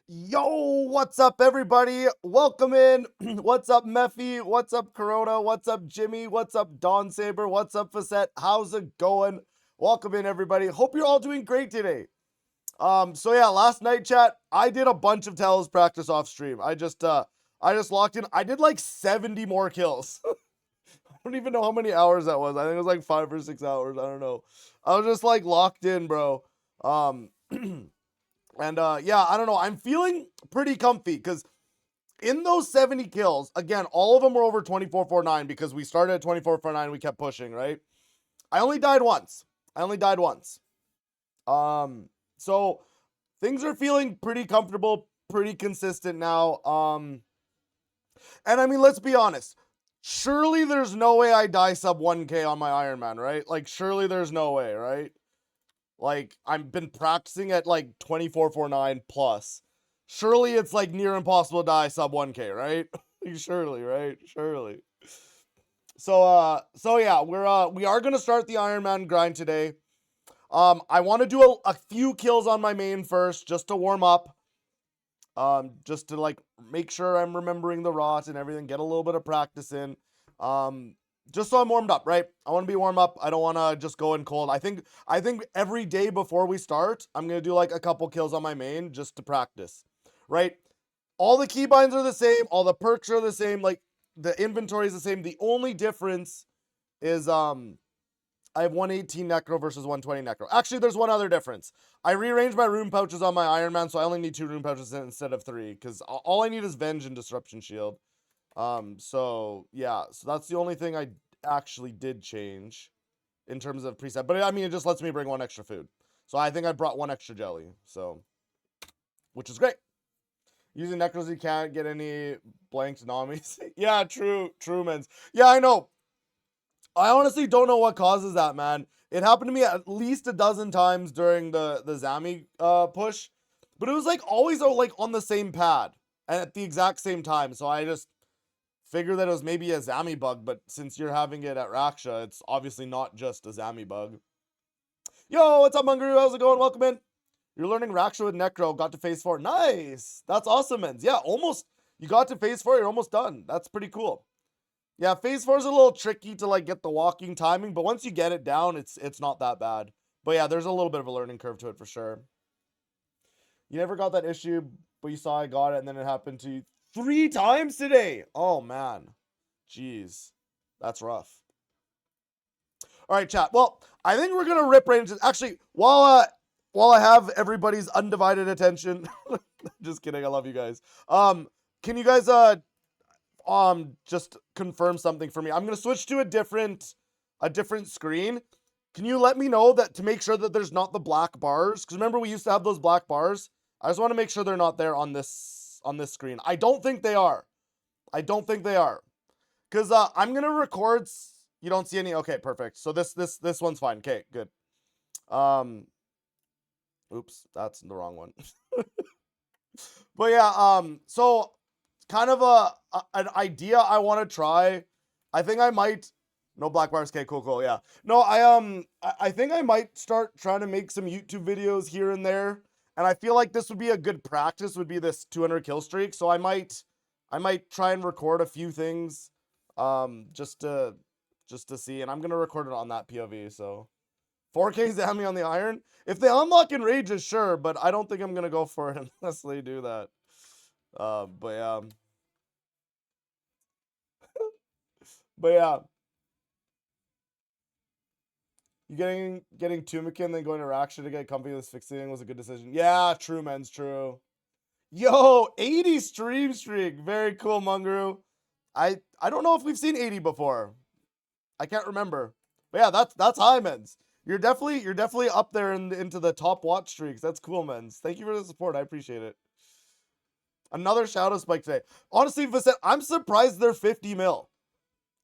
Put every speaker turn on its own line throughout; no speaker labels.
Yo, what's up, everybody? Welcome in. What's up, Mephi? What's up, Corona? What's up, Jimmy? What's up, Dawn Saber? What's up, Facette? How's it going? Welcome in, everybody. Hope you're all doing great today. So yeah, last night, chat, I did a bunch of Telos practice off stream. I just locked in. I did like 70 more kills. I don't even know how many hours that was. I think it was like 5 or 6 hours. I don't know. I was just like locked in, bro. Um. And yeah, I don't know. I'm feeling pretty comfy because in those 70 kills, again, all of them were over 2449 because we started at 2449, we kept pushing, right? I only died once. So things are feeling pretty comfortable, pretty consistent now. And I mean, let's be honest. Surely there's no way I die sub 1K on my Iron Man, right? Like, surely there's no way, right? Like, I've been practicing at like 2449 plus. Surely it's like near impossible to die sub 1K, right? Surely, right? Surely. So yeah, we are gonna start the Iron Man grind today. I want to do a few kills on my main first, just to warm up. Just to like make sure I'm remembering the rot and everything, get a little bit of practice in. Just so I'm warmed up, right? I want to be warm up. I don't want to just go in cold. I think every day before we start, I'm gonna do like a couple kills on my main just to practice, right? All the keybinds are the same, all the perks are the same, like the inventory is the same. The only difference is I have 118 necro versus 120 necro. Actually, there's one other difference. I rearranged my rune pouches on my Iron Man, so I only need 2 rune pouches instead of 3, because all I need is Venge and Disruption Shield. So yeah, so that's the only thing I actually did change in terms of preset. But I mean, it just lets me bring 1 extra food. So I think I brought 1 extra jelly, so, which is great. Using necros, you can't get any blanked Namis. Yeah, true, mans. Yeah, I know. I honestly don't know what causes that, man. It happened to me at least a dozen times during the Zami push, but it was like always like on the same pad and at the exact same time. So I just figured that it was maybe a Zami bug, but since you're having it at Raksha, it's obviously not just a Zami bug. Yo, what's up, Mungaroo? How's it going? Welcome in. You're learning Raksha with Necro. Got to phase 4. Nice. That's awesome, man. Yeah, almost. You got to phase 4. You're almost done. That's pretty cool. Yeah, phase 4 is a little tricky to like get the walking timing, but once you get it down, it's not that bad. But yeah, there's a little bit of a learning curve to it for sure. You never got that issue, but you saw I got it, and then it happened to you 3 times today. Oh man, jeez, that's rough. All right, chat. Well, I think we're gonna rip right into. Actually, while I have everybody's undivided attention, just kidding. I love you guys. Can you guys just confirm something for me? I'm gonna switch to a different screen. Can you let me know that to make sure that there's not the black bars? Because remember we used to have those black bars. I just want to make sure they're not there on this screen. I don't think they are. Because I'm gonna record. You don't see any. Okay, perfect. So this one's fine. Okay, good. Oops, that's the wrong one. But yeah, so kind of an idea I want to try. I think I might. No black bars. Okay, cool. Yeah. No, I think I might start trying to make some YouTube videos here and there, and I feel like this would be a good practice. Would be this 200 kill streak. So I might try and record a few things, just to see, and I'm gonna record it on that POV. So 4K Zami on the Iron. If they unlock in Rages, sure, but I don't think I'm gonna go for it unless they do that. But yeah. But yeah. You getting Tumikin and then going to Raksha to get comfy with fixing was a good decision. Yeah, true, men's true. Yo, 80 stream streak. Very cool, Mungaroo. I don't know if we've seen 80 before. I can't remember. But yeah, that's high, men's. You're definitely up there into the top watch streaks. That's cool, men's. Thank you for the support. I appreciate it. Another shadow spike today. Honestly, Vicente, I'm surprised they're 50 mil.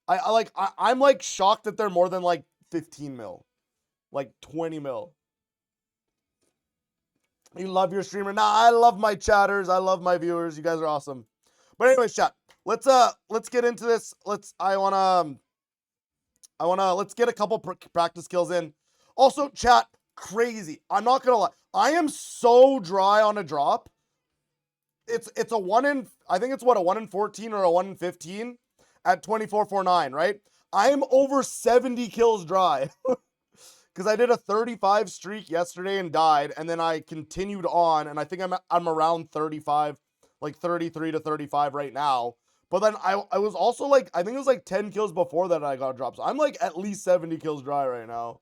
I'm like shocked that they're more than like 15 mil. Like 20 mil. You love your streamer. Nah, I love my chatters. I love my viewers. You guys are awesome. But anyways, chat. Let's get into this. Let's get a couple practice kills in. Also, chat, crazy. I'm not gonna lie. I am so dry on a drop. It's a one in, I think it's what, a 1 in 14 or a 1 in 15 at 24.49, right? I am over 70 kills dry. Because I did a 35 streak yesterday and died, and then I continued on, and I think I'm around 35, like 33 to 35 right now. But then I was also like, I think it was like 10 kills before that I got dropped. So I'm like at least 70 kills dry right now.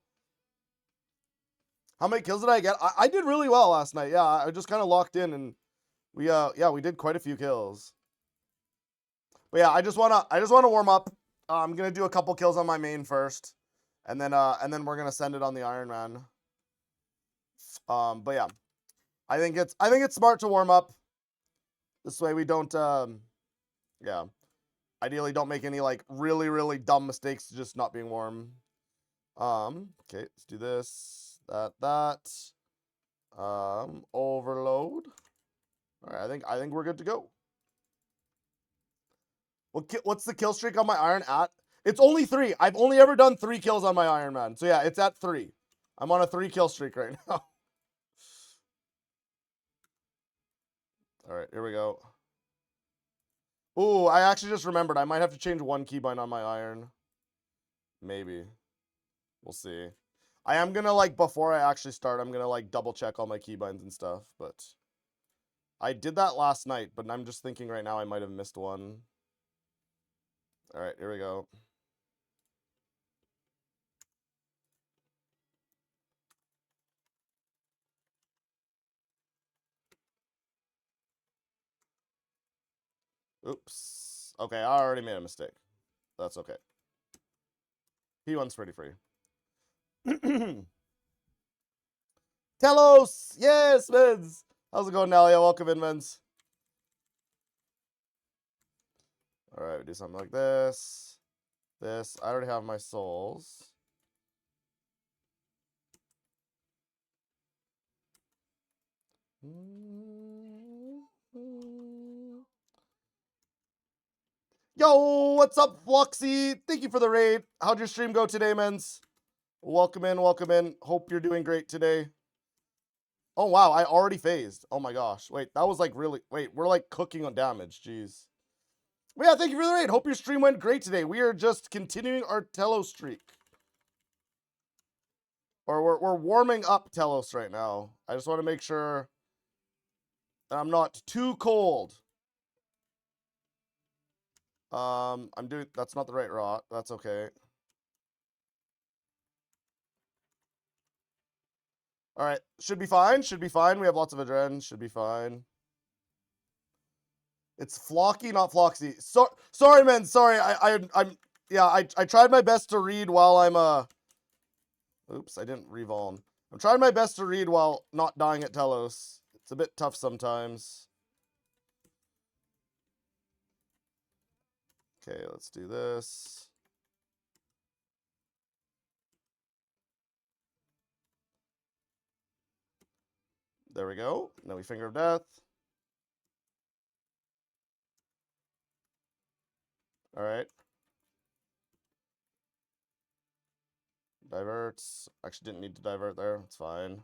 How many kills did I get? I did really well last night. Yeah, I just kind of locked in, and we did quite a few kills. But yeah, I just wanna warm up. I'm gonna do a couple kills on my main first, and then we're gonna send it on the Iron Man. But yeah, I think it's smart to warm up. This way we don't yeah. Ideally don't make any like really, really dumb mistakes just not being warm. Okay, let's do this. That. Overload. Alright, I think we're good to go. What's the kill streak on my Iron at? It's only 3. I've only ever done 3 kills on my Iron Man. So yeah, it's at 3. I'm on a 3 kill streak right now. Alright, here we go. Ooh, I actually just remembered. I might have to change one keybind on my Iron. Maybe. We'll see. I am gonna, like, before I actually start, I'm gonna, like, double check all my keybinds and stuff, but I did that last night, but I'm just thinking right now I might have missed one. Alright, here we go. Oops. Okay, I already made a mistake. That's okay. P1's pretty free. Telos! Yes, Vince! How's it going, Nalia? Welcome in, Vince. Alright, we do something like this. This. I already have my souls. Yo, what's up, Fluxy? Thank you for the raid. How'd your stream go today, mens? Welcome in, welcome in. Hope you're doing great today. Oh, wow, I already phased. Oh my gosh. Wait, that was like really... Wait, we're like cooking on damage. Jeez. Well, yeah, thank you for the raid. Hope your stream went great today. We are just continuing our Telos streak. Or we're warming up Telos right now. I just want to make sure that I'm not too cold. I'm doing... That's not the right rot. That's okay. Alright, should be fine. Should be fine. We have lots of adrenaline. Should be fine. It's Flocky, not Floxy. Sorry, man. Sorry. I tried my best to read while I'm Oops, I didn't revuln. I'm trying my best to read while not dying at Telos. It's a bit tough sometimes. Okay, let's do this. There we go. Now we Finger of Death. Alright. Diverts. Actually didn't need to divert there. It's fine.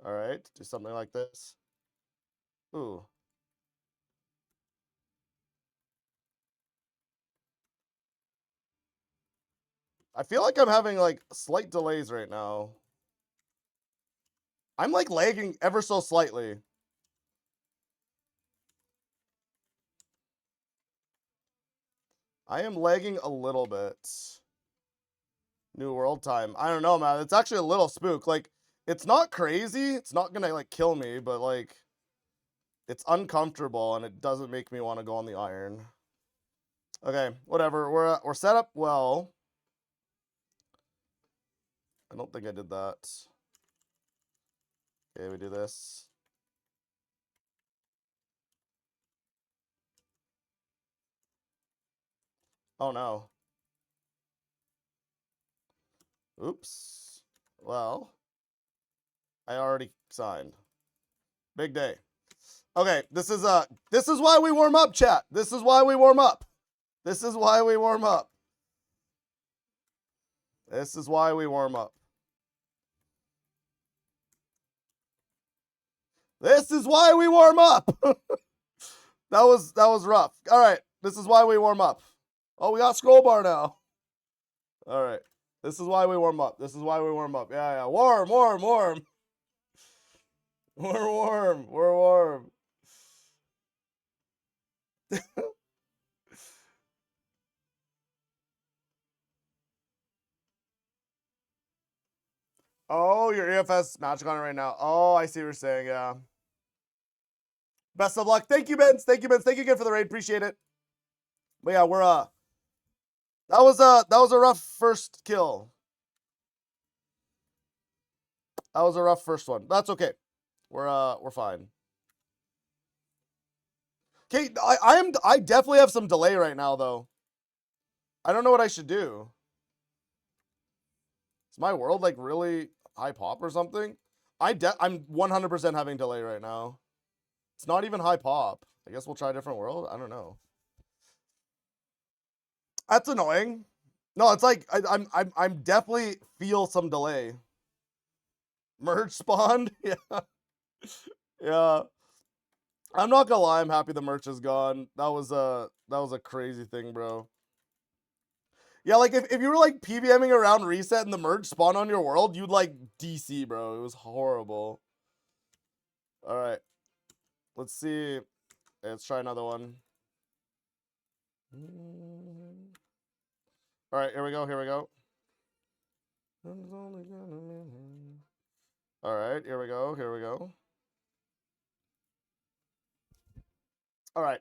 Alright, do something like this. Ooh. I feel like I'm having like slight delays right now. I'm like lagging ever so slightly. I am lagging a little bit. New World time. I don't know, man. It's actually a little spook. Like, it's not crazy. It's not gonna like kill me, but like, it's uncomfortable and it doesn't make me want to go on the Iron. Okay, whatever. We're set up well. I don't think I did that. Okay, we do this. Oh no. Oops. Well, I already signed. Big day. Okay, this is why we warm up, chat. This is why we warm up. This is why we warm up. This is why we warm up. This is why we warm up. That was rough. All right, this is why we warm up. Oh, we got scroll bar now. All right. This is why we warm up. This is why we warm up. Yeah, yeah. Warm, warm, warm. We're warm. We're warm. Oh, your EFS magic on it right now. Oh, I see what you're saying. Yeah. Best of luck. Thank you, Benz. Thank you, Benz. Thank you again for the raid. Appreciate it. But yeah, we're that was a rough first kill. That was a rough first one. That's okay. We're fine. Okay, I definitely have some delay right now though. I don't know what I should do. Is my world like really high pop or something? I'm 100% having delay right now. It's not even high pop. I guess we'll try a different world. I don't know. That's annoying. No, it's like I'm definitely feel some delay. Merge spawned. Yeah. Yeah. I'm not gonna lie, I'm happy the merch is gone. That was a crazy thing, bro. Yeah, like if you were like PBMing around reset and the merge spawn on your world, you'd like DC, bro. It was horrible. Alright. Let's see. Let's try another one. Alright, here we go, here we go. Alright, here we go, here we go. Alright.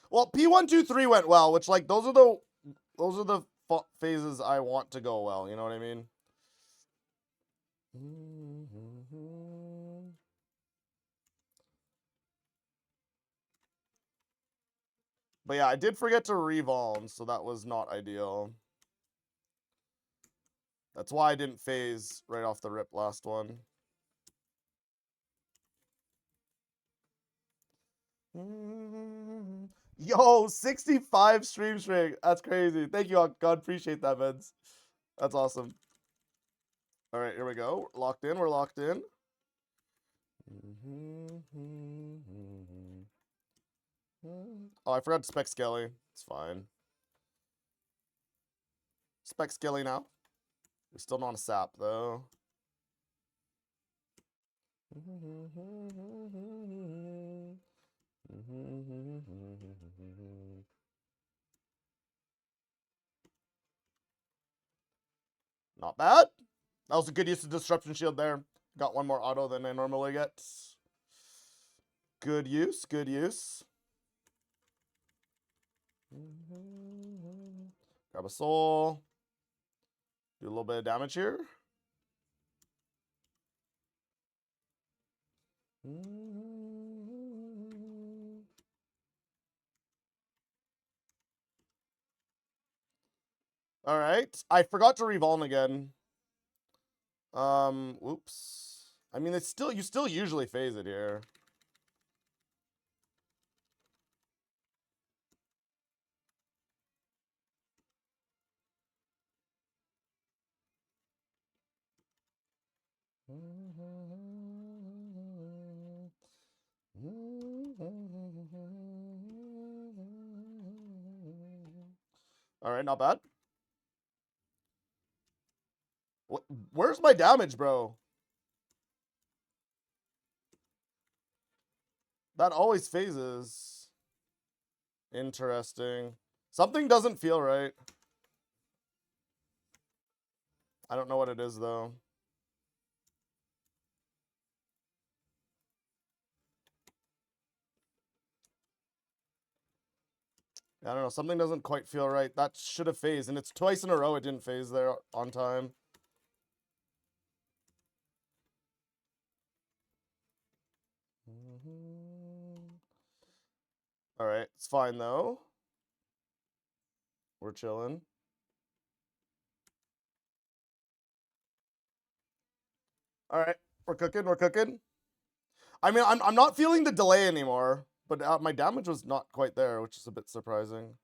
Well, P123 went well, which like those are the phases I want to go well, you know what I mean? But yeah, I did forget to revolve, so that was not ideal. That's why I didn't phase right off the rip last one. Yo, 65 stream string. That's crazy. Thank you, God. Appreciate that, Vince. That's awesome. All right, here we go. We're locked in. We're locked in. Oh, I forgot to spec Skelly. It's fine. Spec Skelly now. We're still not a sap, though. Not bad. That was a good use of Disruption Shield there. Got one more auto than I normally get. Good use, good use. Grab a soul. Do a little bit of damage here. All right. I forgot to revolve again. Whoops. I mean, it's still, you still usually phase it here. All right, not bad. Where's my damage, bro? That always phases. Interesting. Something doesn't feel right. I don't know what it is, though. I don't know. Something doesn't quite feel right. That should have phased, and it's twice in a row it didn't phase there on time. All right, it's fine though. We're chilling. All right, we're cooking. We're cooking. I mean, I'm not feeling the delay anymore, but my damage was not quite there, which is a bit surprising.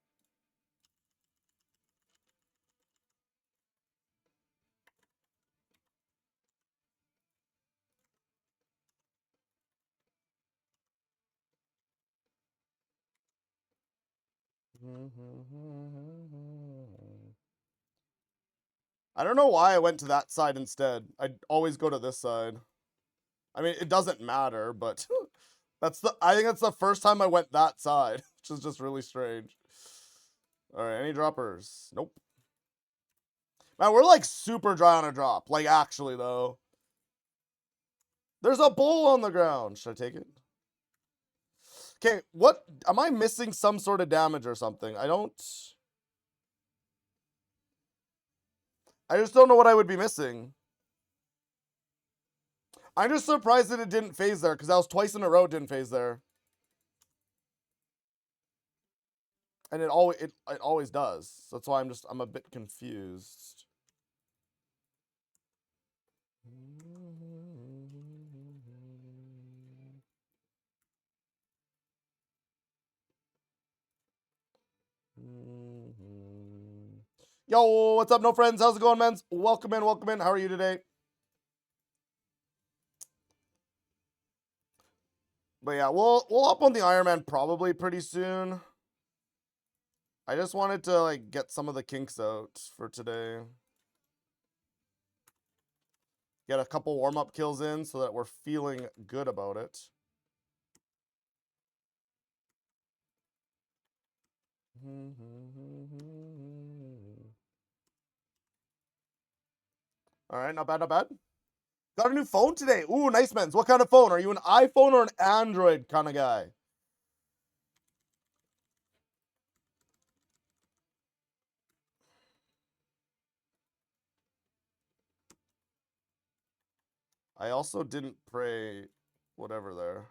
I don't know why I went to that side instead. I'd always go to this side. I mean, it doesn't matter, but I think that's the first time I went that side, which is just really strange. All right, any droppers? Nope. Man, we're like super dry on a drop. Like actually though. There's a bowl on the ground. Should I take it? Okay, what am I missing some sort of damage or something? I just don't know what I would be missing. I'm just surprised that it didn't phase there, because that was twice in a row it didn't phase there. And it always does. That's why I'm a bit confused. Yo, what's up, no friends? How's it going, mens? Welcome in, welcome in. How are you today? But yeah, we'll up on the Iron Man probably pretty soon. I just wanted to like get some of the kinks out for today. Get a couple warm-up kills in so that we're feeling good about it. All right, not bad, not bad. Got a new phone today. Ooh, nice, mens. What kind of phone? Are you an iPhone or an Android kind of guy? I also didn't pray whatever there.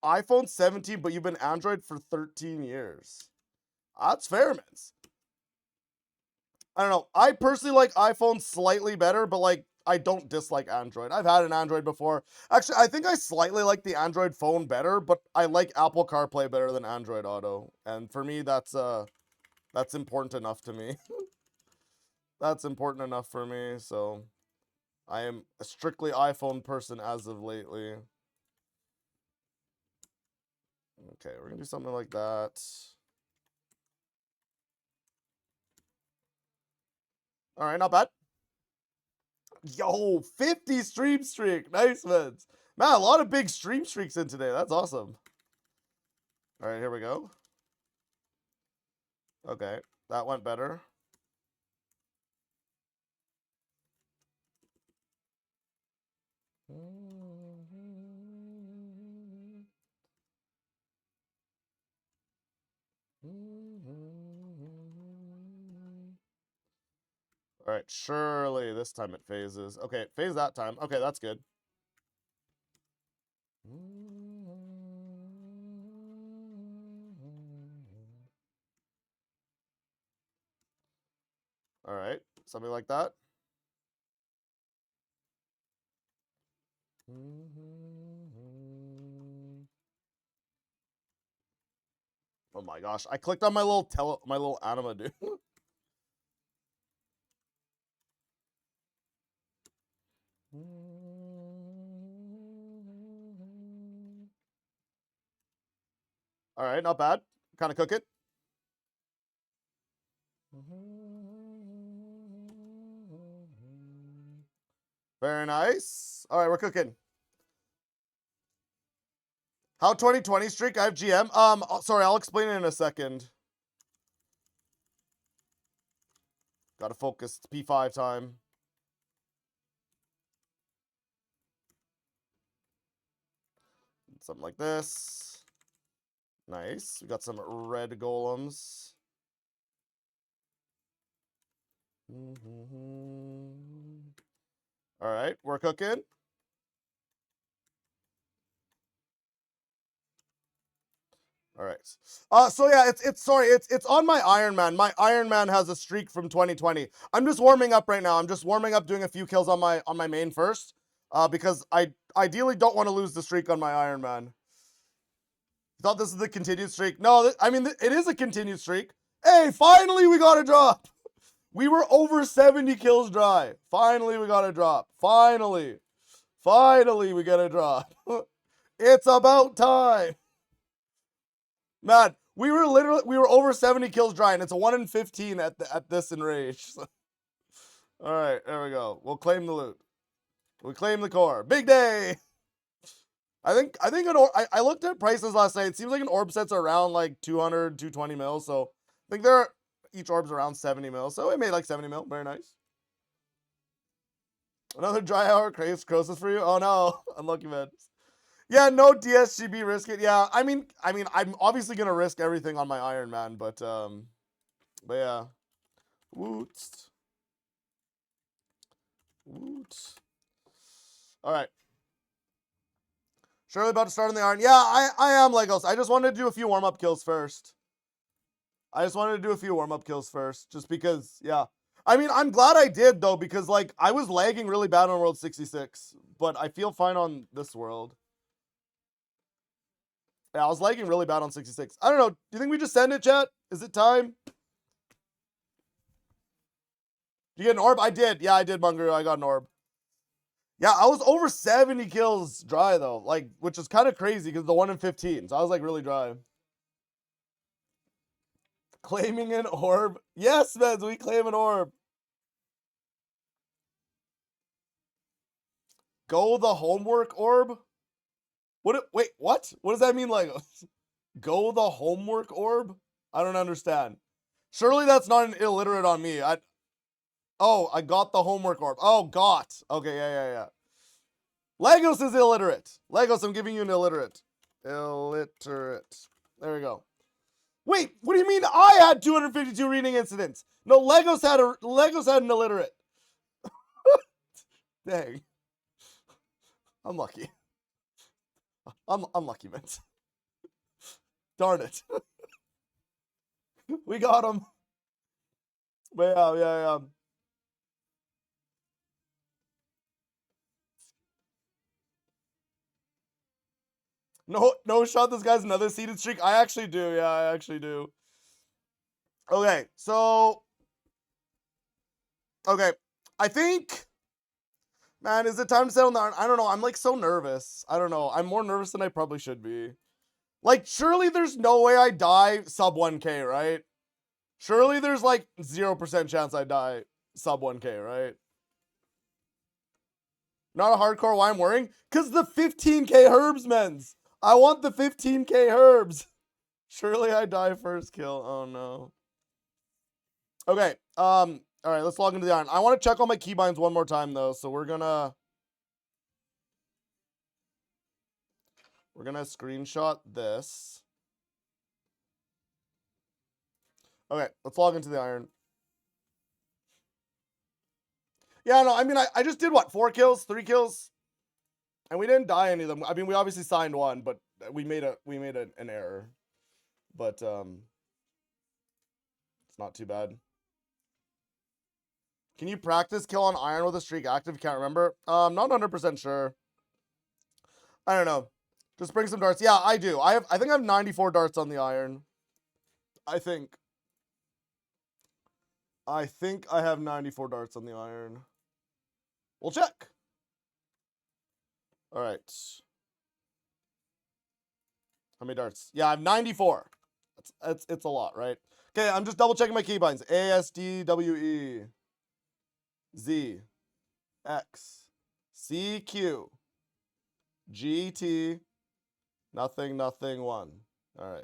iPhone 17, but you've been Android for 13 years. That's fair, man. I don't know. I personally like iPhone slightly better, but like I don't dislike Android. I've had an Android before. Actually, I think I slightly like the Android phone better, but I like Apple CarPlay better than Android Auto. And for me that's important enough to me. That's important enough for me, so I am a strictly iPhone person as of lately. Okay, we're gonna do something like that. All right, not bad. Yo, 50 stream streak. Nice, man. Man, a lot of big stream streaks in today. That's awesome. All right, here we go. Okay, that went better. All right, surely this time it phases. Okay, it phased that time. Okay, that's good. All right, something like that. Oh my gosh, I clicked on my little anima dude. All right, not bad. Kind of cook it. Very nice. All right, we're cooking. How 2020 streak? I have GM. Sorry, I'll explain it in a second. Gotta focus. It's P5 time. Something like this. Nice. We got some red golems. All right, we're cooking. All right. So yeah, it's on my Iron Man. My Iron Man has a streak from 2020. I'm just warming up right now. I'm just warming up, doing a few kills on my main first. Because I ideally don't want to lose the streak on my Iron Man. Thought this is the continued streak. No, I mean it is a continued streak. Hey, finally we got a drop. We were over 70 kills dry. Finally we got a drop. Finally we get a drop. It's about time. Man, we were over 70 kills dry, and it's a 1 in 15 at this enrage. All right, there we go. We'll claim the loot. We claim the core. Big day. I think I looked at prices last night. It seems like an orb set's around like 200, 220 mil. So I think each orb's around 70 mil. So it made like 70 mil. Very nice. Another dry hour craves Croesus for you. Oh no, unlucky man. Yeah, no DSGB risk it. Yeah, I mean, I'm obviously gonna risk everything on my Iron Man, but yeah. Woot. All right. Surely about to start on the Iron. Yeah, I am Legos. I just wanted to do a few warm-up kills first. Just because, yeah. I mean, I'm glad I did, though, because, like, I was lagging really bad on World 66, but I feel fine on this world. Yeah, I was lagging really bad on 66. I don't know. Do you think we just send it, chat? Is it time? Did you get an orb? I did. Yeah, I did, Bungaroo. I got an orb. Yeah, I was over 70 kills dry, though, like, which is kind of crazy because the 1 in 15. So I was, like, really dry. Claiming an orb. Yes, Meds, we claim an orb. Go the homework orb? Wait, what? What does that mean, Legos? Go the homework orb? I don't understand. Surely that's not an illiterate on me. I got the homework orb. Oh, got. Okay, yeah. Legos is illiterate. Legos, I'm giving you an illiterate. Illiterate. There we go. Wait, what do you mean I had 252 reading incidents? No, Legos had an illiterate. Dang. I'm lucky. I'm lucky, man. Darn it. We got him. But yeah. No shot, this guy's another seeded streak. I actually do. Yeah, I actually do. Okay, so I think, man, is it time to settle down? I don't know. I'm like so nervous. I don't know. I'm more nervous than I probably should be. Like, surely there's no way I die sub 1K, right? Surely there's like 0% chance I die sub 1K, right? Not a hardcore. Why I'm worrying? Because the 15K herbs, mens. I want the 15K herbs. Surely I die first kill. Oh no. Okay. All right. Let's log into the iron. I want to check all my keybinds one more time though. So we're gonna screenshot this. Okay. Let's log into the iron. Yeah. No. I mean, I just did what? 4 kills, 3 kills, and we didn't die any of them. I mean, we obviously signed one, but we made an error. But it's not too bad. Can you practice kill on iron with a streak active? Can't remember. Not 100% sure. I don't know. Just bring some darts. Yeah, I do. I think I have 94 darts on the iron. I think I have 94 darts on the iron. We'll check. All right. How many darts? Yeah, I have 94. It's a lot, right? Okay, I'm just double checking my keybinds. A, S, D, W, E, Z, X, C, Q, G, T, nothing, 1. All right.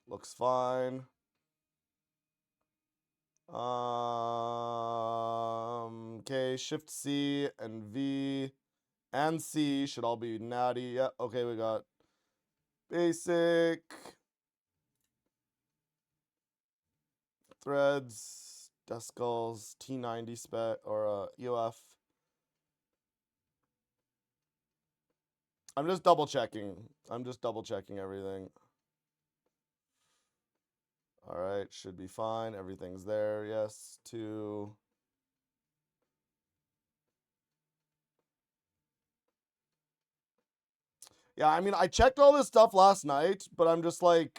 Looks fine. Okay, Shift C and V and C should all be natty. Yeah, okay, we got basic, threads, decimals, T90 spec or EOF. I'm just double checking. I'm just double checking everything. All right, should be fine. Everything's there. Yes, 2. Yeah, I mean, I checked all this stuff last night, but I'm just like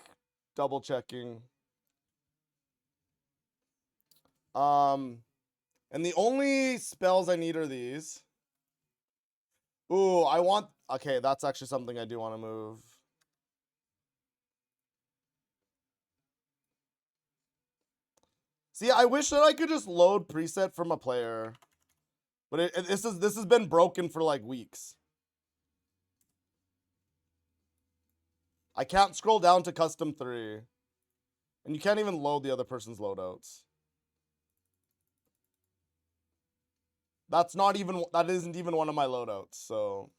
double checking. And the only spells I need are these. Ooh, I want... Okay, that's actually something I do want to move. See, I wish that I could just load preset from a player. But this has been broken for like weeks. I can't scroll down to custom 3. And you can't even load the other person's loadouts. That isn't even one of my loadouts, so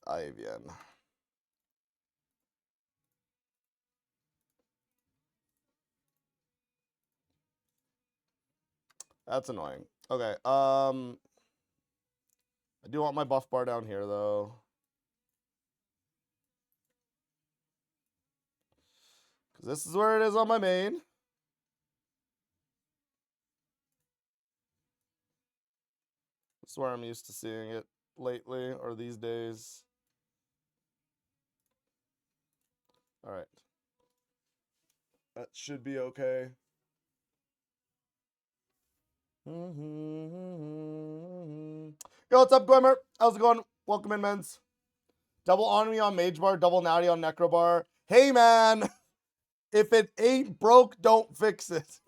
ahí bien. That's annoying. Okay, I do want my buff bar down here though. Cause this is where it is on my main. This is where I'm used to seeing it lately or these days. All right. That should be okay. Yo, what's up, Glimmer? How's it going? Welcome in, mens. Double on me on Mage Bar, double natty on Necro Bar. Hey, man. If it ain't broke, don't fix it.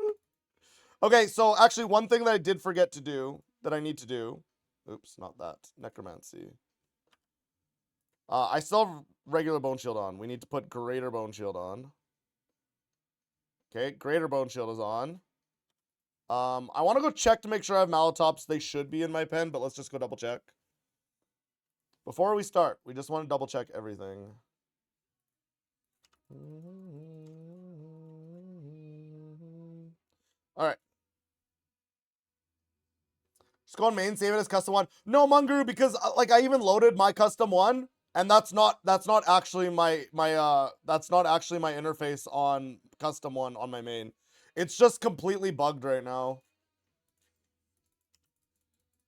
Okay, so actually one thing that I did forget to do, that I need to do. Oops, not that. Necromancy. I still have regular Bone Shield on. We need to put Greater Bone Shield on. Okay, Greater Bone Shield is on. I want to go check to make sure I have Malatops. They should be in my pen, but let's just go double check. Before we start, we just want to double check everything. All right. Just go on main, save it as custom 1. No, Munguru, because like I even loaded my custom 1, and that's not actually my interface on custom 1 on my main. It's just completely bugged right now.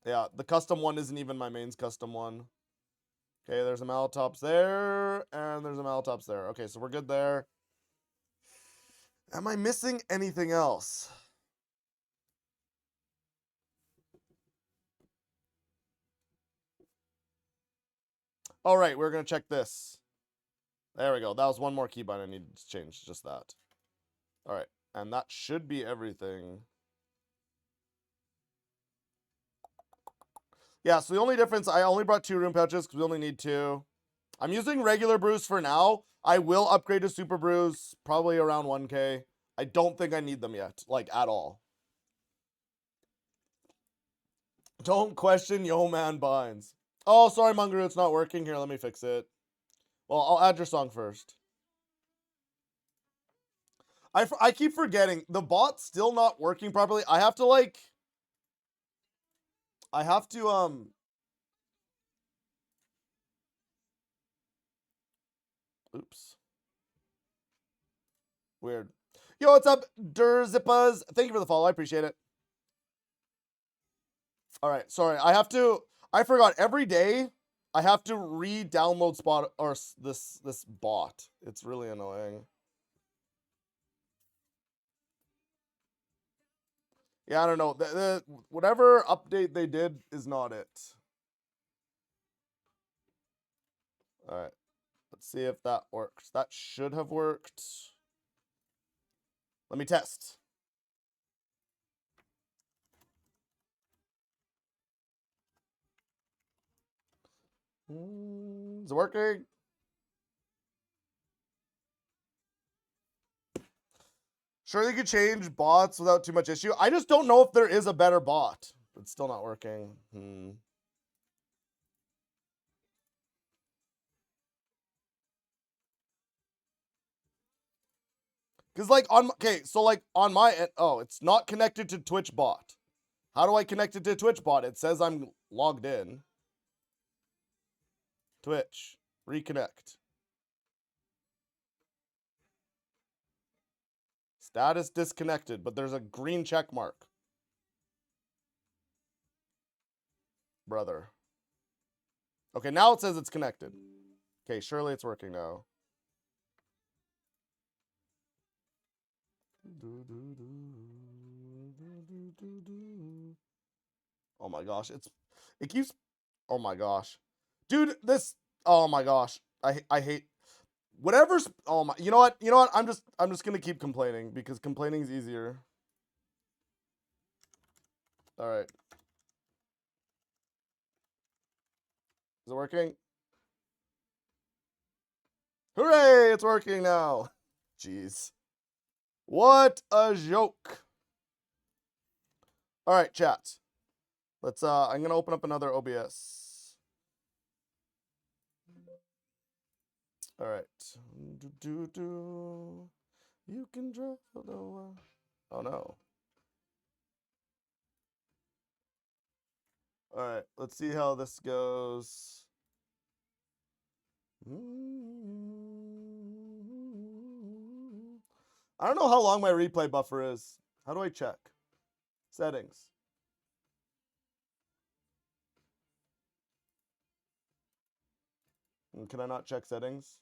Yeah, the custom 1 isn't even my main's custom 1. Okay, there's a Malatops there, and there's a Malatops there. Okay, so we're good there. Am I missing anything else? All right, we're going to check this. There we go. That was one more keybind I needed to change, just that. All right, and that should be everything. Yeah, so the only difference, I only brought 2 room pouches because we only need 2. I'm using regular brews for now. I will upgrade to super brews probably around 1K. I don't think I need them yet, like at all. Don't question Yo Man binds. Oh, sorry, Munguru, it's not working. Here, let me fix it. Well, I'll add your song first. I keep forgetting. The bot's still not working properly. I have to, oops. Weird. Yo, what's up, Durzippas? Thank you for the follow. I appreciate it. All right, sorry. I forgot every day I have to re-download Spot or this bot. It's really annoying. Yeah, I don't know. Whatever update they did is not it. All right. Let's see if that works. That should have worked. Let me test. Is it working? Sure, they could change bots without too much issue. I just don't know if there is a better bot. It's still not working. Because on my end, oh, it's not connected to Twitch bot. How do I connect it to Twitch bot? It says I'm logged in. Twitch. Reconnect. Status disconnected, but there's a green check mark. Brother. Okay, now it says it's connected. Okay, surely it's working now. Oh my gosh, it keeps. Oh my gosh, dude, this. Oh my gosh, I hate whatever's. Oh my, you know what? I'm just gonna keep complaining because complaining is easier. All right, is it working? Hooray! It's working now. Jeez, what a joke. All right, chat. Let's. I'm gonna open up another OBS. All right. You can drive. Oh no. All right. Let's see how this goes. I don't know how long my replay buffer is. How do I check? Settings. Can I not check settings?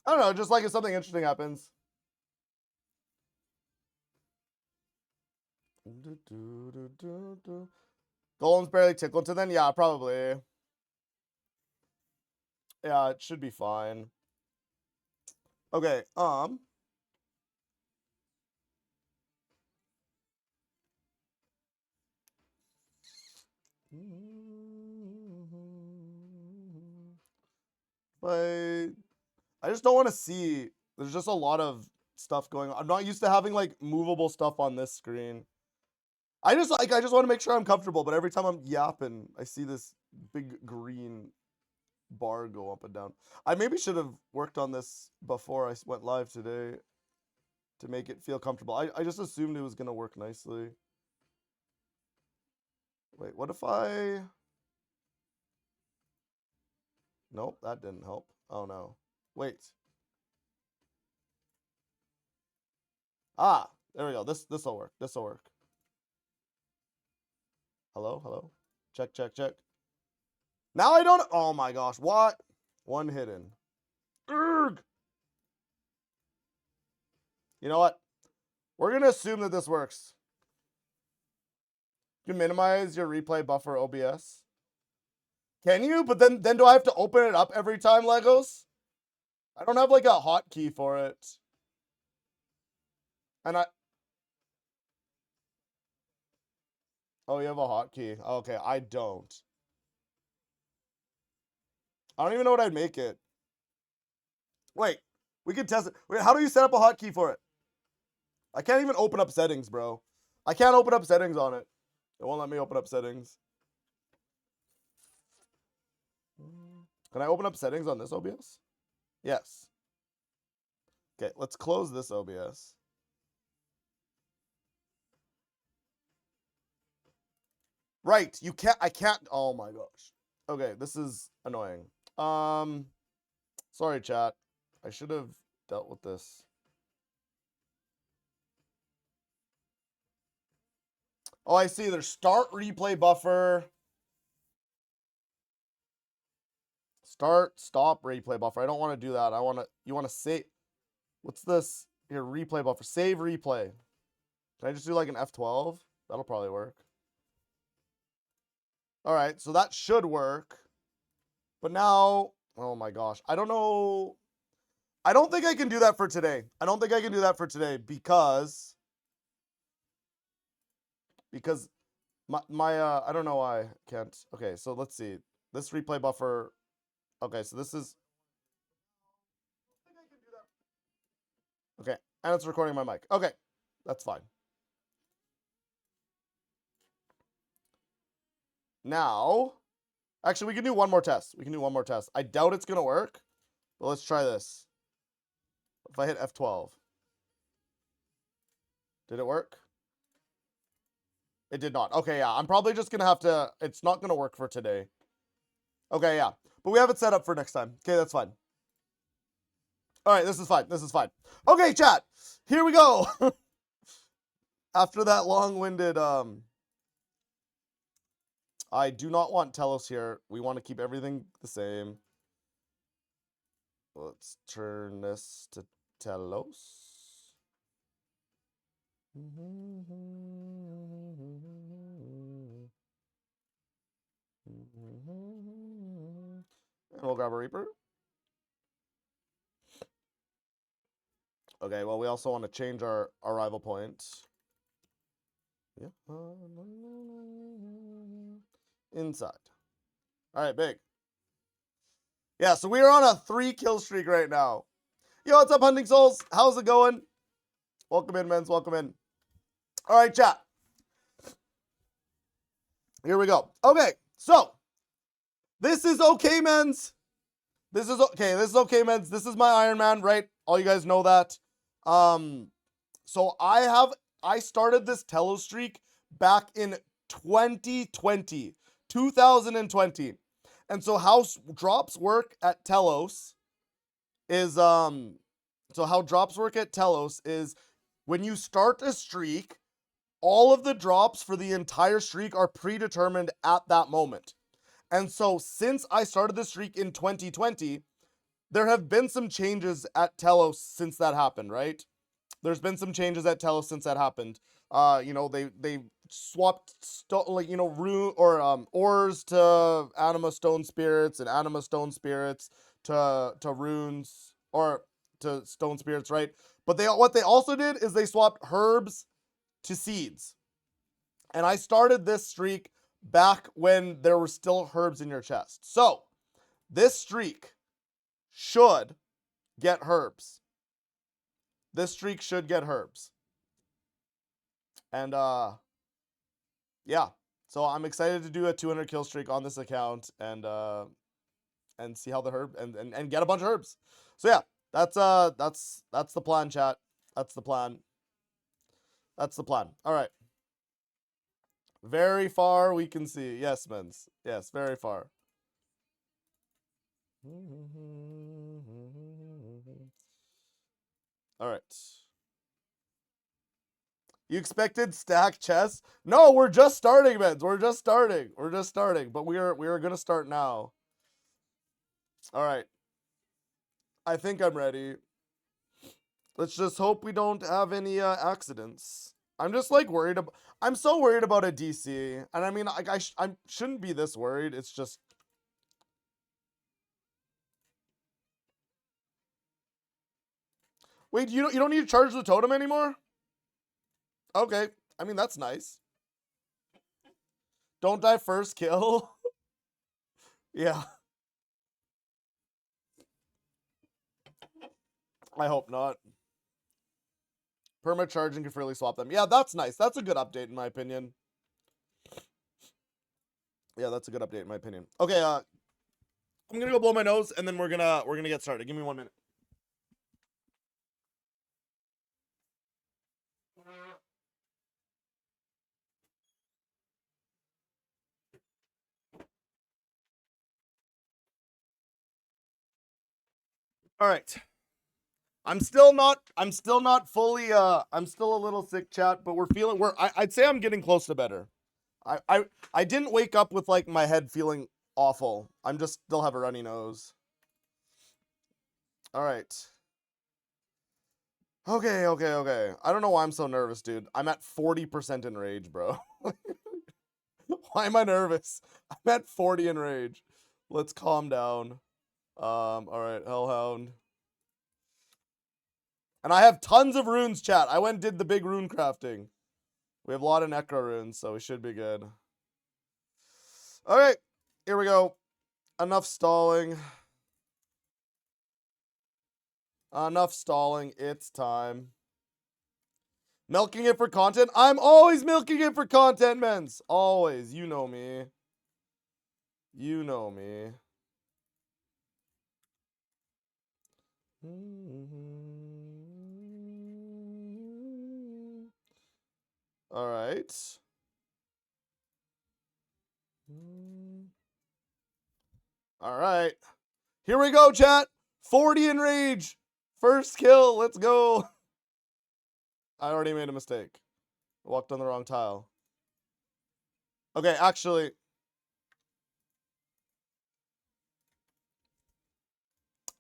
I don't know, just like if something interesting happens. Golem's barely tickled to then? Yeah, probably. Yeah, it should be fine. Okay, but I just don't want to see. There's just a lot of stuff going on. I'm not used to having like movable stuff on this screen. I just want to make sure I'm comfortable, but every time I'm yapping, I see this big green bar go up and down. I maybe should have worked on this before I went live today to make it feel comfortable. I just assumed it was gonna work nicely. Wait, what if I... Nope, that didn't help. Oh no. Wait. Ah, there we go. This'll work. This'll work. Hello, hello. Check, check, check. Now I don't... Oh my gosh, what? One hidden. Urgh! You know what? We're gonna assume that this works. You can minimize your replay buffer OBS. Can you? But then do I have to open it up every time, Legos? I don't have like a hotkey for it. And oh, you have a hotkey. Okay, I don't. I don't even know what I'd make it. Wait, we can test it. Wait, how do you set up a hotkey for it? I can't even open up settings, bro. I can't open up settings on it. It won't let me open up settings. Can I open up settings on this OBS? Yes. Okay, let's close this OBS. Right, you can't, I can't, oh my gosh. Okay, this is annoying. Sorry, chat. I should have dealt with this. Oh, I see. There's start replay buffer. Start, stop replay buffer. I don't want to do that. You want to save. What's this? Here, replay buffer. Save replay. Can I just do like an F12? That'll probably work. All right, so that should work. But now, oh my gosh. I don't know. I don't think I can do that for today. I don't think I can do that for today because my I don't know why I can't. Okay, so let's see. This replay buffer. Okay, so this is okay, and it's recording my mic. Okay, that's fine. Now, actually, we can do one more test. We can do one more test. I doubt it's gonna work, but let's try this. If I hit F12, did it work? It did not. Okay, yeah, I'm probably just gonna have to. It's not gonna work for today. Okay, yeah. But we have it set up for next time. Okay, that's fine. All right, this is fine. This is fine. Okay, chat. Here we go. After that long-winded, I do not want Telos here. We want to keep everything the same. Let's turn this to Telos. And we'll grab a Reaper. Okay, well, we also want to change our arrival point. Yeah. Inside. All right, big. Yeah, so we are on a 3-kill streak right now. Yo, what's up, Hunting Souls? How's it going? Welcome in, men's. Welcome in. All right, chat. Here we go. Okay, so this is okay, men's. This is okay. This is okay, men's. This is my Iron Man, right? All you guys know that. So I started this Telos streak back in 2020. And so how drops work at Telos is when you start a streak, all of the drops for the entire streak are predetermined at that moment. And so since I started the streak in 2020, there have been some changes at Telos since that happened, right? There's been some changes at Telos since that happened. They swapped ores to anima stone spirits and anima stone spirits to runes or to stone spirits, right? But what they also did is they swapped herbs to seeds. And I started this streak back when there were still herbs in your chest. So this streak should get herbs. This streak should get herbs. And yeah. So I'm excited to do a 200 kill streak on this account and see how the herb and get a bunch of herbs. So yeah, that's the plan, chat. That's the plan. That's the plan. All right. Very far we can see. Yes, mens. Yes, very far. All right. You expected stack chess? No, we're just starting, mens. We're just starting. We're just starting. But we are gonna start now. All right. I think I'm ready. Let's just hope we don't have any accidents. I'm just like worried about. I'm so worried about a DC, and I mean, like I shouldn't be this worried. It's just. Wait, you don't need to charge the totem anymore? Okay, I mean that's nice. Don't die first kill. Yeah. I hope not. Perma charging can freely swap them. Yeah, that's nice. That's a good update in my opinion. Yeah, that's a good update in my opinion. Okay, I'm gonna go blow my nose and then we're gonna get started. Give me 1 minute. All right. I'm still not fully I'm still a little sick, chat, but I'd say I'm getting close to better. I didn't wake up with like my head feeling awful. I'm just still have a runny nose. All right. Okay. I don't know why I'm so nervous, dude. I'm at 40% in rage, bro. Why am I nervous? I'm at 40 in rage. Let's calm down. All right, Hellhound. And I have tons of runes, chat. I went and did the big rune crafting. We have a lot of necro runes, so we should be good. Okay, here we go. Enough stalling. Enough stalling. It's time. Milking it for content? I'm always milking it for content, mens. Always. You know me. You know me. All right. All right. Here we go, chat. 40 in rage. First kill. Let's go. I already made a mistake. Walked on the wrong tile. Okay, actually.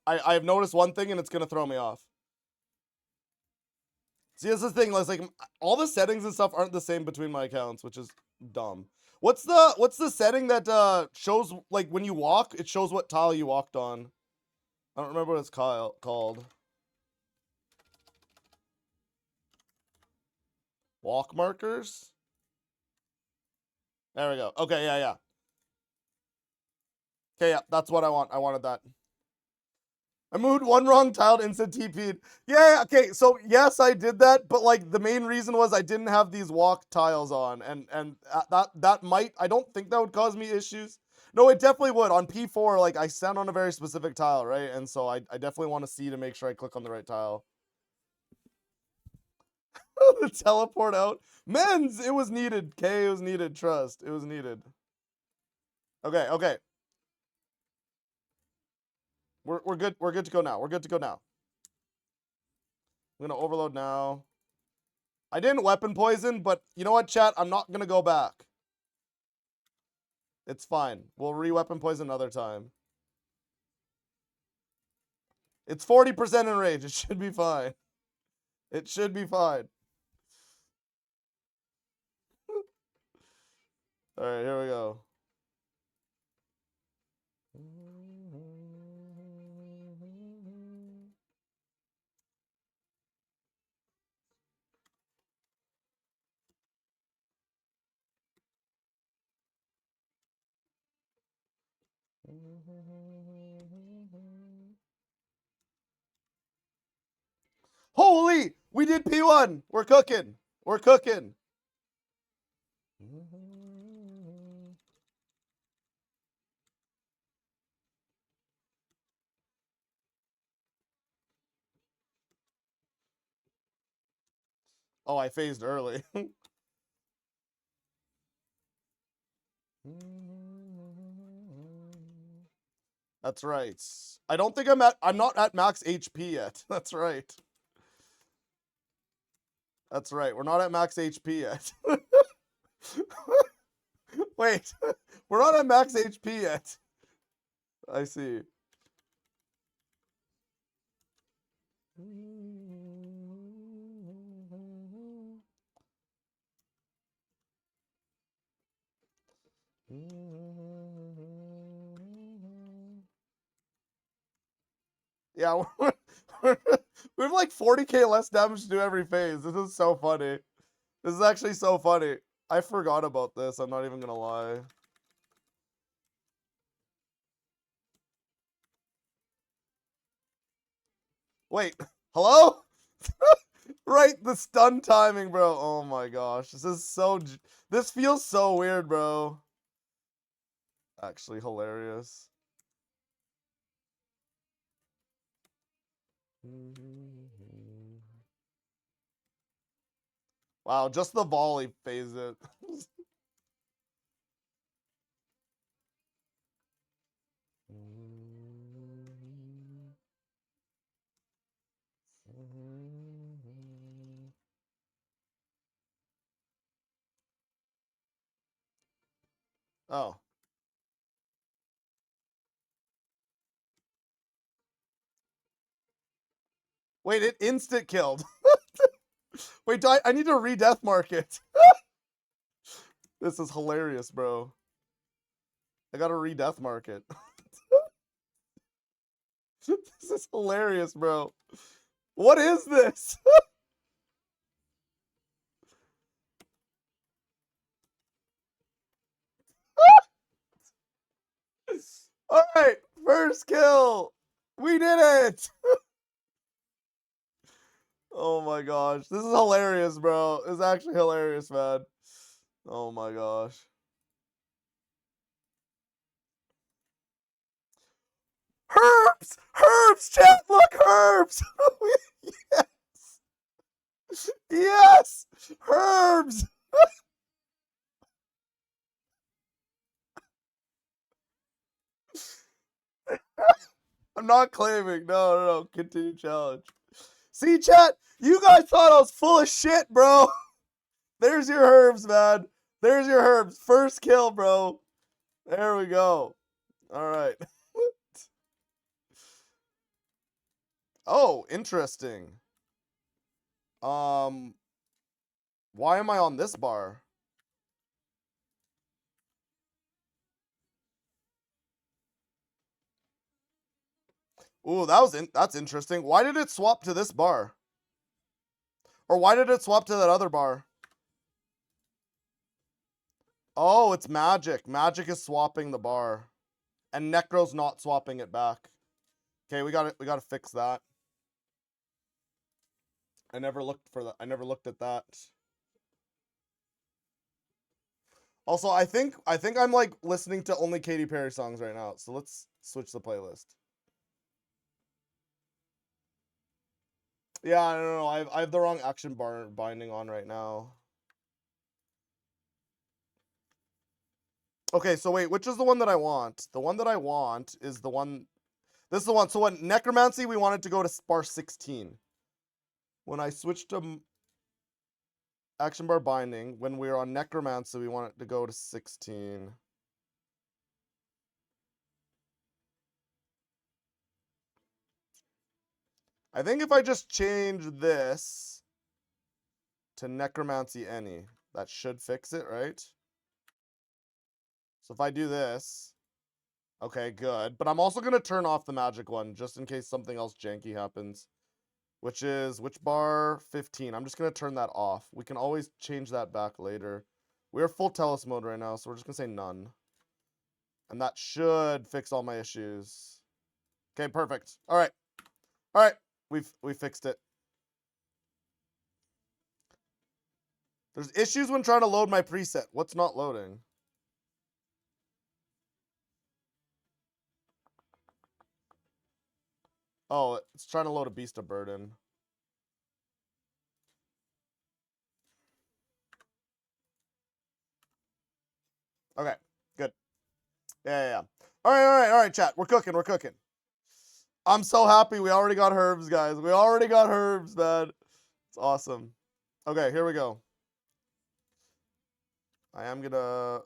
I've noticed one thing and it's gonna throw me off. See, that's the thing. Like all the settings and stuff aren't the same between my accounts, which is dumb. What's the setting that shows like when you walk, it shows what tile you walked on? I don't remember what it's called. Walk markers? There we go. Okay, yeah. Okay, yeah, that's what I want. I wanted that. I moved one wrong tile to instant TP'd. Yeah, okay, so yes, I did that, but like the main reason was I didn't have these walk tiles on, and that might, I don't think that would cause me issues. No, it definitely would. On P4, like I stand on a very specific tile, right? And so I definitely want to see to make sure I click on the right tile. The teleport out. Men's, it was needed. It was needed. Trust, it was needed. Okay. We're good. We're good to go now. We're good to go now. I'm gonna overload now. I didn't weapon poison, but you know what, chat? I'm not gonna go back. It's fine. We'll re-weapon poison another time. It's 40% in rage. It should be fine. It should be fine. Alright, here we go. Holy! We did P1! We're cooking! We're cooking! Oh, I phased early. That's right. I don't think I'm not at max HP yet. That's right. That's right. We're not at max HP yet. Wait. We're not at max HP yet. I see. Yeah, we have like 40k less damage to do every phase. This is so funny. This is actually so funny. I forgot about this. I'm not even gonna lie. Wait, hello? Right, the stun timing, bro. Oh my gosh. This feels so weird, bro. Actually hilarious. Wow, just the volley phased it. Oh. Wait, it instant killed. Wait, I need to re-death mark it. This is hilarious, bro. I gotta re-death mark it. This is hilarious, bro. What is this? Alright, first kill. We did it. Oh my gosh. This is hilarious, bro. It's actually hilarious, man. Oh my gosh. Herbs! Herbs, chat! Look, herbs! Yes! Yes! Herbs! I'm not claiming. No. Continue challenge. See, chat? You guys thought I was full of shit, bro. There's your herbs, man. There's your herbs. First kill, bro. There we go. All right. Oh, interesting. Why am I on this bar? Ooh, that's interesting. Why did it swap to this bar? Or why did it swap to that other bar? Oh, it's magic. Magic is swapping the bar. And Necro's not swapping it back. Okay, we gotta fix that. I never looked for that. I never looked at that. Also, I think I'm like listening to only Katy Perry songs right now. So let's switch the playlist. Yeah, I don't know. I have the wrong action bar binding on right now. Okay, so wait, which is the one that I want? The one that I want is the one. This is the one. So when Necromancy, we wanted to go to bar 16. When I switched to action bar binding, when we were on Necromancy, we wanted to go to 16. I think if I just change this to Necromancy Any, that should fix it, right? So if I do this, okay, good. But I'm also going to turn off the magic one, just in case something else janky happens. Which is, which bar? 15. I'm just going to turn that off. We can always change that back later. We're full Telos mode right now, so we're just going to say none. And that should fix all my issues. Okay, perfect. All right. All right. We fixed it. There's issues when trying to load my preset. What's not loading? Oh, it's trying to load a Beast of Burden. Okay, good. Yeah. All right, chat. We're cooking. I'm so happy we already got herbs, guys. We already got herbs, man. It's awesome. Okay, here we go. I am gonna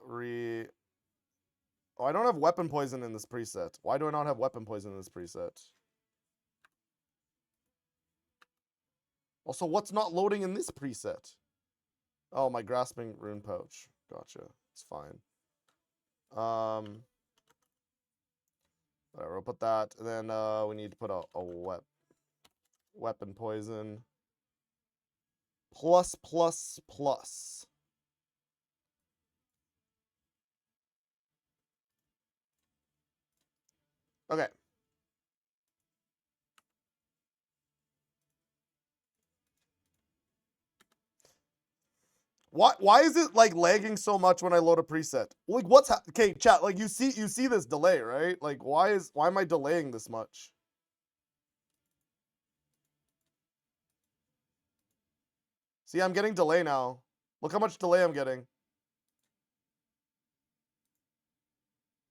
Oh, I don't have weapon poison in this preset. Why do I not have weapon poison in this preset? Also, what's not loading in this preset? Oh, my grasping rune pouch. Gotcha. It's fine. Whatever, we'll put that. And then we need to put a weapon poison. Plus. Okay. Why is it like lagging so much when I load a preset? Like what's okay, chat, like you see this delay, right? Like why am I delaying this much? See, I'm getting delay now. Look how much delay I'm getting.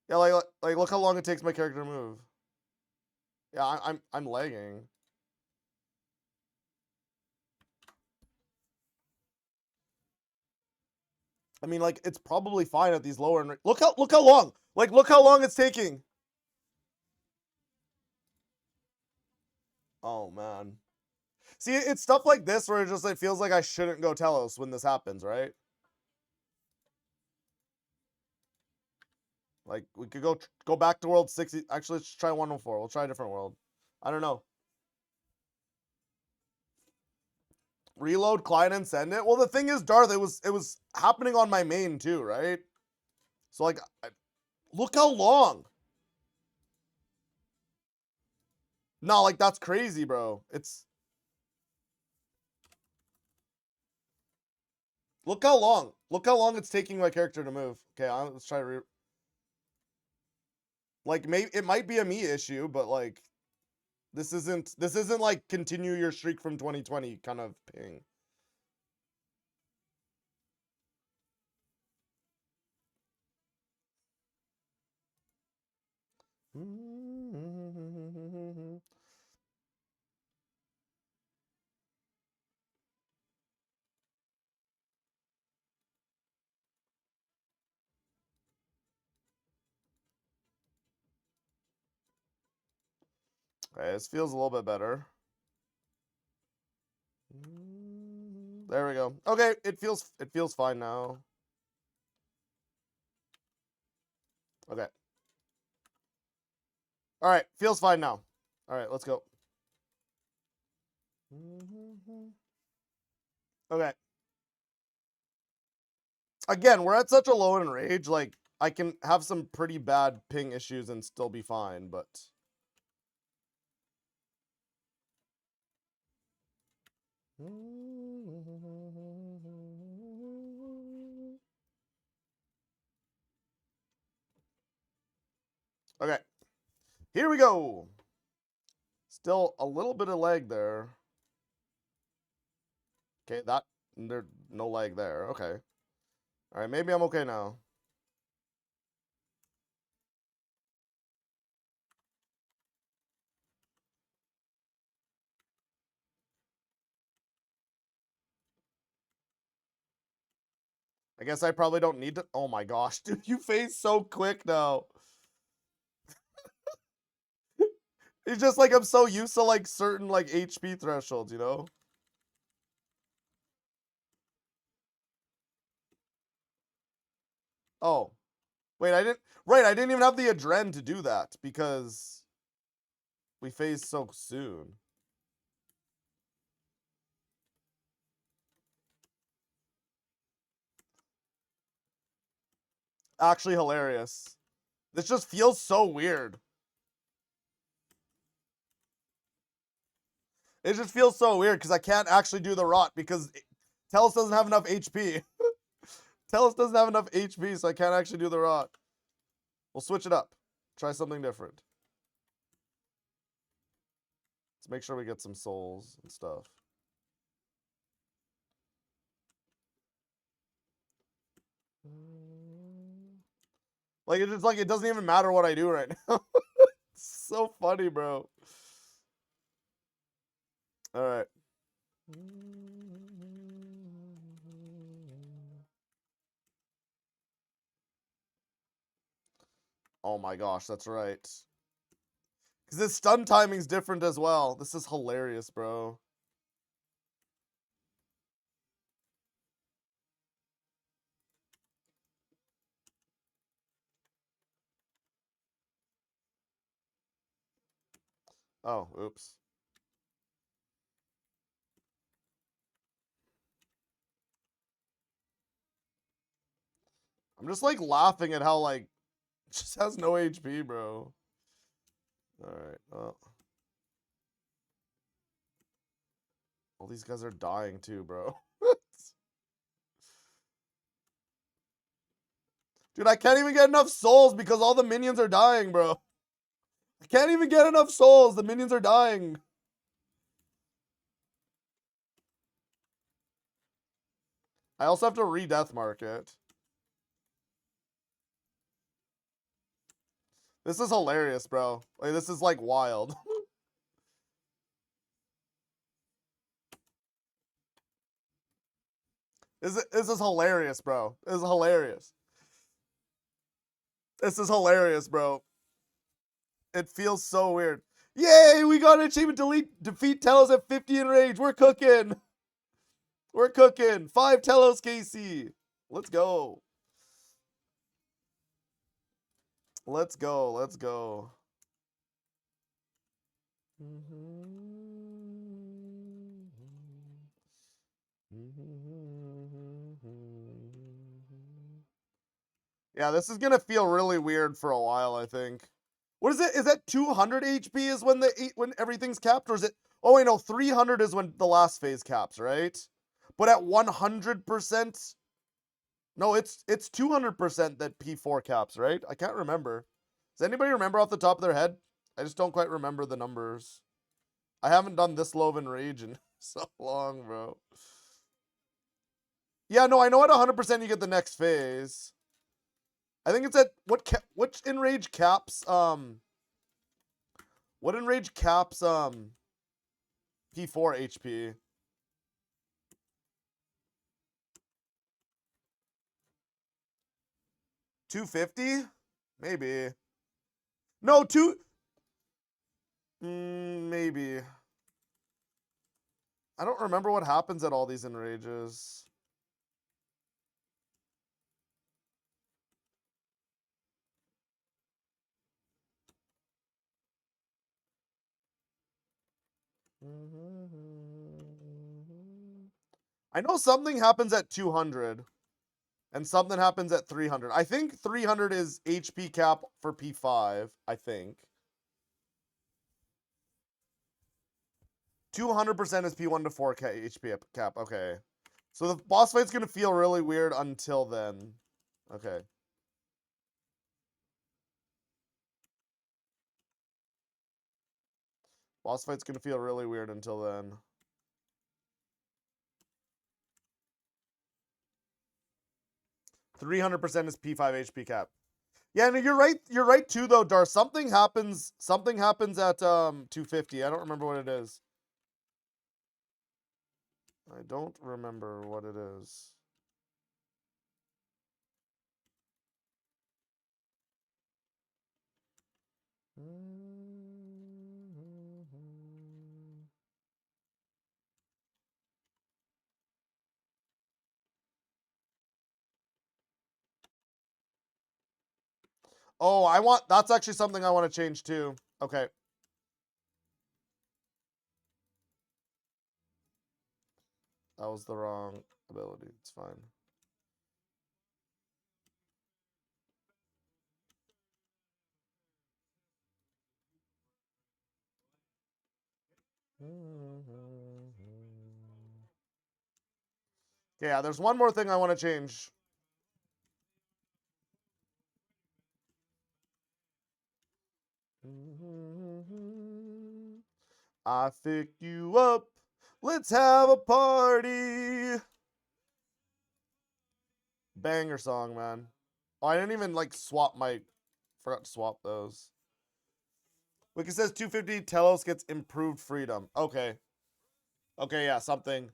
Yeah, like look how long it takes my character to move. Yeah, I'm lagging. I mean, like it's probably fine at these lower end. Look how long. Like look how long it's taking. Oh man. See, it's stuff like this where it just like feels like I shouldn't go Telos when this happens, right? Like we could go back to world 60. Actually, let's try 104. We'll try a different world. I don't know. Reload, Klein, and send it. Well, the thing is, Darth, it was happening on my main too, right? So like, look how long. No, like that's crazy, bro. Look how long. Look how long it's taking my character to move. Okay, let's try to like maybe it might be a me issue, but like this isn't like continue your streak from 2020 kind of ping. Okay, this feels a little bit better. There we go. Okay, it feels fine now. Okay. All right, feels fine now. All right, let's go. Okay. Again, we're at such a low in rage. Like, I can have some pretty bad ping issues and still be fine, but... Okay. Here we go. Still a little bit of lag there. Okay, there's no lag there. Okay. All right, maybe I'm okay now. I guess I probably don't need to. Oh my gosh, dude, you phase so quick now. It's just like I'm so used to like certain like HP thresholds, you know? Oh. Wait, I didn't even have the adren to do that because we phased so soon. Actually hilarious. This just feels so weird. It just feels so weird because I can't actually do the rot because Telos doesn't have enough HP. Telos doesn't have enough HP, so I can't actually do the rot. We'll switch it up. Try something different. Let's make sure we get some souls and stuff. Like, it's just like, it doesn't even matter what I do right now. It's so funny, bro. All right. Oh my gosh, that's right. Because this stun timing's different as well. This is hilarious, bro. Oh, oops. I'm just like laughing at how like it just has no HP, bro. All right. Well, all these guys are dying too, bro. Dude, I can't even get enough souls because all the minions are dying, bro. I can't even get enough souls. The minions are dying. I also have to re-death mark it. This is hilarious, bro. Like, this is like wild. This is hilarious, bro. This is hilarious. This is hilarious, bro. It feels so weird. Yay, we got an achievement defeat Telos at 50 in rage. We're cooking. We're cooking. 5 Telos KC. Let's go. Let's go. Let's go. Yeah, this is gonna feel really weird for a while, I think. What is it? Is that 200 HP is when everything's capped, or is it? Oh wait, no, 300 is when the last phase caps, right? But at 100%, no, it's 200% that P4 caps, right? I can't remember. Does anybody remember off the top of their head? I just don't quite remember the numbers. I haven't done this low of enrage in so long, bro. Yeah, no, I know at 100% you get the next phase. I think it's at which enrage caps what enrage caps P4 HP? 250? Maybe. No, Maybe. I don't remember what happens at all these enrages. I know something happens at 200 and something happens at 300. I think 300 is HP cap for P5, I think. 200% is P1 to 4K HP cap. Okay. So the boss fight's going to feel really weird until then. Okay. Boss fight's going to feel really weird until then. %300 is P5 HP cap. Yeah, no, you're right. You're right too, though, Dar. Something happens. Something happens at 250. I don't remember what it is. I don't remember what it is. Oh, I want. That's actually something I want to change too. Okay. That was the wrong ability. It's fine. Yeah, there's one more thing I want to change. I picked you up. Let's have a party. Banger song, man. Oh, I didn't even like swap my. Forgot to swap those. Wiki says 250. Telos gets improved freedom. Okay. Okay, yeah, something.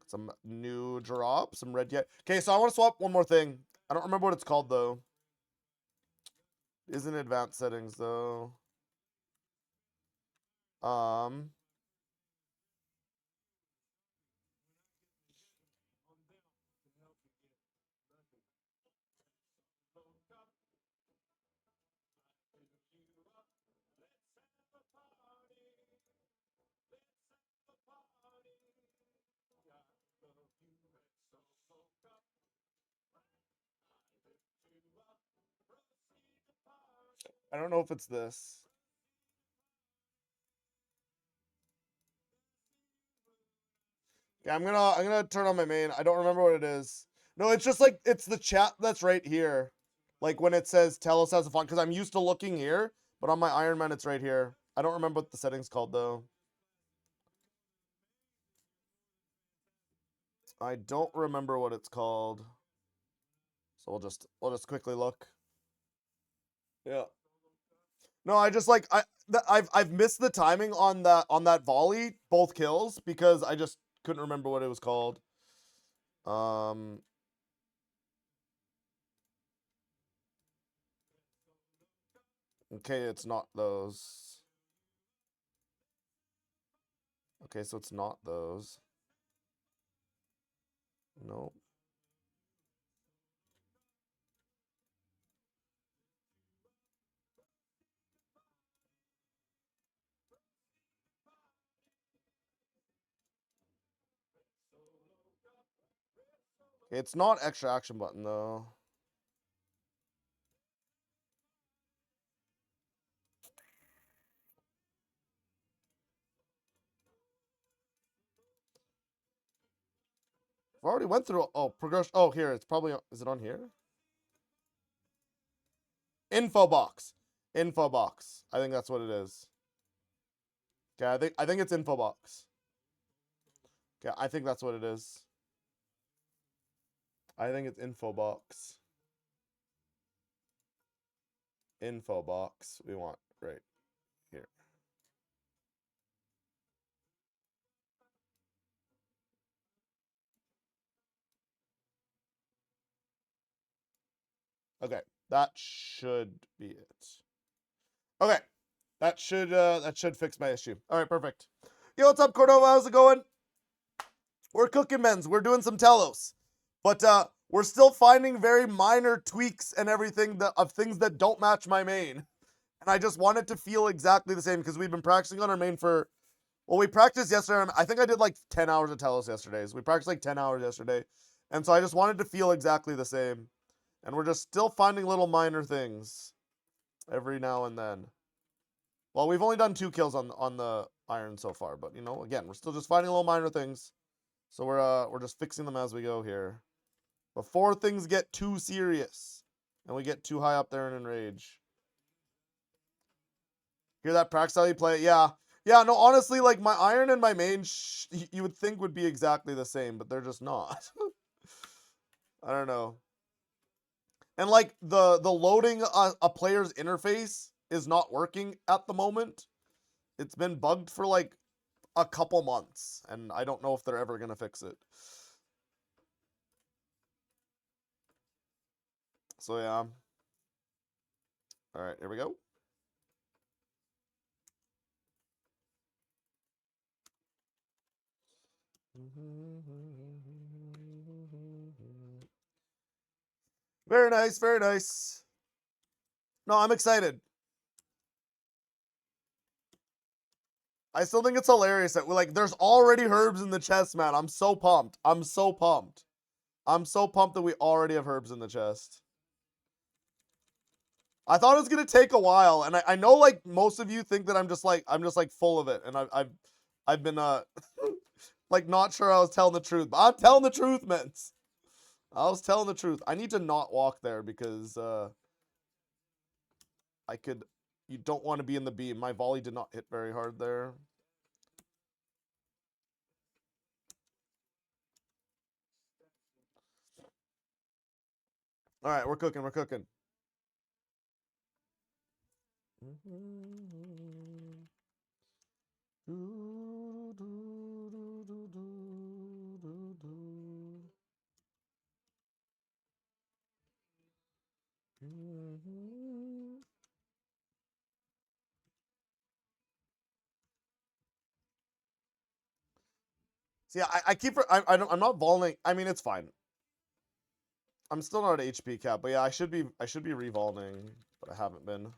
Some new drop, some red yet. Okay, so I want to swap one more thing. I don't remember what it's called though. Isn't advanced settings though. Um. I don't know if it's this. Yeah, I'm gonna turn on my main. I don't remember what it is. No, it's just like it's the chat that's right here. Like when it says tell us has a font, because I'm used to looking here, but on my Iron Man it's right here. I don't remember what the settings called though. I don't remember what it's called. So we'll just quickly look. Yeah. No, I just like I've missed the timing on that volley, both kills, because I just couldn't remember what it was called. Um okay, it's not those. Okay, so it's not those. No. It's not extra action button though. I've already went through. Oh, progression. Oh, here it's probably. Is it on here? Info box. Info box. I think that's what it is. Okay, I think it's info box. Okay, I think that's what it is. I think it's info box. Info box. We want right here. Okay, that should be it. Okay, that should fix my issue. All right, perfect. Yo, what's up, Cordova? How's it going? We're cooking, men's. We're doing some Telos, but we're still finding very minor tweaks and everything of things that don't match my main. And I just want it to feel exactly the same because we've been practicing on our main for. Well, we practiced yesterday. I think I did like 10 hours of Telos yesterday. So we practiced like 10 hours yesterday. And so I just wanted to feel exactly the same. And we're just still finding little minor things every now and then. Well, we've only done 2 kills on the iron so far, but you know, again, we're still just finding little minor things. So we're just fixing them as we go here. Before things get too serious and we get too high up there and enrage. Hear that practice how you play it? Yeah. Yeah, no, honestly, like my iron and my main you would think would be exactly the same, but they're just not. I don't know. And like the loading a player's interface is not working at the moment. It's been bugged for like a couple months, and I don't know if they're ever gonna fix it. So yeah. All right, here we go. Very nice, very nice. No, I'm excited. I still think it's hilarious that there's already herbs in the chest, man. I'm so pumped. I'm so pumped. I'm so pumped that we already have herbs in the chest. I thought it was gonna take a while, and I know like most of you think that I'm just like full of it, and I've been like not sure I was telling the truth, but I'm telling the truth, man. I was telling the truth. I need to not walk there because I could. You don't want to be in the beam. My volley did not hit very hard there. All right, we're cooking. We're cooking. See, I keep I'm not voling. I mean, it's fine. I'm still not at HP cap, but yeah, I should be revolving, but I haven't been.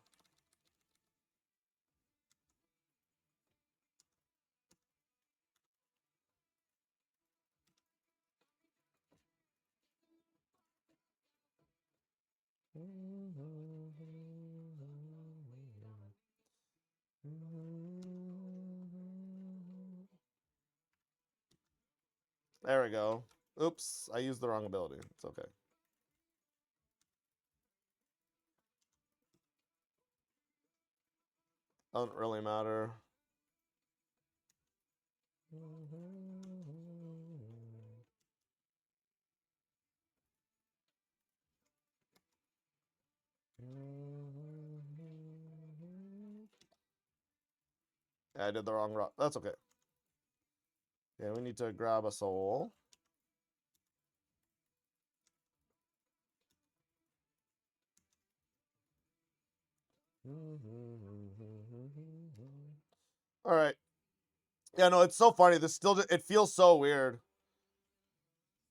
There we go. Oops, I used the wrong ability. It's okay. Doesn't really matter. Yeah, I did the wrong route. That's okay. Yeah, we need to grab a soul. All right. Yeah, no, it's so funny. This still it feels so weird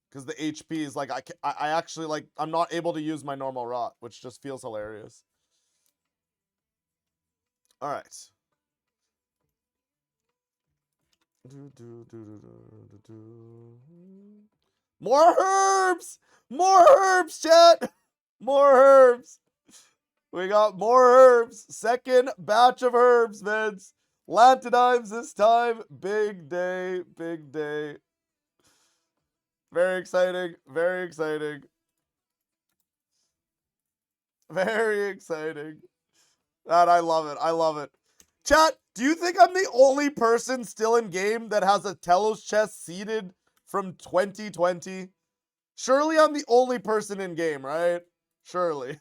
because the HP is like I actually like I'm not able to use my normal rot, which just feels hilarious. All right. More herbs! More herbs, chat! More herbs! We got more herbs. Second batch of herbs, Vince. Lantodimes this time. Big day, big day. Very exciting, very exciting. Very exciting. God, I love it. I love it. Chat, do you think I'm the only person still in game that has a Telos chest seeded from 2020? Surely I'm the only person in game, right? Surely.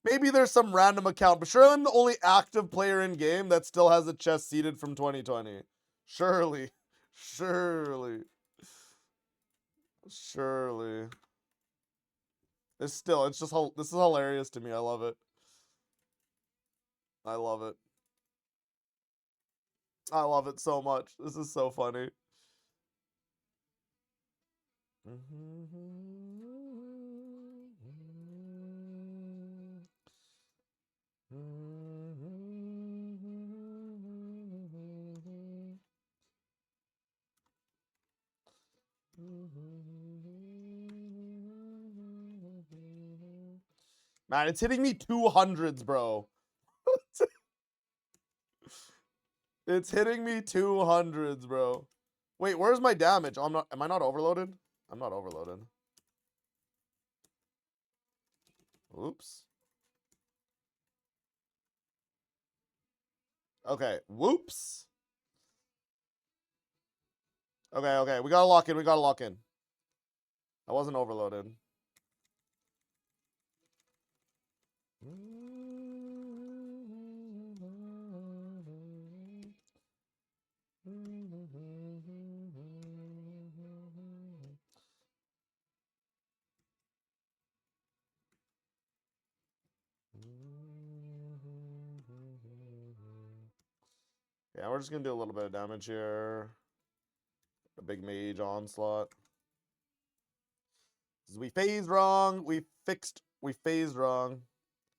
Maybe there's some random account, but surely I'm the only active player in game that still has a chest seeded from 2020. Surely. Surely. Surely. It's just this is hilarious to me. I love it. I love it. I love it so much. This is so funny. Man, it's hitting me 200s, bro. It's hitting me 200s, bro. Wait, where's my damage? Oh, am I not overloaded? I'm not overloaded. Oops. Okay, whoops. Okay, we gotta lock in, I wasn't overloaded. Yeah, we're just gonna do a little bit of damage here. A big mage onslaught. We phased wrong. We phased wrong.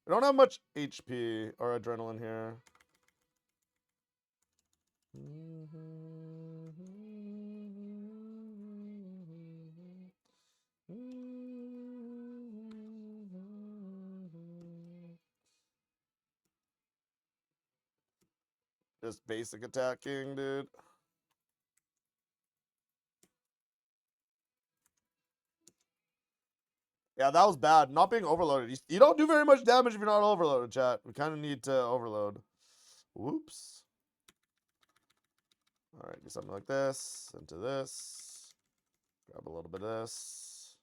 We don't have much HP or adrenaline here. Just basic attacking, dude. Yeah, that was bad. Not being overloaded. You don't do very much damage if you're not overloaded, chat. We kind of need to overload. Whoops. All right, do something like this. Into this. Grab a little bit of this.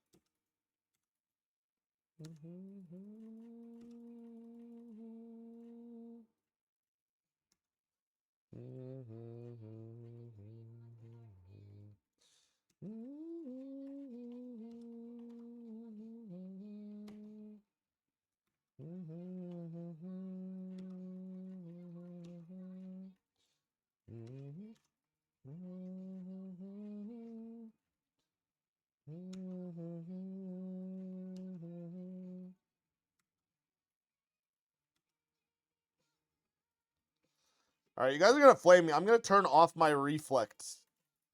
All right, you guys are gonna flame me. I'm gonna turn off my reflect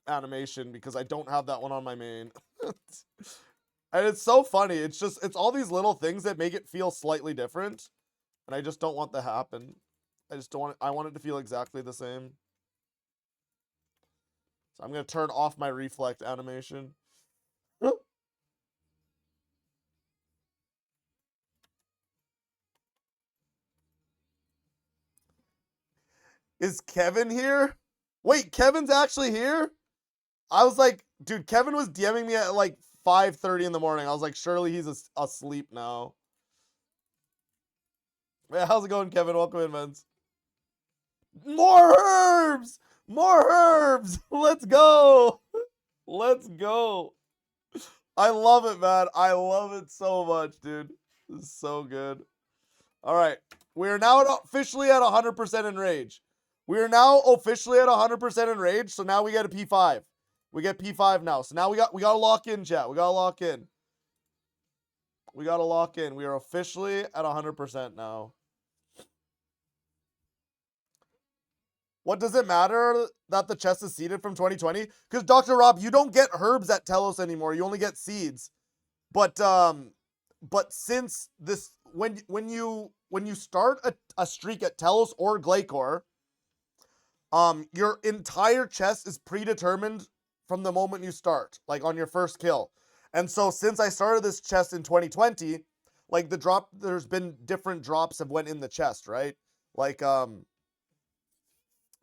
animation because I don't have that one on my main. And it's so funny. It's all these little things that make it feel slightly different, and I just don't want that to happen. I just don't want it, I want it to feel exactly the same. So I'm gonna turn off my reflect animation. Is Kevin here? Wait, Kevin's actually here? I was like, dude, Kevin was DMing me at like 5:30 in the morning. I was like, surely he's asleep now. Yeah, how's it going, Kevin? Welcome in, man. More herbs! More herbs! Let's go! Let's go! I love it, man. I love it so much, dude. This is so good. All right. We are now officially at 100% enrage. We are now officially at 100% enrage, so now we get a P5. We get P5 now. So now we got to lock in, chat. We got to lock in. We got to lock in. We are officially at 100% now. What does it matter that the chest is seeded from 2020? Because Dr. Rob, you don't get herbs at Telos anymore. You only get seeds. But since this when you start a streak at Telos or Glacier, your entire chest is predetermined from the moment you start, like on your first kill. And so since I started this chest in 2020, like there's been different drops have went in the chest, right? Like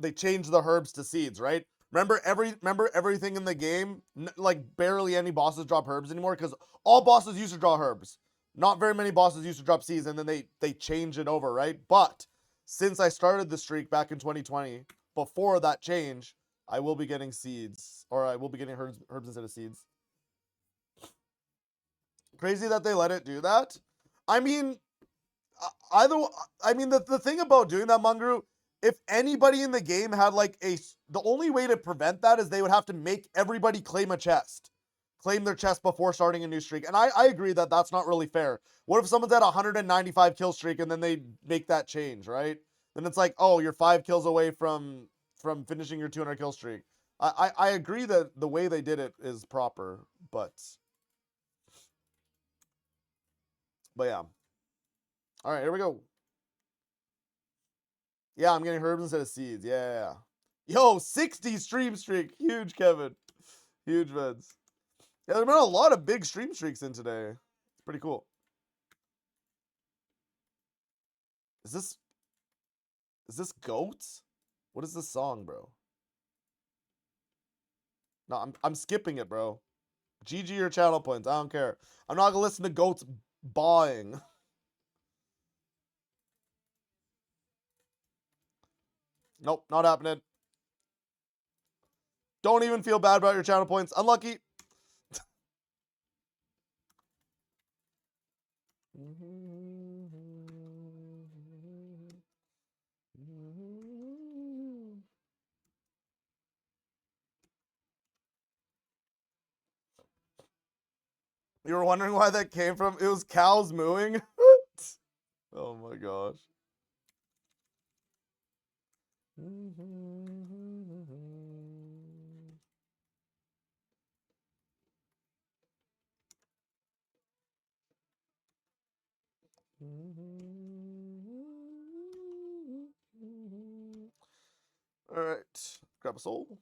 they changed the herbs to seeds, right? Remember everything in the game, like barely any bosses drop herbs anymore because all bosses used to draw herbs. Not very many bosses used to drop seeds, and then they change it over, right? But since I started the streak back in 2020, before that change, I will be getting seeds, or I will be getting herbs instead of seeds. Crazy that they let it do that. I mean, either I mean the thing about doing that, Mungru, if anybody in the game had like the only way to prevent that is they would have to make everybody claim a chest. Claim their chest before starting a new streak. And I agree that that's not really fair. What if someone's at a 195 kill streak and then they make that change, right? Then it's like, oh, you're 5 kills away from finishing your 200 kill streak. I agree that the way they did it is proper, but yeah. All right, here we go. Yeah, I'm getting herbs instead of seeds. Yeah. Yo, 60 stream streak. Huge, Kevin. Huge, Veds. Yeah, there's been a lot of big stream streaks in today. It's pretty cool. Is this Goats? What is this song, bro? No, I'm skipping it, bro. GG your channel points. I don't care. I'm not gonna listen to Goats bawing. Nope, not happening. Don't even feel bad about your channel points. Unlucky. You were wondering why that came from? It was cows mooing. Oh my gosh. All right, grab a soul.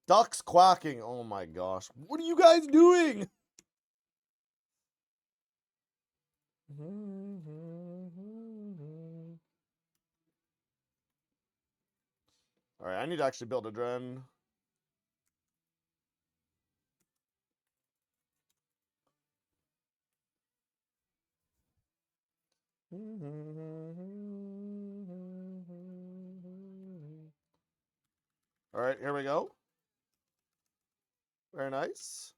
Ducks quacking. Oh my gosh. What are you guys doing? All right, I need to actually build a dren. All right, here we go. Very nice.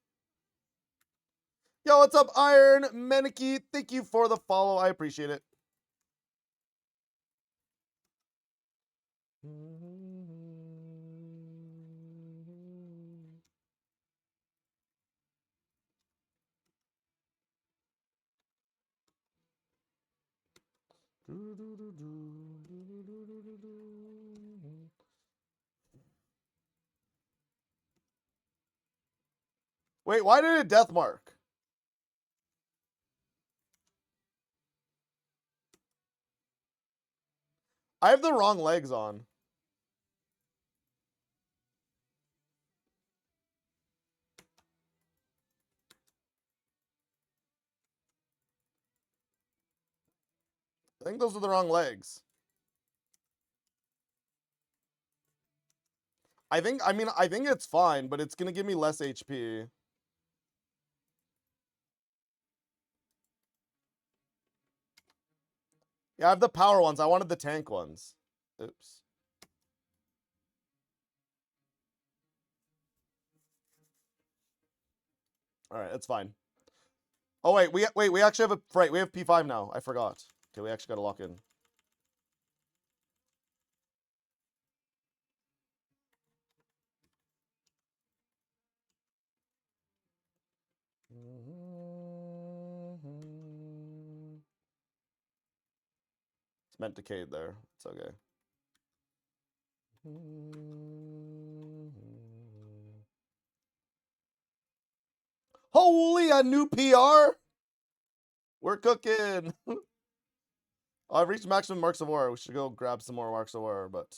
Yo, what's up, Iron Meniki? Thank you for the follow. I appreciate it. Wait, why did it death mark? I have the wrong legs on. I think those are the wrong legs. I think it's fine, but it's gonna give me less HP. Yeah, I have the power ones. I wanted the tank ones. Oops. All right, it's fine. Oh wait, we actually have we have P5 now. I forgot. Okay, we actually got to lock in. It's meant to cade there. It's okay. Holy, a new PR! We're cooking! I've reached maximum marks of war. We should go grab some more marks of war, but...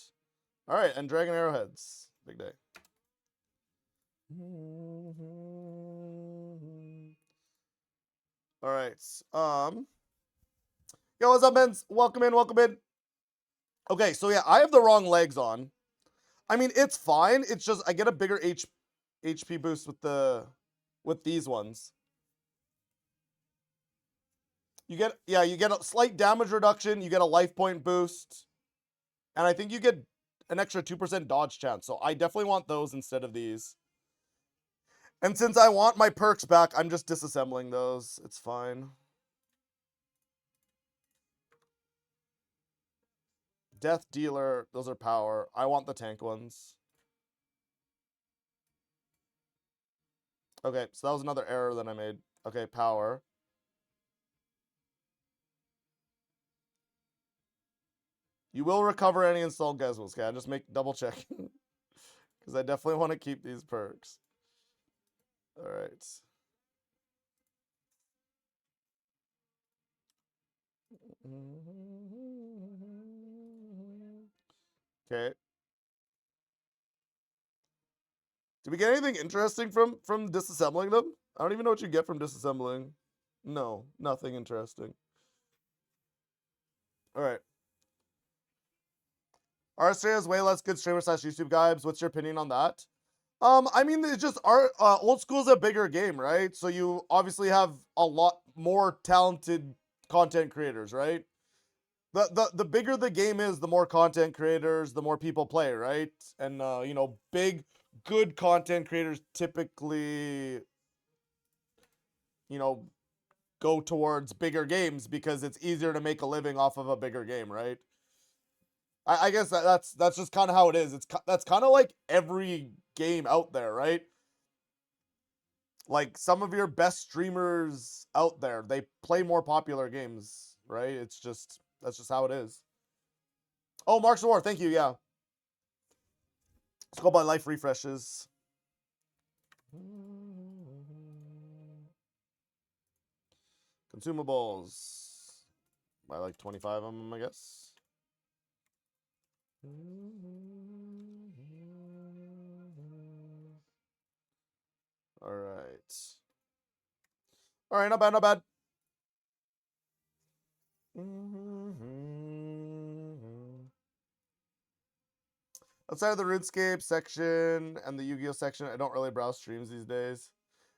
Alright, and dragon arrowheads. Big day. Alright, Yo, what's up, men? Welcome in, welcome in. Okay, so yeah, I have the wrong legs on. I mean, it's fine. It's just I get a bigger HP boost with these ones. You get a slight damage reduction. You get a life point boost. And I think you get an extra 2% dodge chance. So I definitely want those instead of these. And since I want my perks back, I'm just disassembling those. It's fine. Death Dealer, those are power. I want the tank ones. Okay, so that was another error that I made. Okay, power. You will recover any installed gizmos. Okay, I just make double checking. Because I definitely want to keep these perks. Alright. Okay. Did we get anything interesting from disassembling them? I don't even know what you get from disassembling. No, nothing interesting. Alright. RSJ has way less good streamer slash YouTube guides. What's your opinion on that? I mean, it's just old school's a bigger game, right? So you obviously have a lot more talented content creators, right? The bigger the game is, the more content creators, the more people play, right? And you know, big good content creators typically, you know, go towards bigger games because it's easier to make a living off of a bigger game, right? I guess that's just kind of how it is. That's kind of like every game out there, right? Like some of your best streamers out there, they play more popular games, right? It's just that's just how it is. Oh, Marks of War, thank you. Yeah, let's go by life refreshes. Consumables. By like 25 of them, I guess. All right. All right, not bad, not bad. Outside of the RuneScape section and the Yu-Gi-Oh section, I don't really browse streams these days.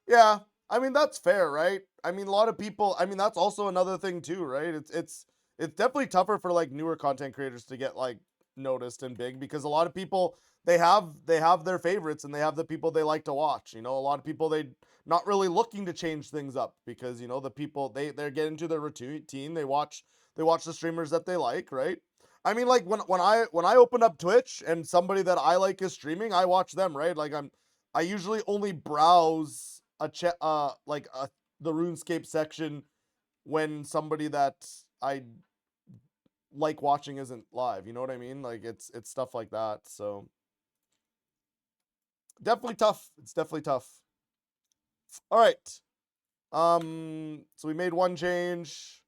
Yeah, I mean that's fair, right? I mean a lot of people. I mean that's also another thing too, right? It's definitely tougher for like newer content creators to get like noticed and big because a lot of people they have their favorites and they have the people they like to watch. You know, a lot of people they not really looking to change things up because you know the people they get into their routine. They watch the streamers that they like, right? I mean, like when I open up Twitch and somebody that I like is streaming, I watch them, right? Like I usually only browse the RuneScape section when somebody that I like watching isn't live. You know what I mean? Like it's stuff like that. So definitely tough. It's definitely tough. All right. So we made one change.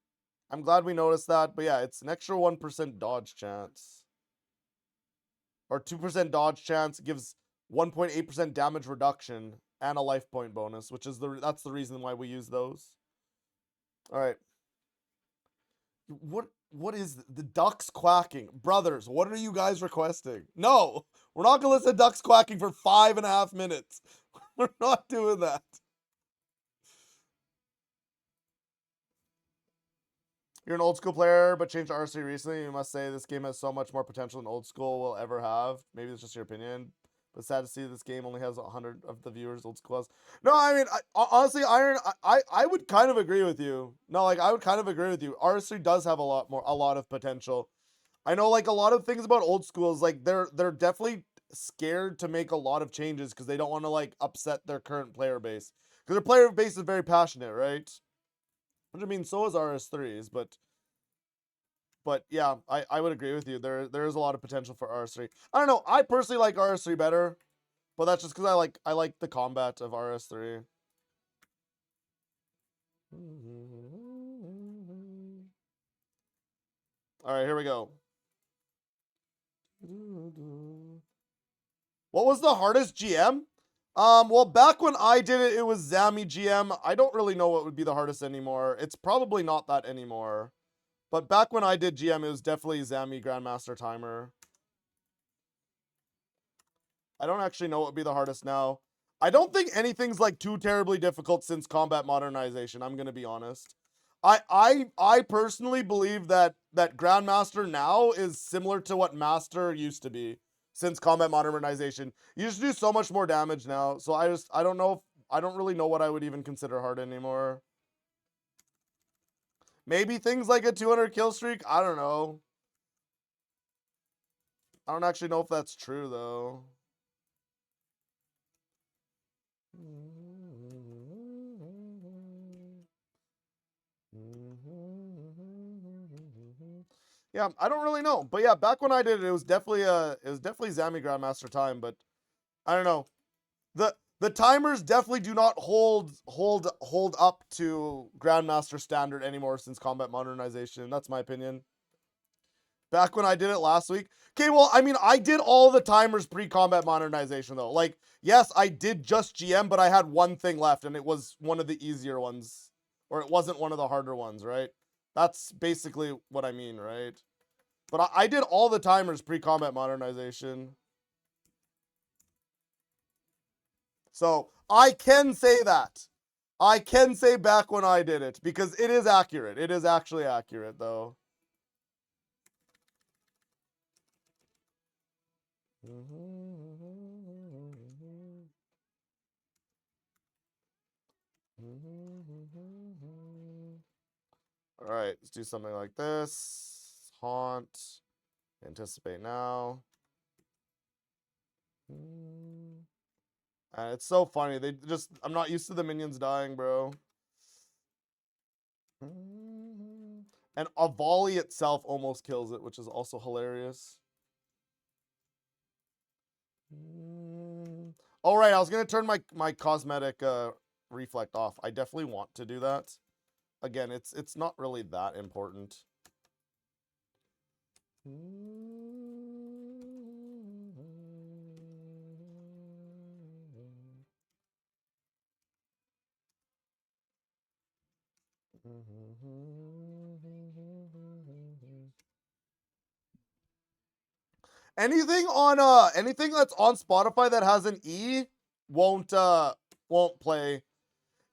I'm glad we noticed that, but yeah, it's an extra 1% dodge chance. Or 2% dodge chance gives 1.8% damage reduction and a life point bonus, which is that's the reason why we use those. All right. What is the ducks quacking? Brothers, what are you guys requesting? No, we're not gonna listen to ducks quacking for 5.5 minutes. We're not doing that. You're an old school player, but changed to RC recently. You must say this game has so much more potential than old school will ever have. Maybe it's just your opinion, but sad to see this game only has 100 of the viewers old school has. No, I mean, honestly, Iron, I would kind of agree with you. No, like I would kind of agree with you. RC does have a lot of potential. I know, like a lot of things about old schools, like they're definitely scared to make a lot of changes because they don't want to like upset their current player base because their player base is very passionate, right? Which I mean, so is RS3s, but yeah, I would agree with you. There is a lot of potential for RS3. I don't know. I personally like RS3 better, but that's just because I like the combat of RS3. All right, here we go. What was the hardest GM? Well, back when I did it, it was Zami GM. I don't really know what would be the hardest anymore. It's probably not that anymore. But back when I did GM, it was definitely Zami Grandmaster Timer. I don't actually know what would be the hardest now. I don't think anything's like too terribly difficult since combat modernization. I'm gonna be honest. I personally believe that Grandmaster now is similar to what Master used to be since combat modernization. You just do so much more damage now. So I don't know if I don't really know what I would even consider hard anymore. Maybe things like a 200 kill streak. I don't know. I don't actually know if that's true though. Yeah, I don't really know, but yeah, back when I did it, it was definitely Zami Grandmaster time. But I don't know. The timers definitely do not hold up to Grandmaster standard anymore since combat modernization. That's my opinion. Back when I did it last week. Okay, well, I mean, I did all the timers pre-combat modernization though. Like, yes, I did just GM, but I had one thing left, and it was one of the easier ones, or it wasn't one of the harder ones, right? That's basically what I mean, right? But I did all the timers pre-combat modernization. So I can say that. I can say back when I did it because it is accurate. It is actually accurate though. All right, let's do something like this. Haunt. Anticipate now. It's so funny. They just, I'm not used to the minions dying, bro. And a volley itself almost kills it, which is also hilarious. All right, I was gonna turn my cosmetic reflect off. I definitely want to do that. Again, it's not really that important. Anything that's on Spotify that has an E won't play.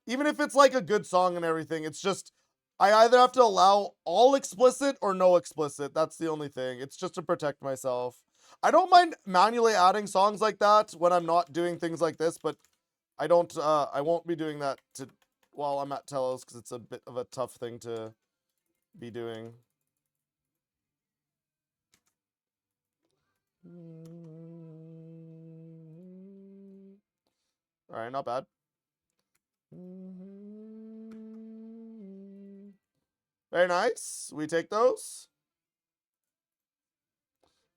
Even if it's like a good song and everything, it's just I either have to allow all explicit or no explicit. That's the only thing. It's just to protect myself. I don't mind manually adding songs like that when I'm not doing things like this, but I won't be doing that while I'm at Telos because it's a bit of a tough thing to be doing. All right, not bad. Very nice. We take those.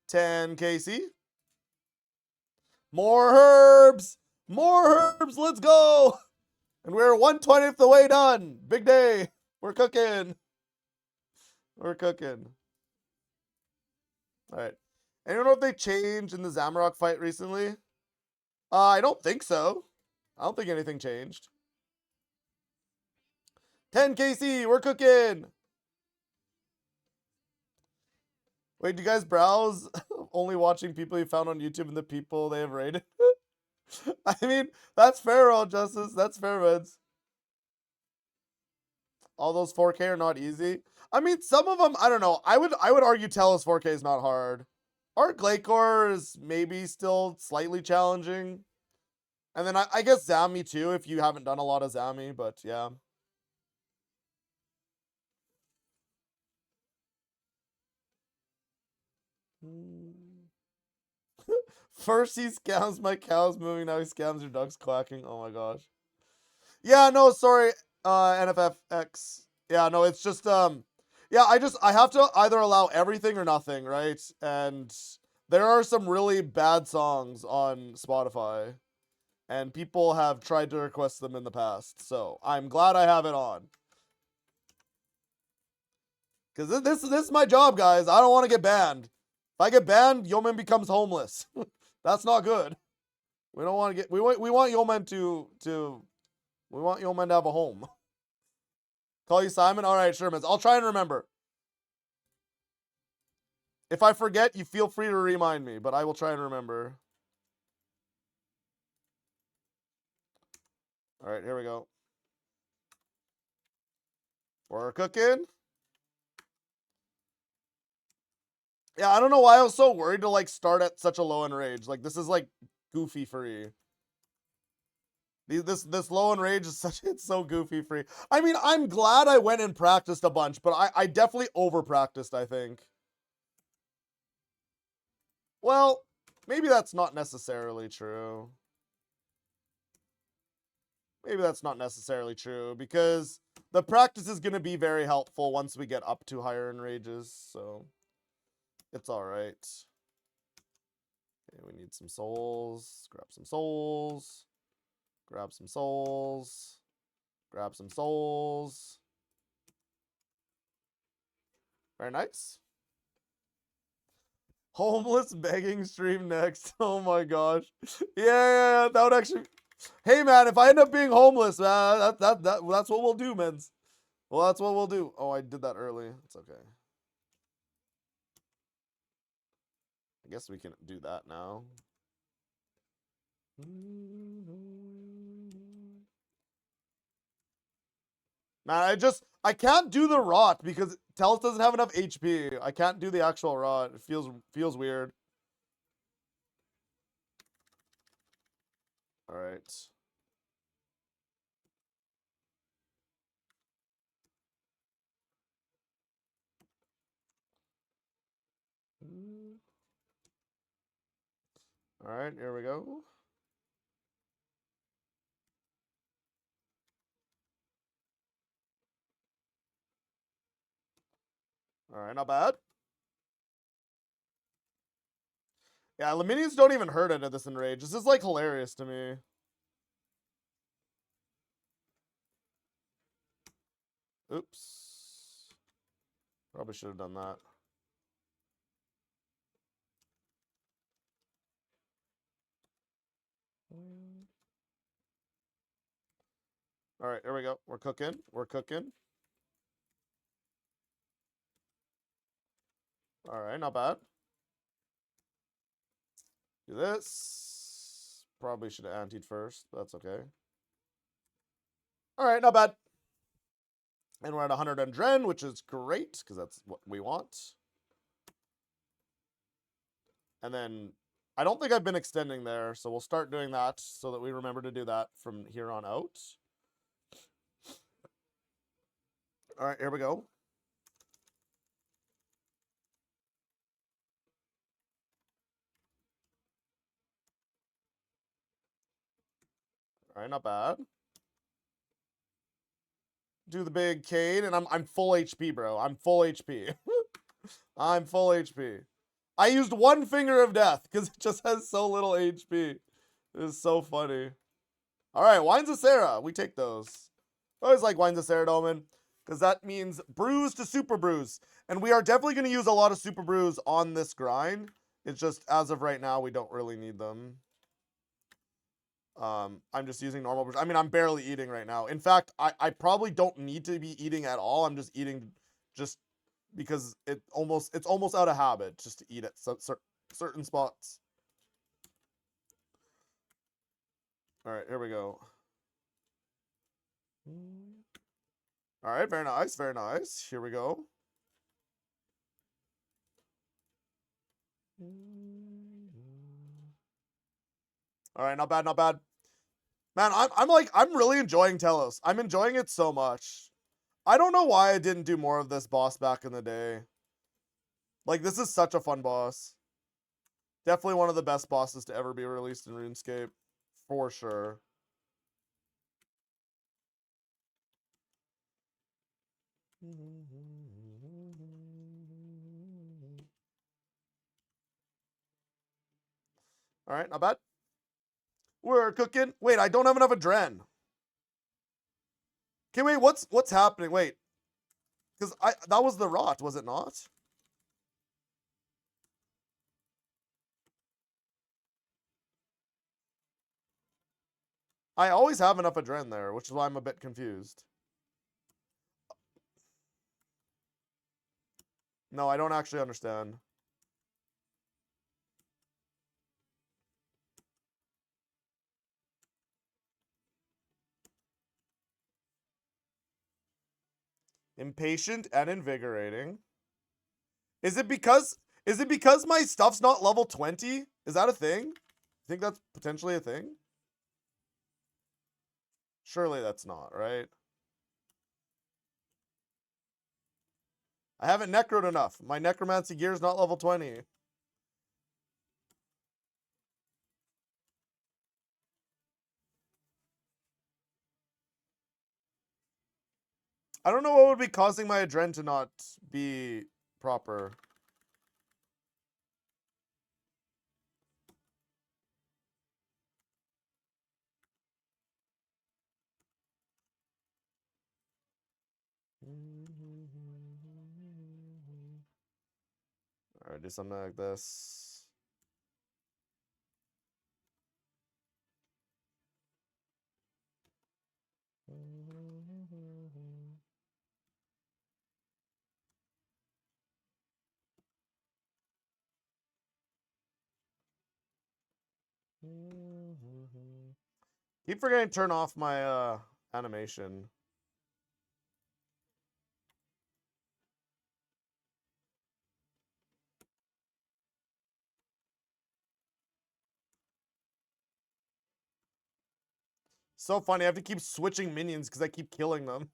10 KC. More herbs. More herbs. Let's go. And we're 1/20th the way done. Big day. We're cooking. We're cooking. All right. Anyone know if they changed in the Zamorak fight recently? I don't think so. I don't think anything changed. 10 KC. We're cooking. Wait, do you guys browse only watching people you found on YouTube and the people they have rated? I mean, that's fair, all justice. That's fair, Reds. All those 4K are not easy. I mean, some of them, I don't know. I would argue Telos 4K is not hard. Art Glacor is maybe still slightly challenging. And then I guess Zami too, if you haven't done a lot of Zami, but yeah. First he scams my cows moving, now he scams your ducks quacking. Oh my gosh. Yeah, no, sorry, NFFX. Yeah, no, it's just yeah, I have to either allow everything or nothing, right? And there are some really bad songs on Spotify, and people have tried to request them in the past. So I'm glad I have it on. Because this is my job, guys. I don't want to get banned. If I get banned, Yeoman becomes homeless. That's not good. We don't want to get we want Yeoman to we want Yeoman to have a home. Call you Simon? Alright, Shermans. I'll try and remember. If I forget, you feel free to remind me, but I will try and remember. Alright, here we go. We're cooking. Yeah, I don't know why I was so worried to like start at such a low enrage. Like this is like goofy free. This low enrage is such it's so goofy free. I mean, I'm glad I went and practiced a bunch, but I definitely over practiced, I think. Well, maybe that's not necessarily true. Maybe that's not necessarily true because the practice is going to be very helpful once we get up to higher enrages, so it's all right. Okay, we need some souls. Grab some souls. Grab some souls. Grab some souls. Very nice. Homeless begging stream next. Oh my gosh. Yeah, that would actually. Hey man, if I end up being homeless, that's what we'll do, man. Well, that's what we'll do. Oh, I did that early. It's okay. I guess we can do that now. Man, I can't do the rot because Telos doesn't have enough HP. I can't do the actual rot. It feels weird. All right. All right, here we go. All right, not bad. Yeah, Laminians don't even hurt it at this enrage. This is like hilarious to me. Oops. Probably should have done that. All right, here we go. We're cooking. We're cooking. All right, not bad. Do this. Probably should have anteed first, but that's okay. All right, not bad. And we're at 100 on Dren, which is great, because that's what we want. And then I don't think I've been extending there, so we'll start doing that so that we remember to do that from here on out. All right, here we go. All right, not bad. Do the big Cade, and I'm full HP, bro. I'm full HP. I'm full HP. I used one finger of death because it just has so little HP. It is so funny. All right, Wines of Sarah. We take those. I always like Wines of Sarah, Dolman, because that means brews to super brews. And we are definitely going to use a lot of super brews on this grind. It's just, as of right now, we don't really need them. I'm just using normal brews. I mean, I'm barely eating right now. In fact, I probably don't need to be eating at all. I'm just eating just because it's almost out of habit just to eat at certain spots. All right, here we go. All right, very nice, very nice. Here we go. All right, not bad, not bad. Man, I'm really enjoying Telos. I'm enjoying it so much. I don't know why I didn't do more of this boss back in the day. Like, this is such a fun boss. Definitely one of the best bosses to ever be released in RuneScape. For sure. Alright, not bad. We're cooking. Wait, I don't have enough Adren. Okay, wait, what's happening? Wait. Because that was the rot, was it not? I always have enough Adren there, which is why I'm a bit confused. No, I don't actually understand. Impatient and invigorating. Is it because my stuff's not level 20? Is that a thing? I think that's potentially a thing. Surely that's not, right? I haven't necroed enough. My necromancy gear is not level 20. I don't know what would be causing my adren to not be proper. Alright, do something like this. Keep forgetting to turn off my animation. So funny, I have to keep switching minions because I keep killing them.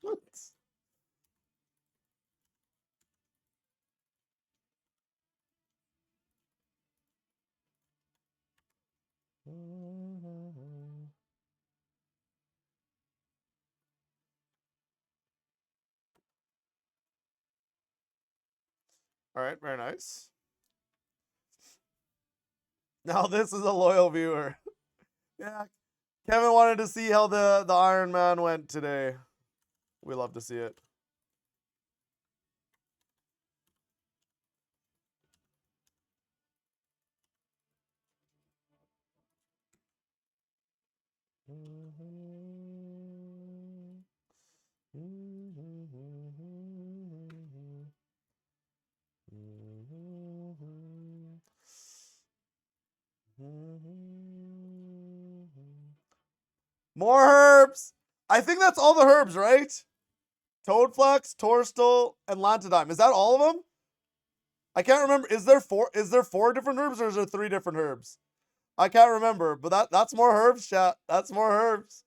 Alright, very nice. Now this is a loyal viewer. Yeah, Kevin wanted to see how the Iron Man went today. We love to see it. More herbs! I think that's all the herbs, right? Toadflax, Torstal, and Lantodime. Is that all of them? I can't remember. Is there four different herbs or is there 3 different herbs? I can't remember, but that's more herbs, chat. That's more herbs.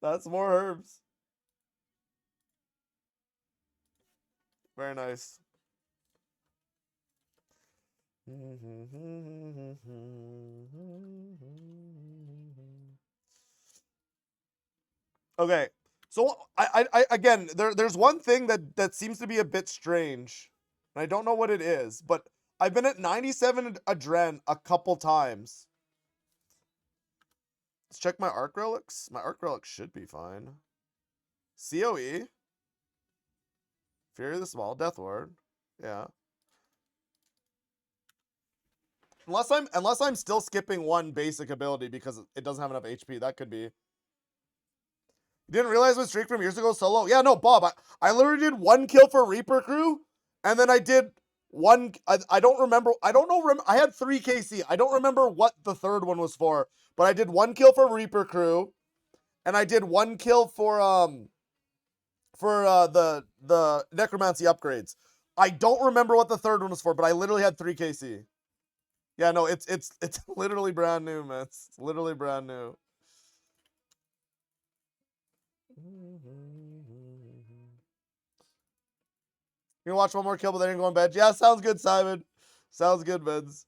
That's more herbs. Very nice. Okay. So I again, there's one thing that seems to be a bit strange. And I don't know what it is, but I've been at 97 adren a couple times. Let's check my arc relics. My arc relics should be fine. COE. Fury of the Small, Death Ward. Yeah. Unless I'm still skipping one basic ability because it doesn't have enough HP. That could be. You didn't realize my streak from years ago solo? Yeah, no, Bob. I literally did 1 kill for Reaper Crew, and then I did one. I don't remember. I don't know. I had 3 KC. I don't remember what the third one was for, but I did 1 kill for Reaper Crew, and I did 1 kill for the necromancy upgrades. I don't remember what the third one was for, but I literally had 3 KC. Yeah, no, it's literally brand new, man. It's literally brand new. You gonna watch one more kill, but then you're going to bed. Yeah, sounds good, Simon. Sounds good, Vince.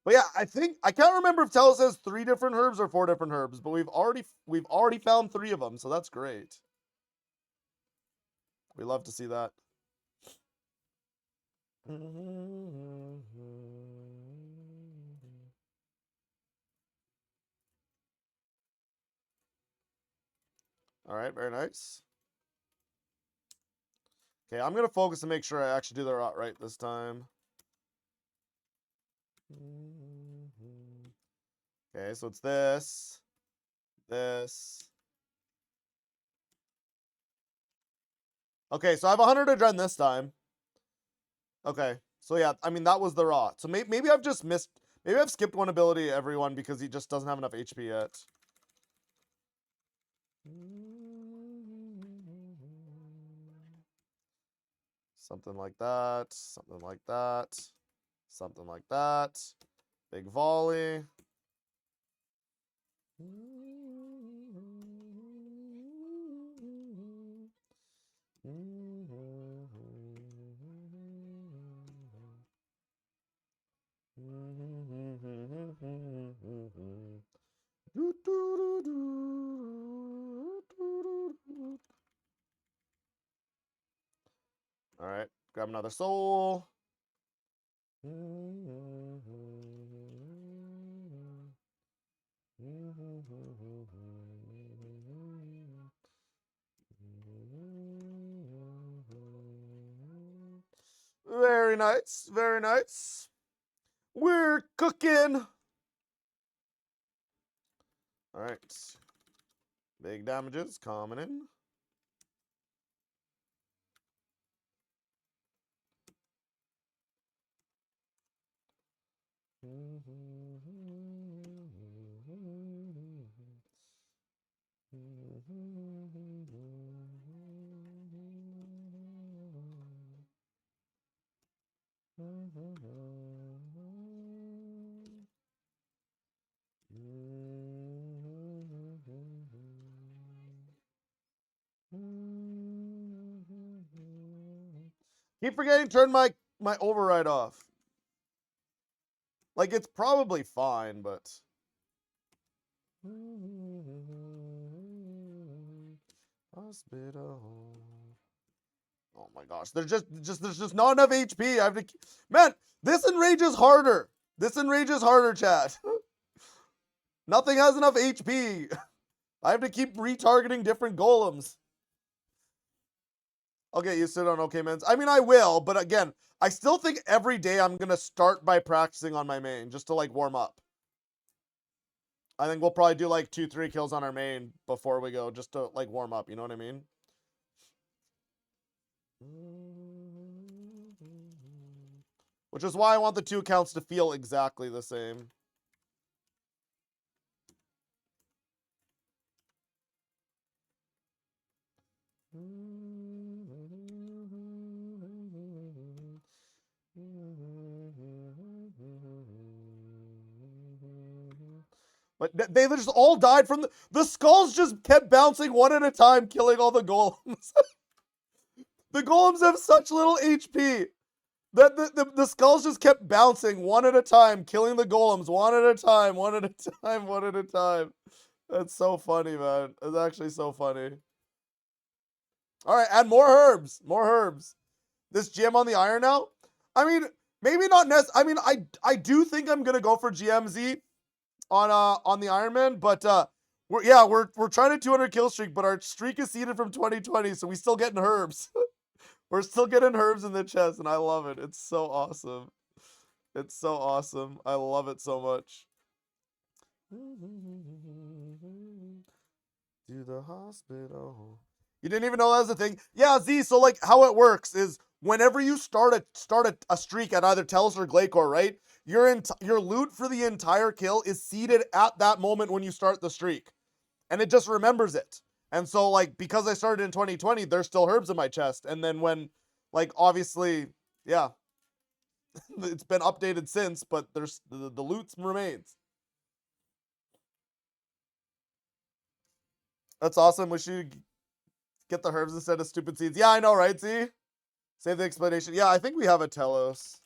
But yeah, I can't remember if Telos has 3 different herbs or 4 different herbs, but we've already found 3 of them, so that's great. We love to see that. All right, very nice. Okay, I'm gonna focus to make sure I actually do the route right this time. Okay, so it's this. Okay, so I have 100 adren this time. Okay, so yeah, I mean that was the rot. So maybe I've just missed. Maybe I've skipped one ability, everyone, because he just doesn't have enough HP yet. Something like that. Something like that. Something like that. Big volley. All right, grab another soul. Very nice, very nice. We're cooking. All right. Big damages coming in. Keep forgetting to turn my override off. Like, it's probably fine, but hospital. Oh my gosh, there's just not enough HP. I have to, man. This enrage is harder. This enrage is harder, chat. Nothing has enough HP. I have to keep retargeting different golems. I'll get used to it on OK Mens. I mean, I will, but again, I still think every day I'm gonna start by practicing on my main just to like warm up. I think we'll probably do like 2-3 kills on our main before we go, just to like warm up. You know what I mean? Which is why I want the 2 accounts to feel exactly the same. But they just all died from the skulls just kept bouncing one at a time, killing all the golems. The golems have such little HP that the skulls just kept bouncing one at a time, killing the golems one at a time, one at a time, one at a time. That's so funny, man. It's actually so funny. All right, add more herbs. More herbs. This GM on the iron now? I mean, maybe not I mean, I do think I'm gonna go for GMZ on the Iron Man, but we're trying to 200 kill streak, but our streak is seeded from 2020, so we still getting herbs. We're still getting herbs in the chest, and I love it. It's so awesome. It's so awesome. I love it so much. To the hospital. You didn't even know that was a thing? Yeah, Z, so like how it works is whenever you start a streak at either Telos or Glacor, right? Your loot for the entire kill is seeded at that moment when you start the streak. And it just remembers it. And so like because I started in 2020, there's still herbs in my chest. And then when like obviously, yeah. It's been updated since, but there's the loot remains. That's awesome. We should get the herbs instead of stupid seeds. Yeah, I know, right? See? Save the explanation. Yeah, I think we have a Telos.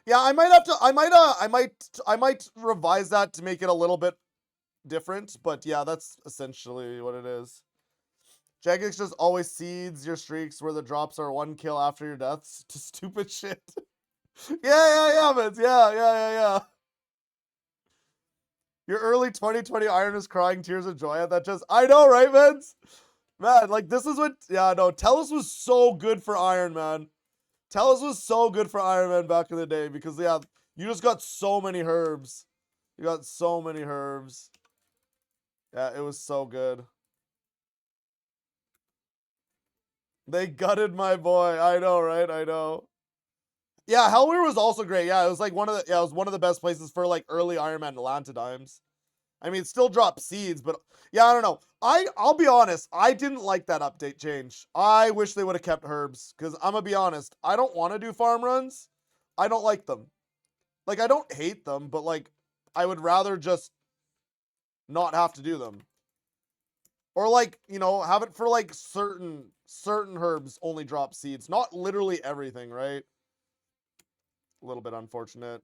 Yeah, I might have to. I might revise that to make it a little bit different. But yeah, that's essentially what it is. Jagex just always seeds your streaks where the drops are 1 kill after your deaths to stupid shit. yeah, Vince. Yeah. Your early 2020 Iron is crying tears of joy at that just. I know, right, Vince? Man, like this is what. Yeah, no. Telos was so good for Iron Man. Telos was so good for Iron Man back in the day because, yeah, you just got so many herbs. You got so many herbs. Yeah, it was so good. They gutted my boy. I know, right? I know. Yeah, Hellweir was also great. Yeah, it was like it was one of the best places for like early Iron Man Atlanta times. I mean, it still dropped seeds, but yeah, I don't know. I'll be honest, I didn't like that update change. I wish they would have kept herbs because I'm gonna be honest, I don't want to do farm runs. I don't like them. Like I don't hate them, but like I would rather just not have to do them. Or like, have it for like certain herbs only drop seeds, not literally everything, right? A little bit unfortunate.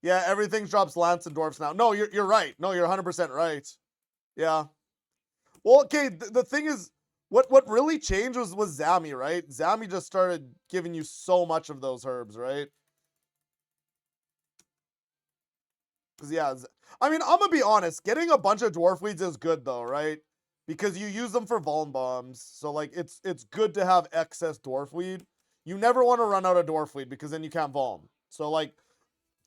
Yeah, everything drops lance and dwarfs now. No, you're right. No, you're 100% right. Yeah. Well, okay, the thing is what really changed was Zami, right? Zami just started giving you so much of those herbs, right? Cuz yeah, I mean, I'm going to be honest, getting a bunch of dwarf weeds is good though, right? Because you use them for vuln bombs. So like it's good to have excess dwarf weed. You never want to run out of dwarf weed because then you can't vuln. So like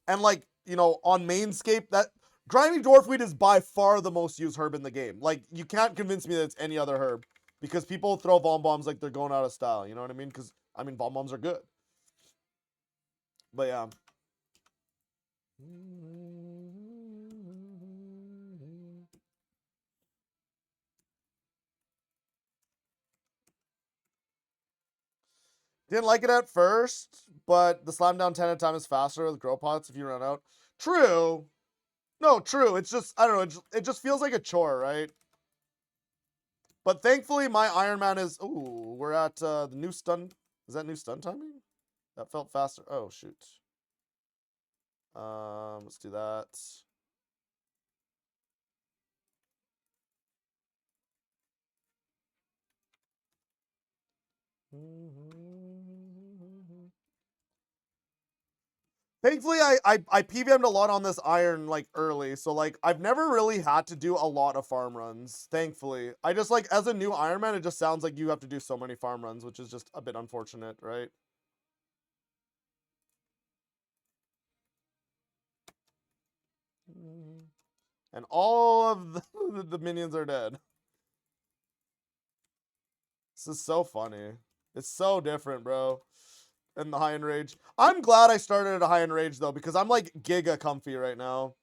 and like, on Mainscape, that grinding dwarfweed is by far the most used herb in the game. Like, you can't convince me that it's any other herb because people throw Vom Bombs like they're going out of style. You know what I mean? Because, I mean, Vom Bombs are good. But yeah. Didn't like it at first, but the slam down 10 at a time is faster with grow pots if you run out. True. No, true. It's just, I don't know, it just feels like a chore, right? But thankfully, my Iron Man is... Ooh, we're at the new stun... Is that new stun timing? That felt faster. Oh, shoot. Let's do that. Thankfully, I PVM'd a lot on this iron, like, early. So, like, I've never really had to do a lot of farm runs, thankfully. I just, like, as a new Iron Man, it just sounds like you have to do so many farm runs, which is just a bit unfortunate, right? And all of the minions are dead. This is so funny. It's so different, bro. And the high end rage. I'm glad I started at a high end rage though, because I'm like giga comfy right now.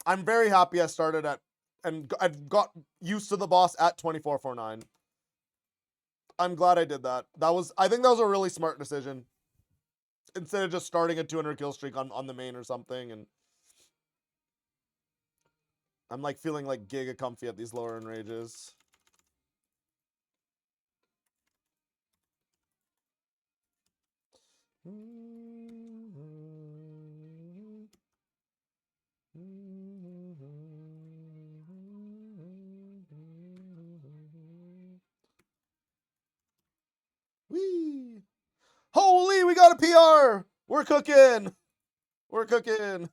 I'm very happy I started at and I've got used to the boss at 2449. I'm glad I did that. I think that was a really smart decision. Instead of just starting a 200 kill streak on the main or something, and I'm like feeling like giga comfy at these lower end rages. Whee! Holy, we got a PR! We're cooking! We're cooking!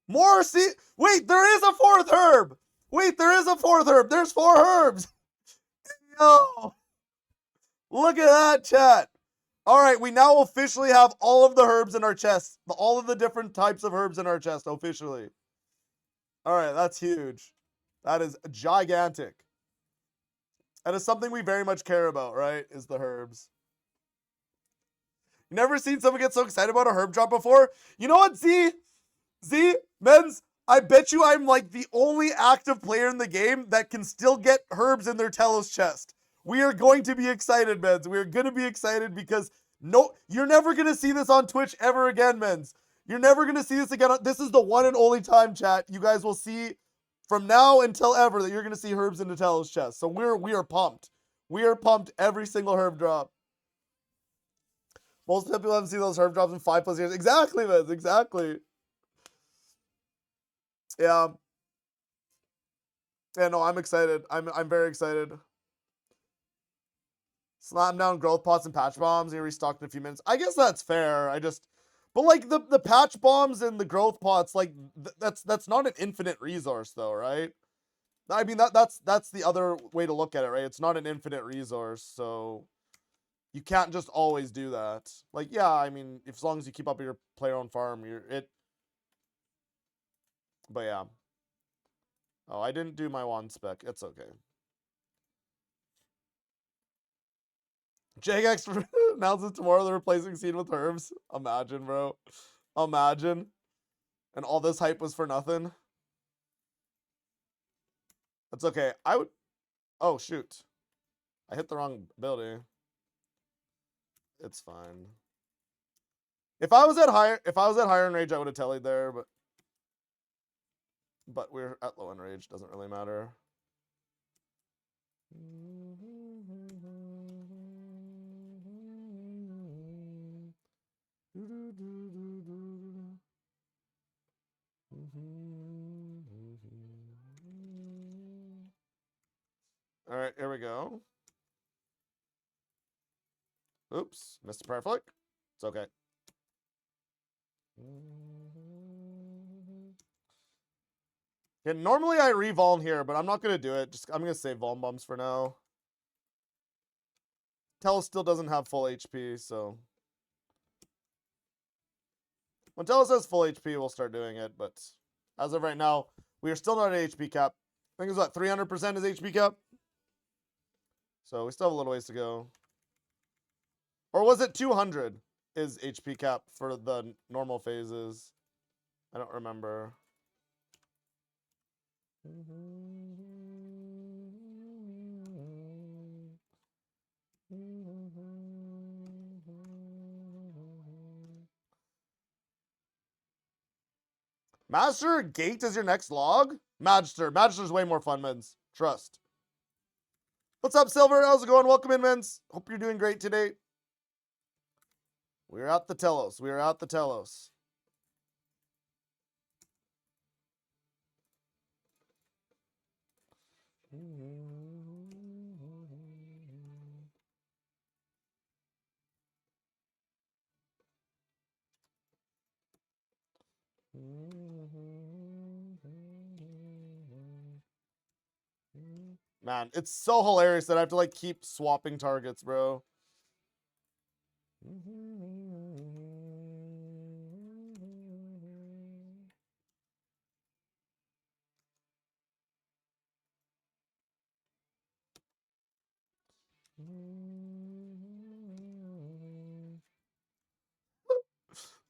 More see. Wait, there is a fourth herb! Wait, there is a fourth herb! There's 4 herbs! Yo! Look at that, chat! Alright, we now officially have all of the herbs in our chest. All of the different types of herbs in our chest, officially. Alright, that's huge. That is gigantic. That is something we very much care about, right? Is the herbs. You never seen someone get so excited about a herb drop before? You know what, Z? Men's, I bet you I'm like the only active player in the game that can still get herbs in their Telos chest. We are going to be excited, men's. We're going to be excited because you're never going to see this on Twitch ever again, men's. You're never going to see this again. This is the one and only time, chat. You guys will see from now until ever that you're going to see herbs in the Telos chest. So we are pumped. We are pumped every single herb drop. Most people haven't seen those herb drops in 5+ years. Exactly, man. Exactly. Yeah. Yeah, no, I'm excited. I'm very excited. Slam down growth pots and patch bombs. You restocked in a few minutes. I guess that's fair. But like the patch bombs and the growth pots, like that's not an infinite resource though, right? I mean that's the other way to look at it, right? It's not an infinite resource, so you can't just always do that. Like, yeah, I mean, as long as you keep up your player own farm, But yeah. Oh, I didn't do my wand spec. It's okay. Jagex announces tomorrow the replacing scene with herbs. Imagine, bro. Imagine. And all this hype was for nothing. That's okay. I would. Oh shoot! I hit the wrong ability. It's fine. If I was at higher enrage, I would have tellied there, but we're at low enrage. Doesn't really matter. All right, here we go. Oops, missed a prayer flick. It's okay. Yeah, normally I re-Vuln here, but I'm not gonna do it. I'm gonna save Vuln Bombs for now. Telos still doesn't have full HP, so when Telos has full HP, we'll start doing it. But as of right now, we are still not at HP cap. I think it's what 300% is HP cap. So we still have a little ways to go. Or was it 200 is HP cap for the normal phases? I don't remember. Master Gate is your next log? Magister. Magister's way more fun, mens. Trust. What's up, Silver? How's it going? Welcome in, mens. Hope you're doing great today. We're at the Telos. We are at the Telos. Man, it's so hilarious that I have to like keep swapping targets, bro.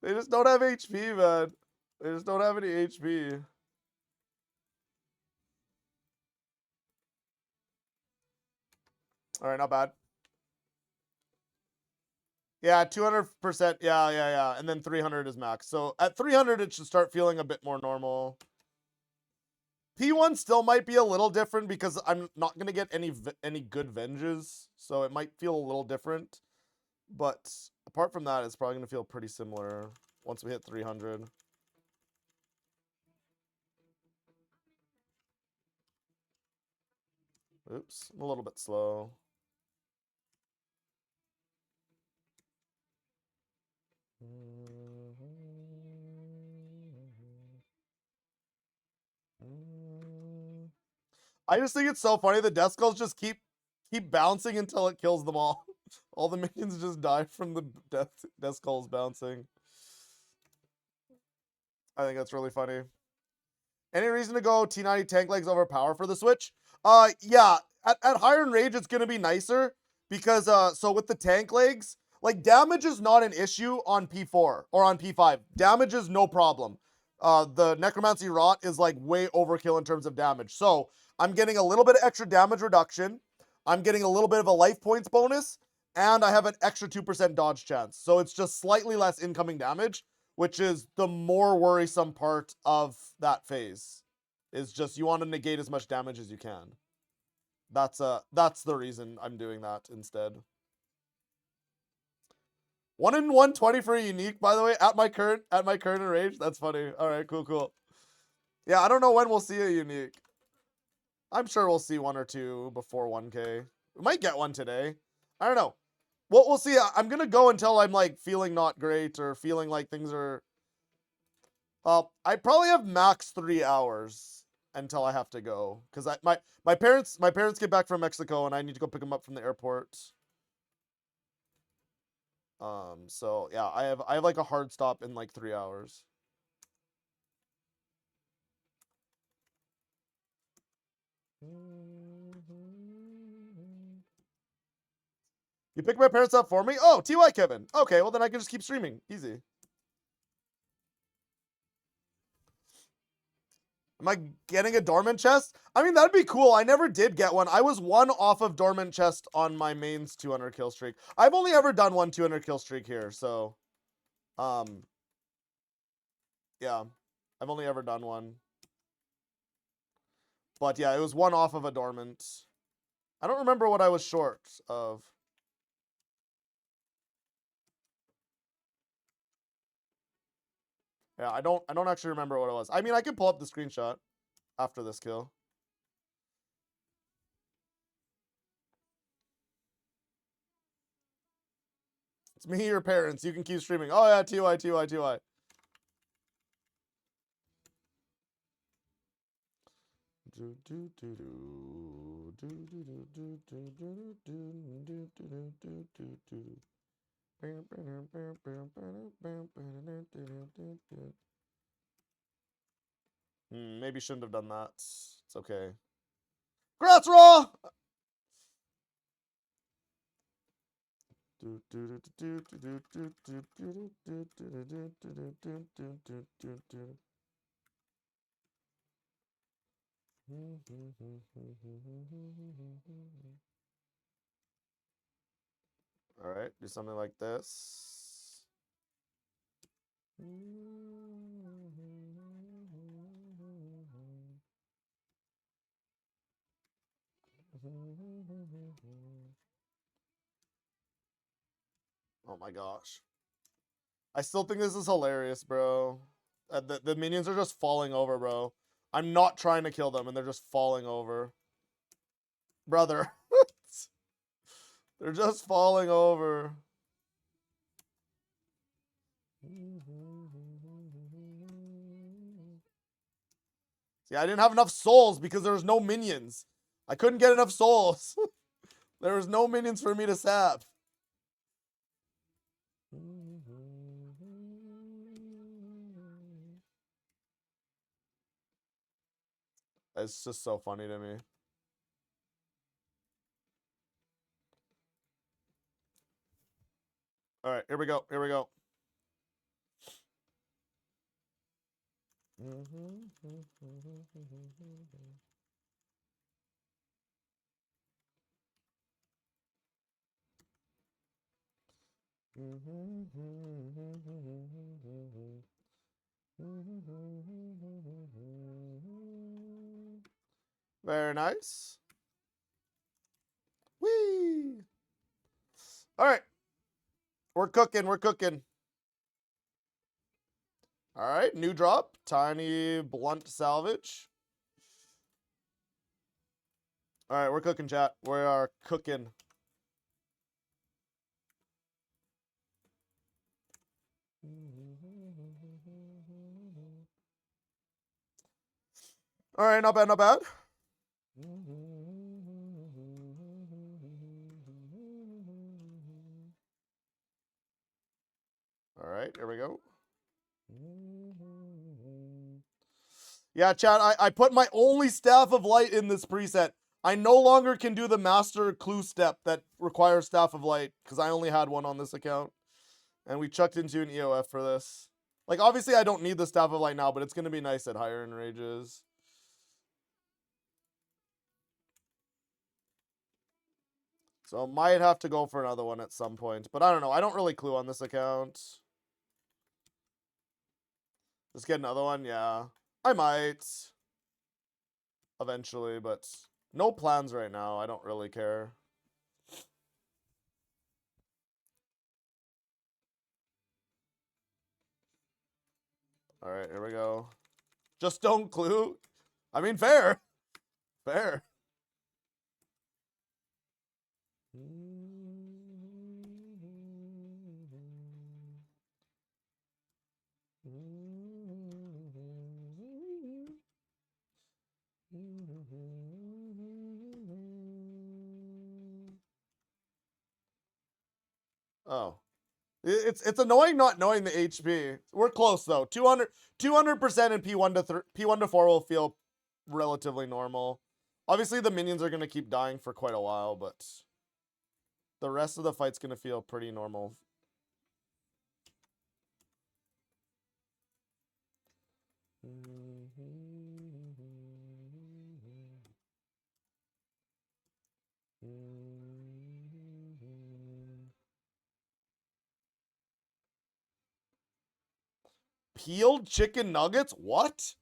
They just don't have HP, man. They just don't have any HP. All right, not bad. Yeah, 200%. Yeah. And then 300 is max. So at 300, it should start feeling a bit more normal. P1 still might be a little different because I'm not going to get any good venges. So it might feel a little different. But apart from that, it's probably going to feel pretty similar once we hit 300. Oops, I'm a little bit slow. I just think it's so funny. The death skulls just keep bouncing until it kills them all. All the minions just die from the death skulls bouncing. I think that's really funny. Any reason to go T90 tank legs over power for the Switch? Yeah. At higher enrage, it's gonna be nicer because so with the tank legs, like damage is not an issue on P4 or on P5. Damage is no problem. The Necromancy Rot is like way overkill in terms of damage. So I'm getting a little bit of extra damage reduction. I'm getting a little bit of a life points bonus, and I have an extra 2% dodge chance. So it's just slightly less incoming damage, which is the more worrisome part of that phase. Is just you want to negate as much damage as you can. That's the reason I'm doing that instead. 1 in 120 for a unique, by the way, at my current enrage. That's funny. All right, cool. Yeah, I don't know when we'll see a unique. I'm sure we'll see one or two before 1K. We might get one today. I don't know. We'll see. I'm gonna go until I'm like feeling not great or feeling like things are. I probably have max 3 hours until I have to go because my parents get back from Mexico and I need to go pick them up from the airport. So yeah, I have like a hard stop in like 3 hours. You picked my parents up for me? Oh, TY Kevin. Okay, well then I can just keep streaming. Easy. Am I getting a dormant chest? I mean, that'd be cool. I never did get one. I was one off of dormant chest on my main's 200 kill streak. I've only ever done one 200 kill streak here, so yeah. I've only ever done one. But yeah, it was one off of a dormant. I don't remember what I was short of. Yeah, I don't actually remember what it was. I mean, I could pull up the screenshot after this kill. It's me, your parents. You can keep streaming. Oh yeah, TY, TY, TY. Maybe shouldn't have done that. It's okay. Grats, Raw! All right, do something like this. Oh my gosh. I still think this is hilarious, bro. The minions are just falling over, bro. I'm not trying to kill them, and they're just falling over. Brother. They're just falling over. See, I didn't have enough souls because there was no minions. I couldn't get enough souls. There was no minions for me to sap. It's just so funny to me. All right, here we go. Here we go. Very nice. Whee! All right. We're cooking. We're cooking. All right. New drop. Tiny blunt salvage. All right. We're cooking, chat. We are cooking. All right. Not bad. Not bad. All right. Here we go. Yeah, chat, I put my only Staff of Light in this preset. I no longer can do the Master Clue step that requires Staff of Light, because I only had one on this account. And we chucked into an EOF for this. Like, obviously I don't need the Staff of Light now, but it's going to be nice at higher enrages. So might have to go for another one at some point. But I don't know. I don't really clue on this account. Just get another one? Yeah. I might. Eventually, but no plans right now. I don't really care. All right, here we go. Just don't clue. I mean, fair. Fair. Oh. It's annoying not knowing the HP. We're close though. 200% in P1 to 4 will feel relatively normal. Obviously, the minions are going to keep dying for quite a while, but the rest of the fight's going to feel pretty normal. Peeled chicken nuggets? What?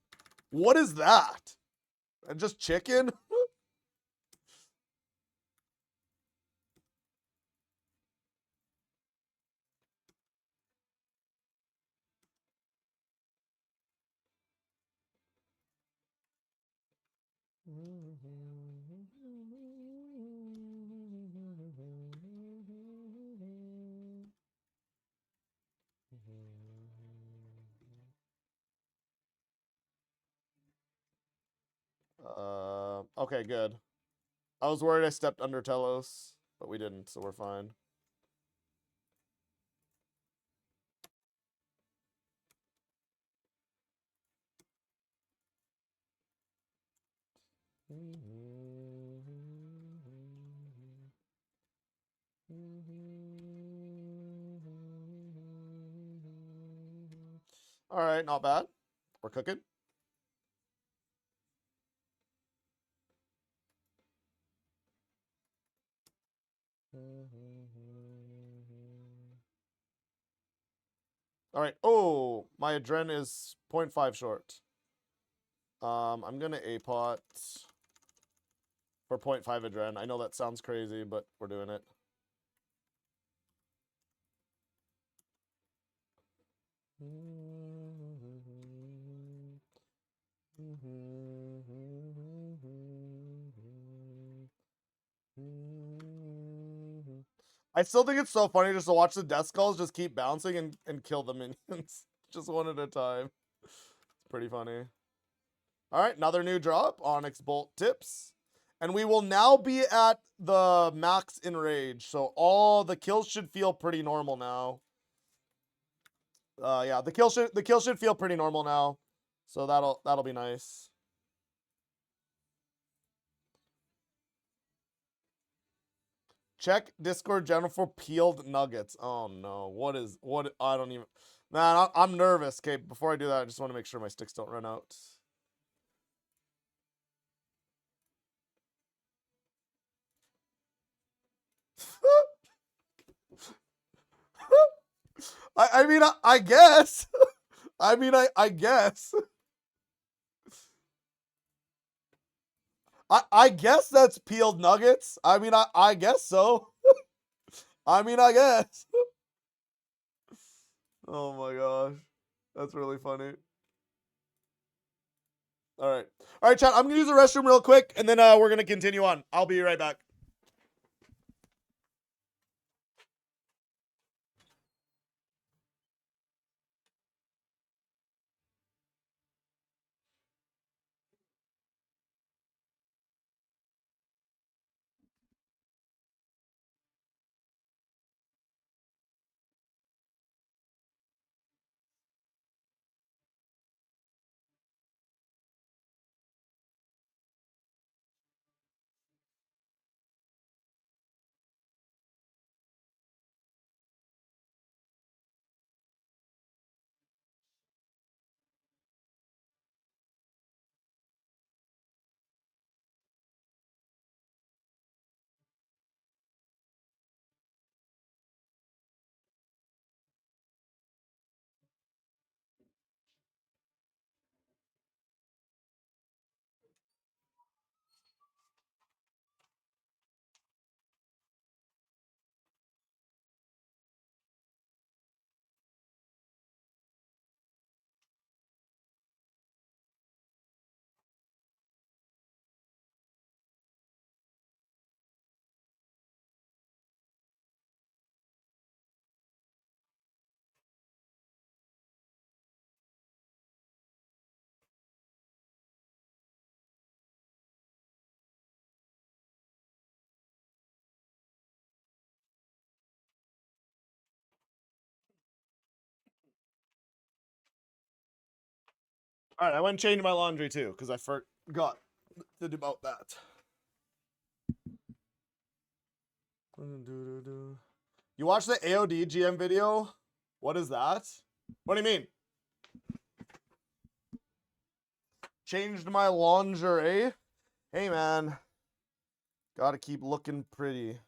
What is that? And just chicken? Okay, good. I was worried I stepped under Telos, but we didn't, so we're fine. All right, not bad. We're cooking. All right. Oh, my adren is 0.5 short. I'm gonna A-pot for 0.5 adren. I know that sounds crazy, but we're doing it. I still think it's so funny just to watch the death skulls just keep bouncing and kill the minions. Just one at a time. It's pretty funny. All right, another new drop. Onyx Bolt Tips. And we will now be at the max enrage. So all the kills should feel pretty normal now. Yeah, the kill should feel pretty normal now. So that'll be nice. Check Discord channel for peeled nuggets. Oh no, what? I don't even. Man, I'm nervous. Okay, before I do that, I just want to make sure my sticks don't run out. I mean, I guess. I mean, I guess. I guess that's peeled nuggets. I mean, I guess so. I mean, I guess. Oh my gosh. That's really funny. All right. All right, chat. I'm going to use the restroom real quick, and then we're going to continue on. I'll be right back. All right, I went and changed my laundry too because I forgot to do about that. You watched the AOD GM video? What is that? What do you mean? Changed my lingerie? Hey, man. Gotta keep looking pretty.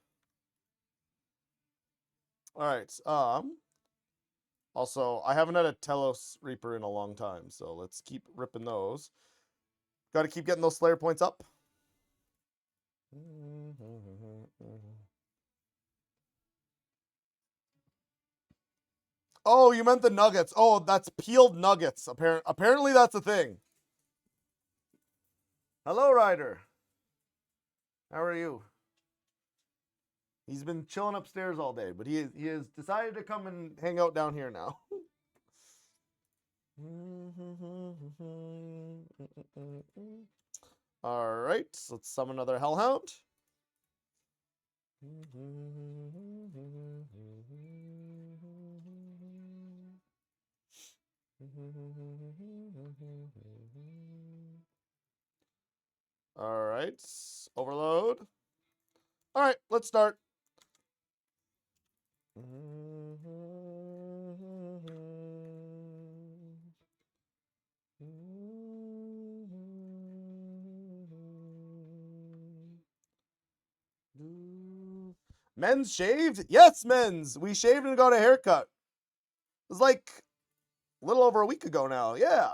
Alright, also, I haven't had a Telos Reaper in a long time, so let's keep ripping those. Gotta keep getting those Slayer points up. Oh, you meant the nuggets. Oh, that's peeled nuggets. Apparently that's a thing. Hello, Ryder. How are you? He's been chilling upstairs all day, but he has decided to come and hang out down here now. All right, so let's summon another Hellhound. All right, overload. All right, let's start. Men's shaved? Yes, men's. We shaved and got a haircut. It was like a little over a week ago now. Yeah.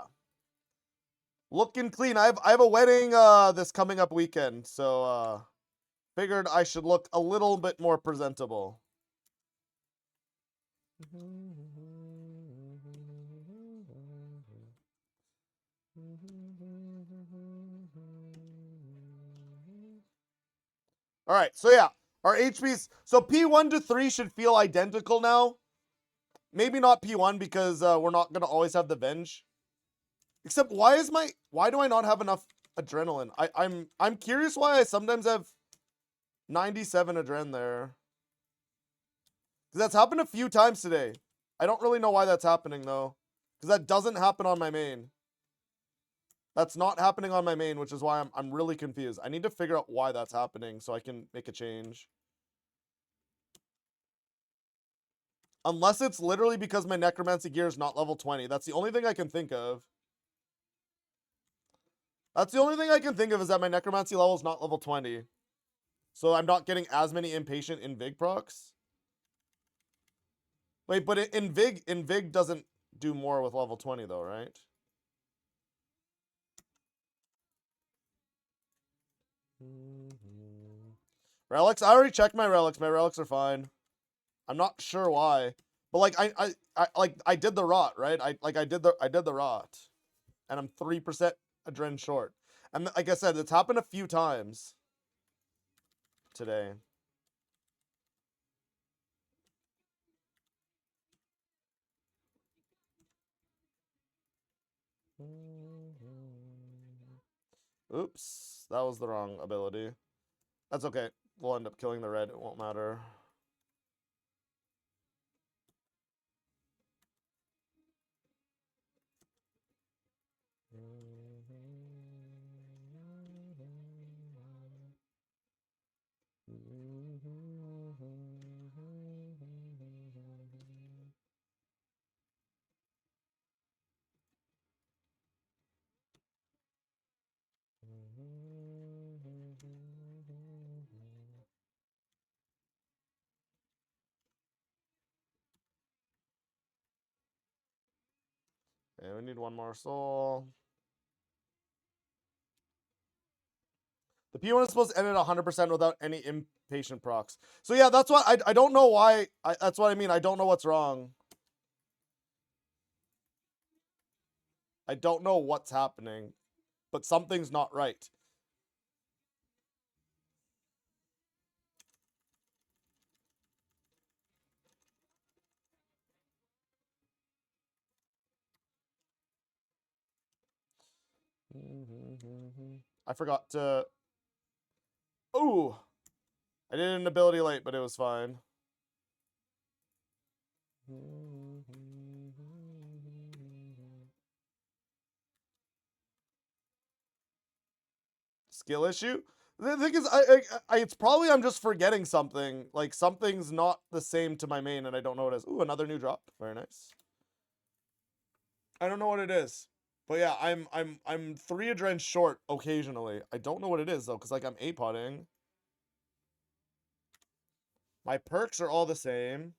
Looking clean. I have a wedding this coming up weekend, so figured I should look a little bit more presentable. All right, so yeah, our HPs. So P1 to 3 should feel identical now. Maybe not P1 because we're not gonna always have the Venge. Except why do I not have enough adrenaline? I'm curious why I sometimes have 97 adren there. Because that's happened a few times today. I don't really know why that's happening though. Because that doesn't happen on my main. That's not happening on my main, which is why I'm really confused. I need to figure out why that's happening so I can make a change. Unless it's literally because my necromancy gear is not level 20. That's the only thing I can think of. That's the only thing I can think of is that my necromancy level is not level 20. So I'm not getting as many impatient in Vig procs. Wait, but in Vig doesn't do more with level 20 though, right? Relics? I already checked my relics. My relics are fine. I'm not sure why. But like I did the rot, right? I did the rot. And I'm 3% adren short. And like I said, it's happened a few times today. Oops, that was the wrong ability. That's okay. We'll end up killing the red. It won't matter. Okay, we need one more soul. The P1 is supposed to end at 100% without any impatient procs. So yeah, that's what I don't know why. That's what I mean. I don't know what's wrong. I don't know what's happening, but something's not right. I forgot to... Ooh! I did an ability late, but it was fine. Skill issue? The thing is, it's probably I'm just forgetting something. Like something's not the same to my main, and I don't know what it is. Ooh, another new drop. Very nice. I don't know what it is, but yeah, I'm 3 adrenaline short occasionally. I don't know what it is though, because like I'm A-potting. My perks are all the same.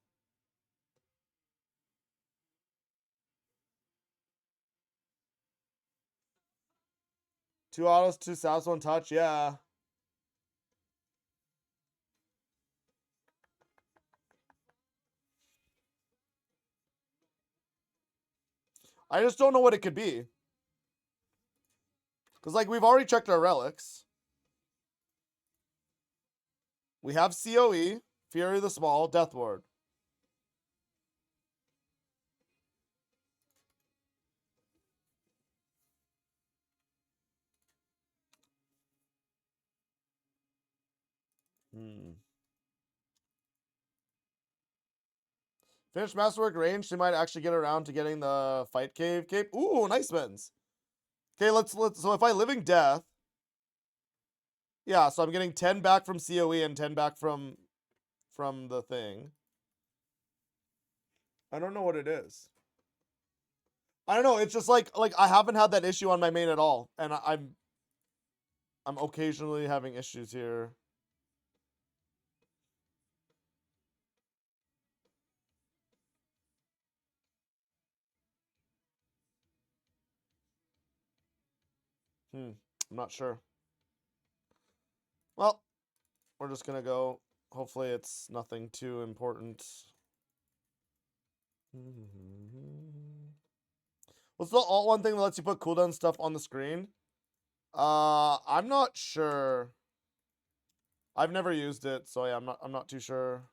Two autos, two souths, one touch. Yeah. I just don't know what it could be. Because, like, we've already checked our relics. We have COE, Fury the Small, Death Ward. Finish Masterwork range, she might actually get around to getting the Fight Cave cape. Ooh, nice bends. Okay, let's so if I Living Death, yeah, so I'm getting 10 back from COE and 10 back from the thing. I don't know what it is. I don't know, it's just like I haven't had that issue on my main at all, and I'm occasionally having issues here. I'm not sure. Well, we're just gonna go. Hopefully it's nothing too important. What's the alt one thing that lets you put cooldown stuff on the screen? I'm not sure. I've never used it, so yeah, I'm not too sure.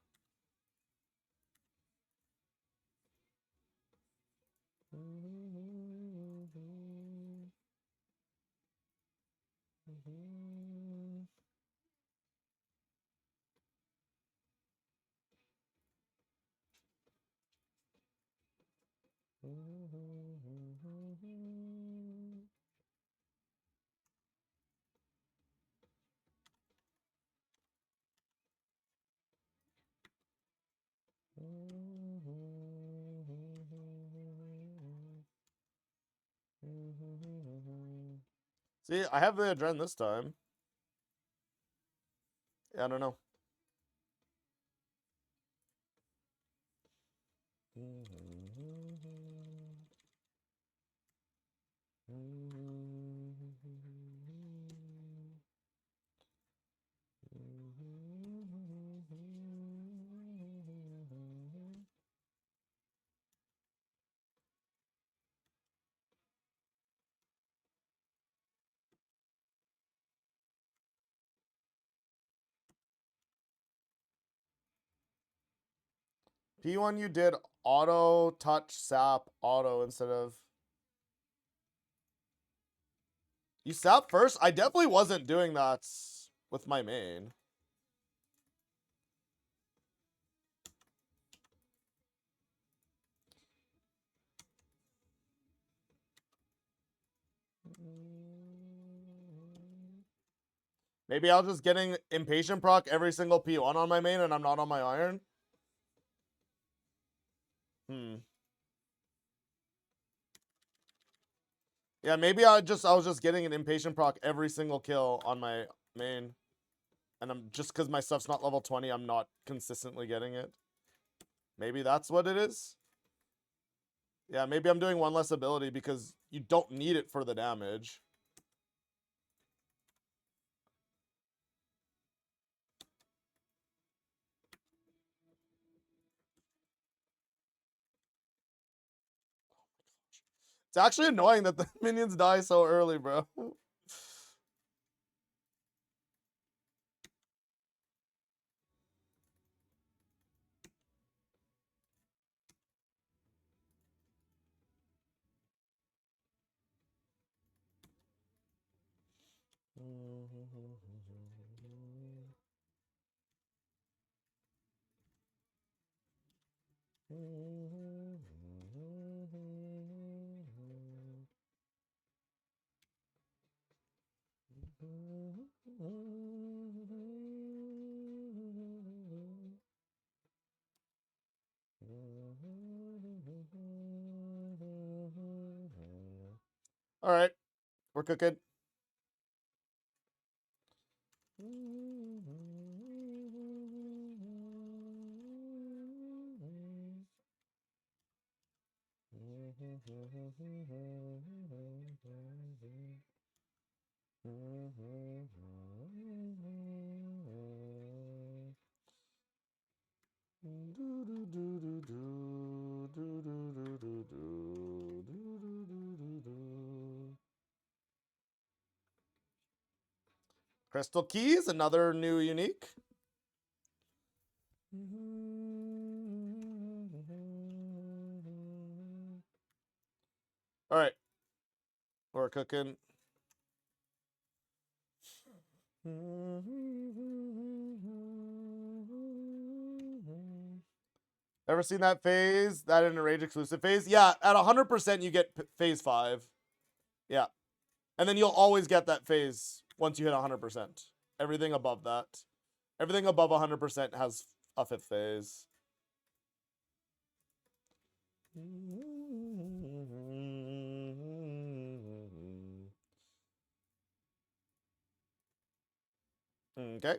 See, I have the adrenaline this time. Yeah, I don't know. P1 you did auto, touch, sap, auto instead of... You sap first? I definitely wasn't doing that with my main. Maybe I was just getting impatient proc every single P1 on my main and I'm not on my iron. Yeah, maybe I was just getting an impatient proc every single kill on my main. And I'm just because my stuff's not level 20, I'm not consistently getting it. Maybe that's what it is. Yeah, maybe I'm doing one less ability because you don't need it for the damage. It's actually annoying that the minions die so early, bro. All right, we're cooking. Crystal Keys, another new unique. All right, we're cooking. Ever seen that phase? That in a Rage exclusive phase? Yeah, at 100% you get phase 5. Yeah. And then you'll always get that phase once you hit 100%. Everything above that. Everything above 100% has a 5th phase. Okay.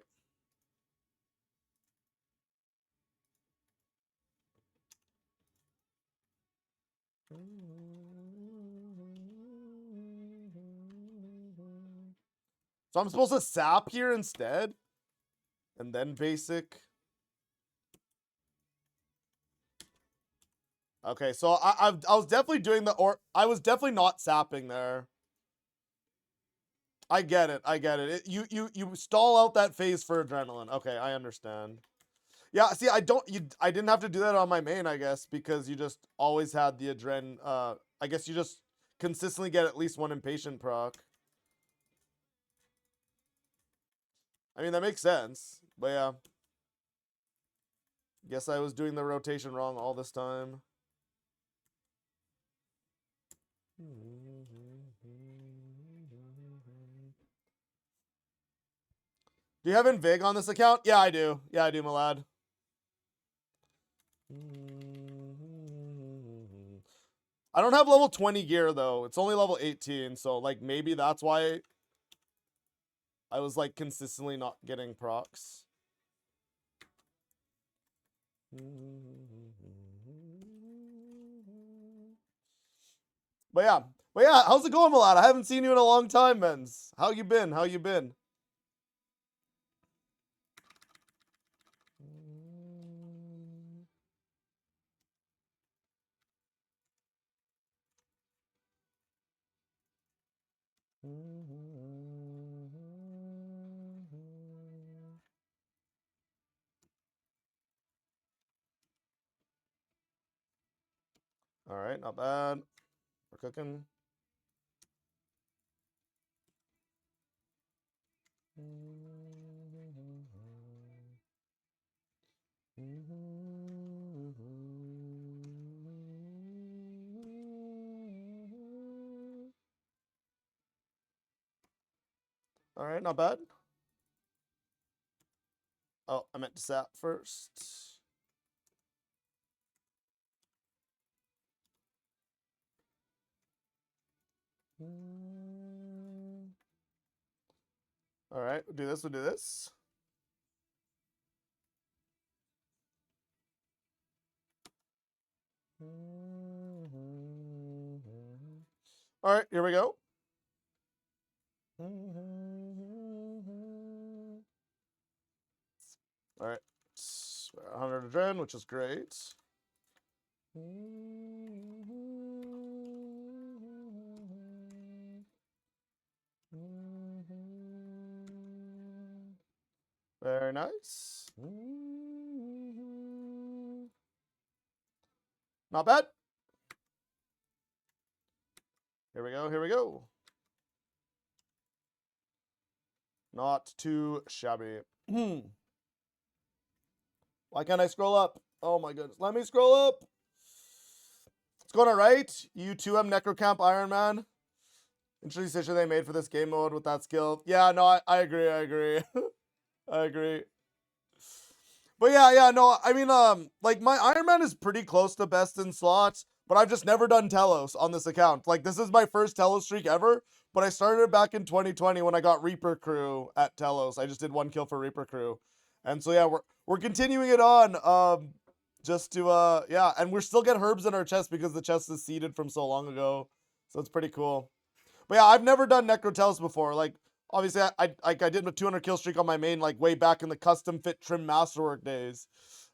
So I'm supposed to sap here instead? And then basic? Okay, so I was definitely doing the, or I was definitely not sapping there. I get it. I get it. You stall out that phase for adrenaline. Okay, I understand. Yeah, see, I didn't have to do that on my main, I guess, because you just always had the adren. I guess you just consistently get at least one impatient proc. I mean, that makes sense. But yeah. Guess I was doing the rotation wrong all this time. Do you have Invig on this account? Yeah, I do. Yeah, I do, my lad. I don't have level 20 gear, though. It's only level 18, so, like, maybe that's why I was, like, consistently not getting procs. But yeah, how's it going, Malad? I haven't seen you in a long time, Menz. How you been? How you been? All right, not bad. We're cooking. All right, not bad. Oh, I meant to sap first. All right, we'll do this. We'll do this. All right, here we go. All right, 100 adren, which is great. Very nice. Not bad. Here we go. Here we go. Not too shabby. Why can't I scroll up? Oh my goodness. Let me scroll up. What's going on, right? U2M Necrocamp Iron Man. Interesting decision they made for this game mode with that skill. Yeah, no, I agree. I agree. I agree. But yeah, no, I mean, like my Iron Man is pretty close to best in slots, but I've just never done Telos on this account. Like, this is my first Telos streak ever, but I started it back in 2020 when I got Reaper Crew at Telos. I just did 1 kill for Reaper Crew. And so yeah, we're continuing it on. Just to yeah, and we still get herbs in our chest because the chest is seeded from so long ago. So it's pretty cool. But yeah, I've never done Necrotelos before. Like, obviously, I did a 200 kill streak on my main, like, way back in the custom fit trim masterwork days.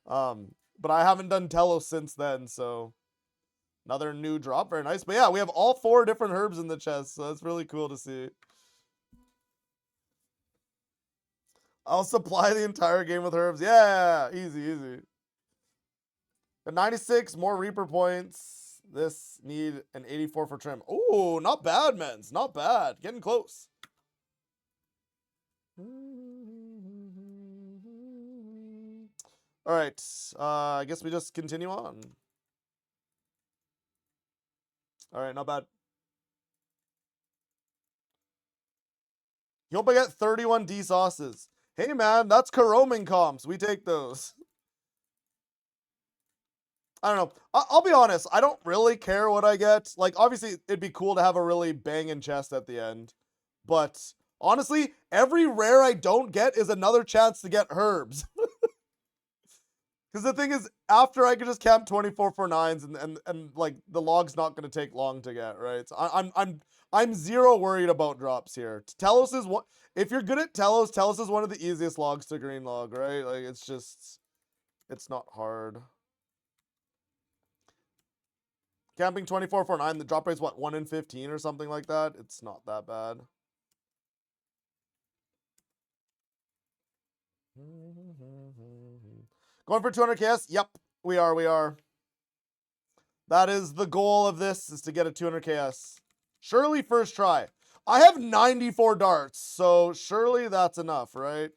But I haven't done Telos since then, so another new drop, very nice. But yeah, we have all 4 different herbs in the chest, so that's really cool to see. I'll supply the entire game with herbs. Yeah, easy, easy. Got 96, more Reaper points. This need an 84 for trim. Oh, not bad, mens. Not bad. Getting close. All right. I guess we just continue on. All right, not bad. You hope I get 31 D sauces. Hey, man, that's Karoming comps. We take those. I don't know. I'll be honest. I don't really care what I get. Like, obviously, it'd be cool to have a really banging chest at the end. But honestly, every rare I don't get is another chance to get herbs. Because the thing is, after I can just camp 24 for 9s and like the log's not going to take long to get, right? So I'm zero worried about drops here. Telos is what, if you're good at Telos, Telos is one of the easiest logs to green log, right? Like, it's just, it's not hard. Camping 24 for 9, the drop rate's what, 1 in 15 or something like that? It's not that bad. Going for 200 KS? Yep, we are. That is the goal of this, is to get a 200 KS. Surely first try. I have 94 darts, so surely that's enough, right?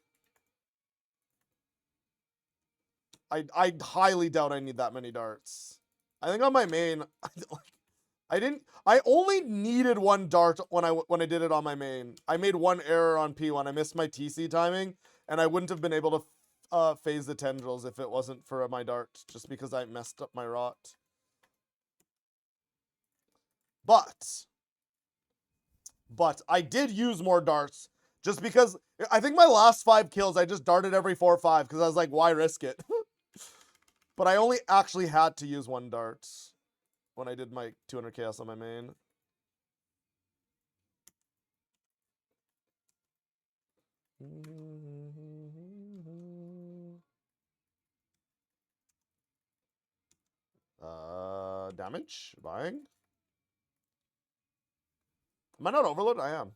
I highly doubt I need that many darts. I think on my main, I only needed 1 dart when I did it on my main. I made 1 error on P1. I missed my TC timing, and I wouldn't have been able to phase the tendrils if it wasn't for my dart, just because I messed up my rot. But I did use more darts, just because I think my last 5 kills I just darted every 4 or 5 because I was like, why risk it? But I only actually had to use 1 dart when I did my 200 chaos on my main. Damage? Buying? Am I not overload? I am.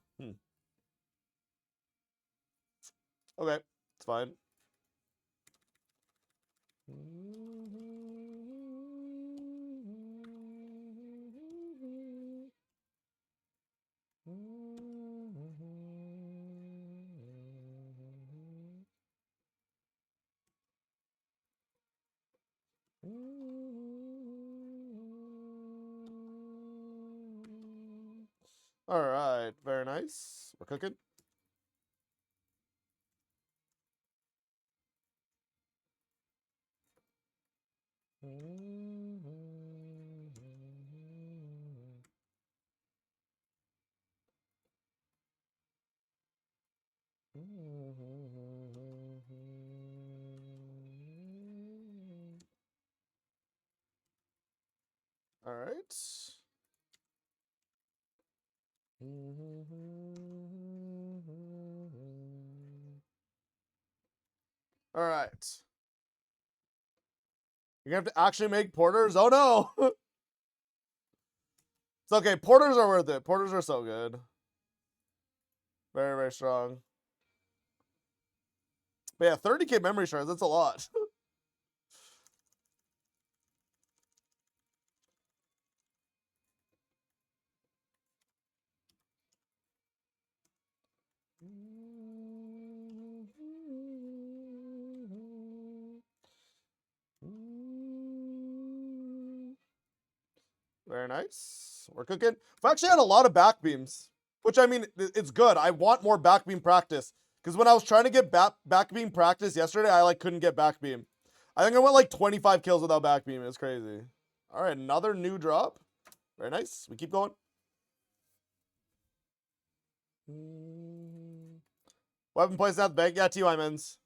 Okay, it's fine. All right, very nice. We're cooking. All right. All right. You're gonna have to actually make porters? Oh no! It's okay. Porters are worth it. Porters are so good. Very, very strong. But yeah, 30k memory shards, that's a lot. Very nice. We're cooking. I've actually had a lot of back beams, which, I mean, it's good. I want more back beam practice, because when I was trying to get back beam practice yesterday, I like couldn't get back beam. I think I went like 25 kills without back beam. It's crazy. All right, another new drop. Very nice. We keep going. Weapon poison out the bank. Yeah, TY Mins.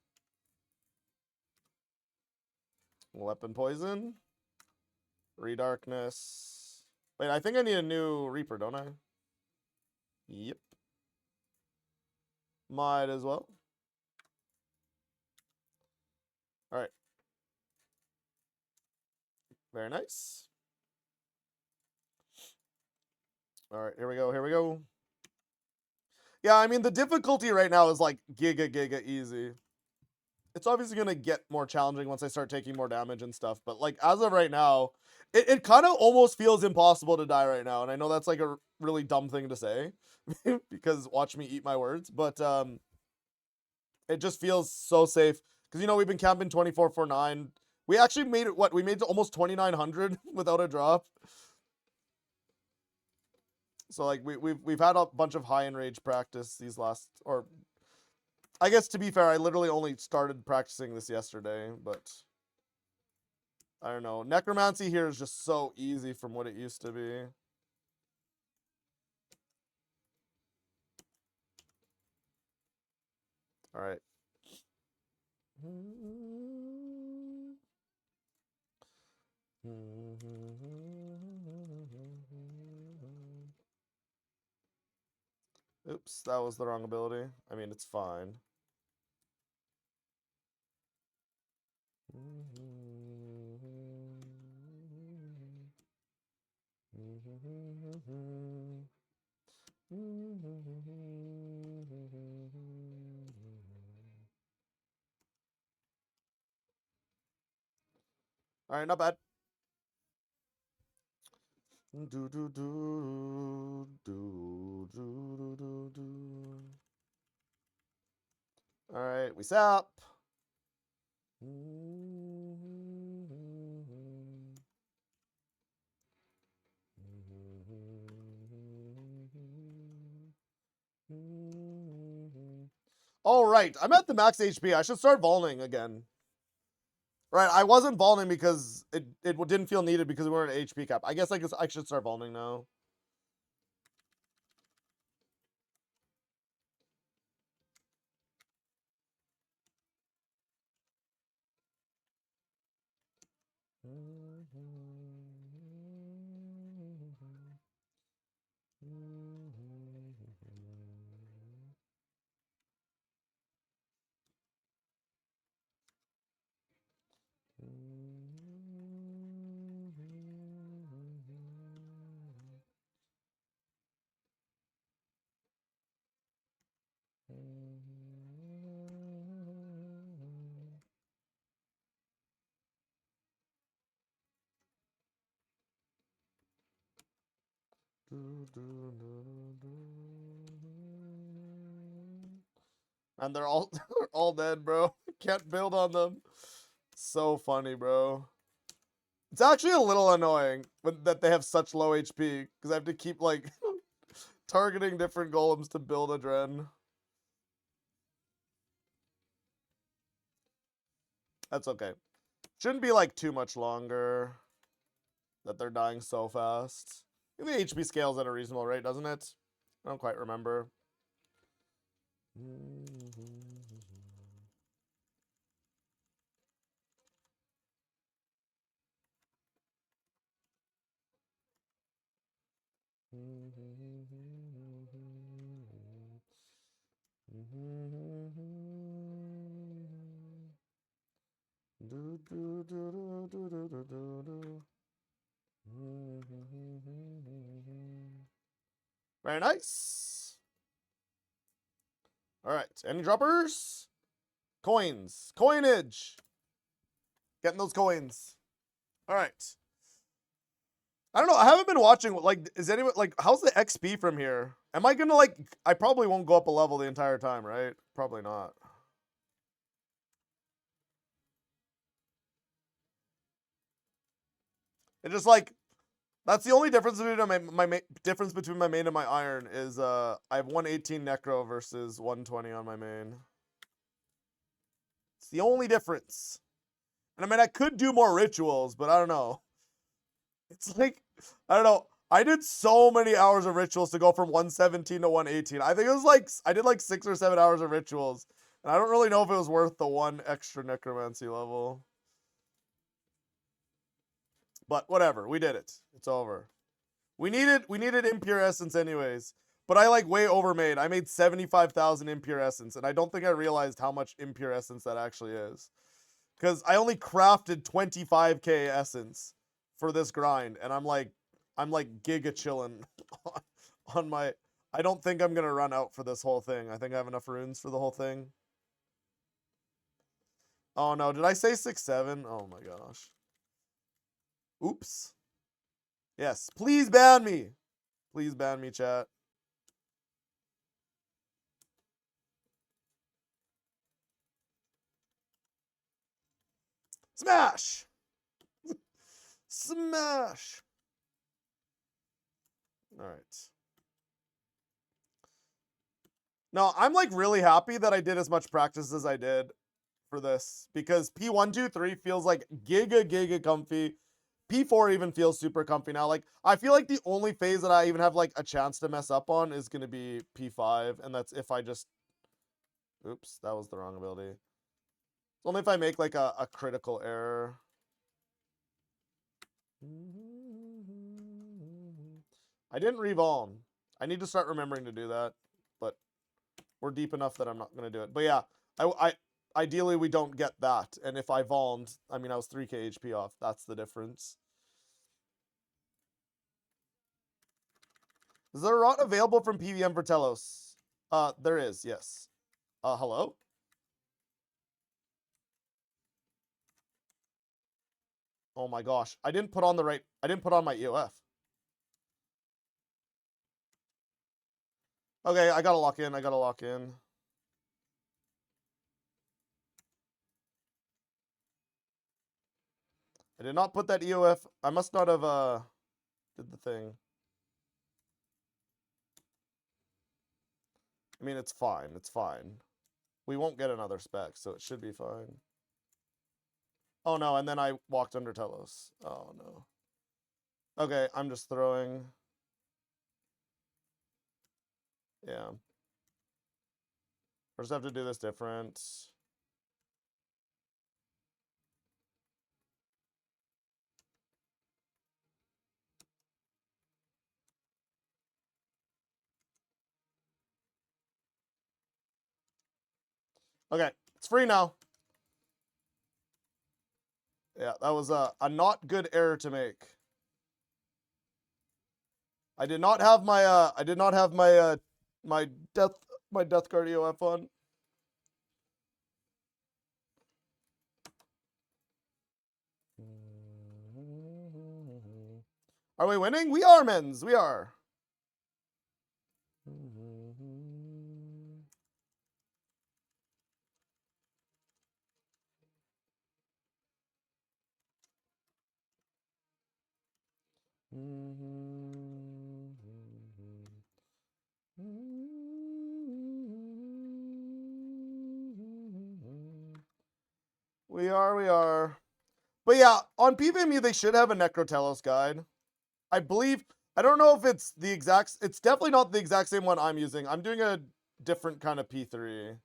Weapon poison. Redarkness. Wait, I think I need a new Reaper, don't I? Yep. Might as well. All right. Very nice. All right, here we go. Here we go. Yeah, I mean, the difficulty right now is like giga easy. It's obviously going to get more challenging once I start taking more damage and stuff. But like as of right now, it kind of almost feels impossible to die right now. And I know that's like a really dumb thing to say because watch me eat my words. But it just feels so safe. Because, you know, we've been camping 24/9. We actually made it, what? We made it almost 2,900 without a drop. So like we've had a bunch of high enrage practice these last, or I guess to be fair, I literally only started practicing this yesterday, but I don't know. Necromancy here is just so easy from what it used to be. All right. Oops, that was the wrong ability. I mean, it's fine. All right, not bad. Do do do do do do do. All right, we sap. All right, I'm at the max HP. I should start vaulting again. Right, I wasn't vaulting because it didn't feel needed because we were at HP cap. I guess I should start vaulting now. And they're all they're all dead, bro. Can't build on them. So funny, bro. It's actually a little annoying that they have such low HP because I have to keep like targeting different golems to build a Dren. That's okay. Shouldn't be like too much longer that they're dying so fast. The HP scales at a reasonable rate, doesn't it? I don't quite remember. Very nice. All right, any droppers? Coins, coinage. Getting those coins. All right. I don't know. I haven't been watching. Like, is anyone like? How's the XP from here? Am I gonna like? I probably won't go up a level the entire time, right? Probably not. It just like that's the only difference between my difference between my main and my iron is I have 118 necro versus 120 on my main. It's the only difference. And I mean I could do more rituals, but I don't know. It's like, I don't know. I did so many hours of rituals to go from 117 to 118. I think it was like, I did like 6 or 7 hours of rituals. And I don't really know if it was worth the one extra necromancy level. But whatever, we did it. It's over. We needed impure essence anyways. But I like way overmade. I made 75,000 impure essence, and I don't think I realized how much impure essence that actually is. Because I only crafted 25k essence for this grind, and I'm like giga chilling on my. I don't think I'm gonna run out for this whole thing. I think I have enough runes for the whole thing. Oh no, did I say 6-7? Oh my gosh. Oops. Yes, please ban me. Please ban me, chat. Smash! Smash! Alright. No, I'm like really happy that I did as much practice as I did for this. Because P123 feels like giga comfy. P4 even feels super comfy now. Like, I feel like the only phase that I even have like a chance to mess up on is gonna be P5. And that's if I just... Oops, that was the wrong ability. It's only if I make like a critical error. I didn't revolve. I need to start remembering to do that, but we're deep enough that I'm not going to do it. But yeah, I ideally we don't get that. And if I volmed, I mean, I was 3k HP off. That's the difference. Is there a rot available from PVM for Telos? There is, yes. Hello? Oh my gosh. I didn't put on my EOF. Okay, I gotta lock in. I did not put that EOF. I must not have, did the thing. I mean, it's fine. It's fine. We won't get another spec, so it should be fine. Oh no, and then I walked under Telos. Oh no. Okay, I'm just throwing. Yeah. I just have to do this different. Okay, it's free now. Yeah, that was a not good error to make. I did not have my my death guard EOF on. Are we winning? We are, men's. We are. We are. But yeah, on PVME they should have a Necrotelos guide. I believe, I don't know if it's the exact, it's definitely not the exact same one I'm using. I'm doing a different kind of P3.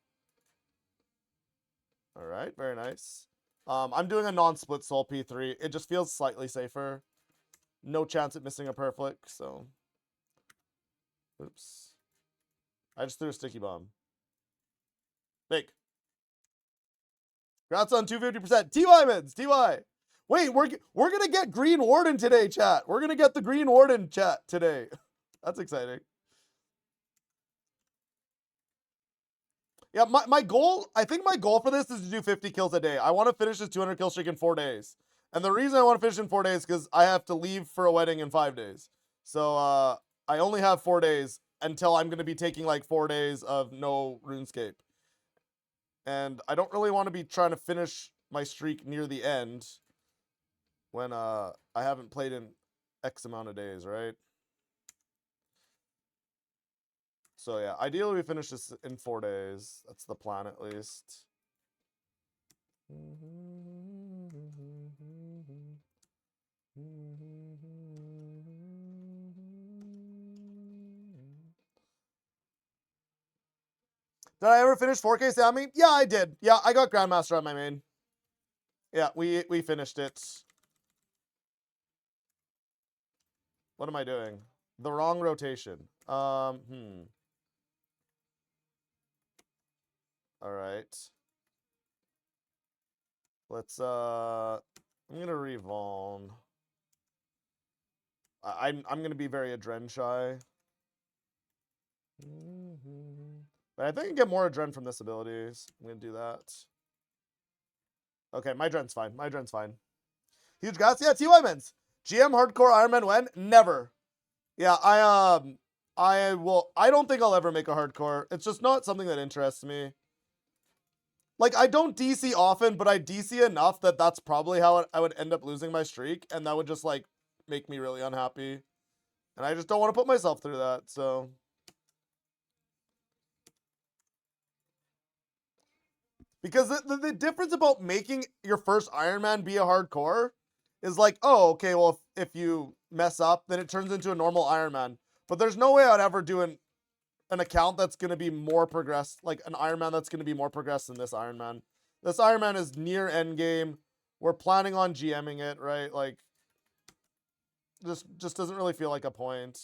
All right, very nice. I'm doing a non-split soul P3. It just feels slightly safer. No chance at missing a perfect, so. Oops. I just threw a sticky bomb. Fake. Congrats on 250%. TY mids, TY. Wait, we're gonna get Green Warden today, chat. We're gonna get the Green Warden chat today. That's exciting. Yeah, my goal, I think my goal for this is to do 50 kills a day. I want to finish this 200 kill streak in 4 days. And the reason I want to finish in 4 days is because I have to leave for a wedding in 5 days. So I only have 4 days until I'm going to be taking like 4 days of no RuneScape. And I don't really want to be trying to finish my streak near the end when I haven't played in X amount of days, right? So yeah, ideally we finish this in 4 days. That's the plan at least. Did I ever finish 4K Sammy? Yeah, I did. Yeah, I got Grandmaster on my main. Yeah, we finished it. What am I doing? The wrong rotation. All right. Let's I'm gonna revuln. I'm gonna be very adren shy. But I think I can get more adren from this ability. So I'm gonna do that. Okay, my dren's fine. My dren's fine. Huge gas, yeah, TY men's. GM hardcore Iron Man when? Never. Yeah, I don't think I'll ever make a hardcore. It's just not something that interests me. Like, I don't DC often, but I DC enough that that's probably how I would end up losing my streak, and that would just, like, make me really unhappy. And I just don't want to put myself through that, so. Because the difference about making your first Iron Man be a hardcore is like, oh, okay, well, if you mess up, then it turns into a normal Iron Man. But there's no way I'd ever do an account that's going to be more progressed, like an Iron Man that's going to be more progressed than this Iron Man. This Iron Man is near endgame. We're planning on GMing it, right? Like, just doesn't really feel like a point.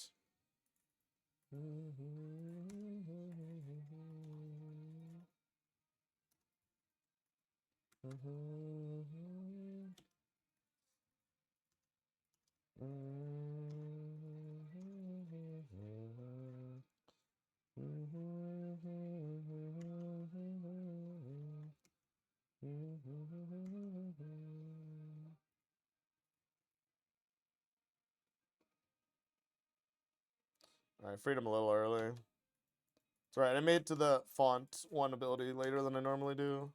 All right, freed him a little early. It's all right. I made it to the font 1 ability later than I normally do.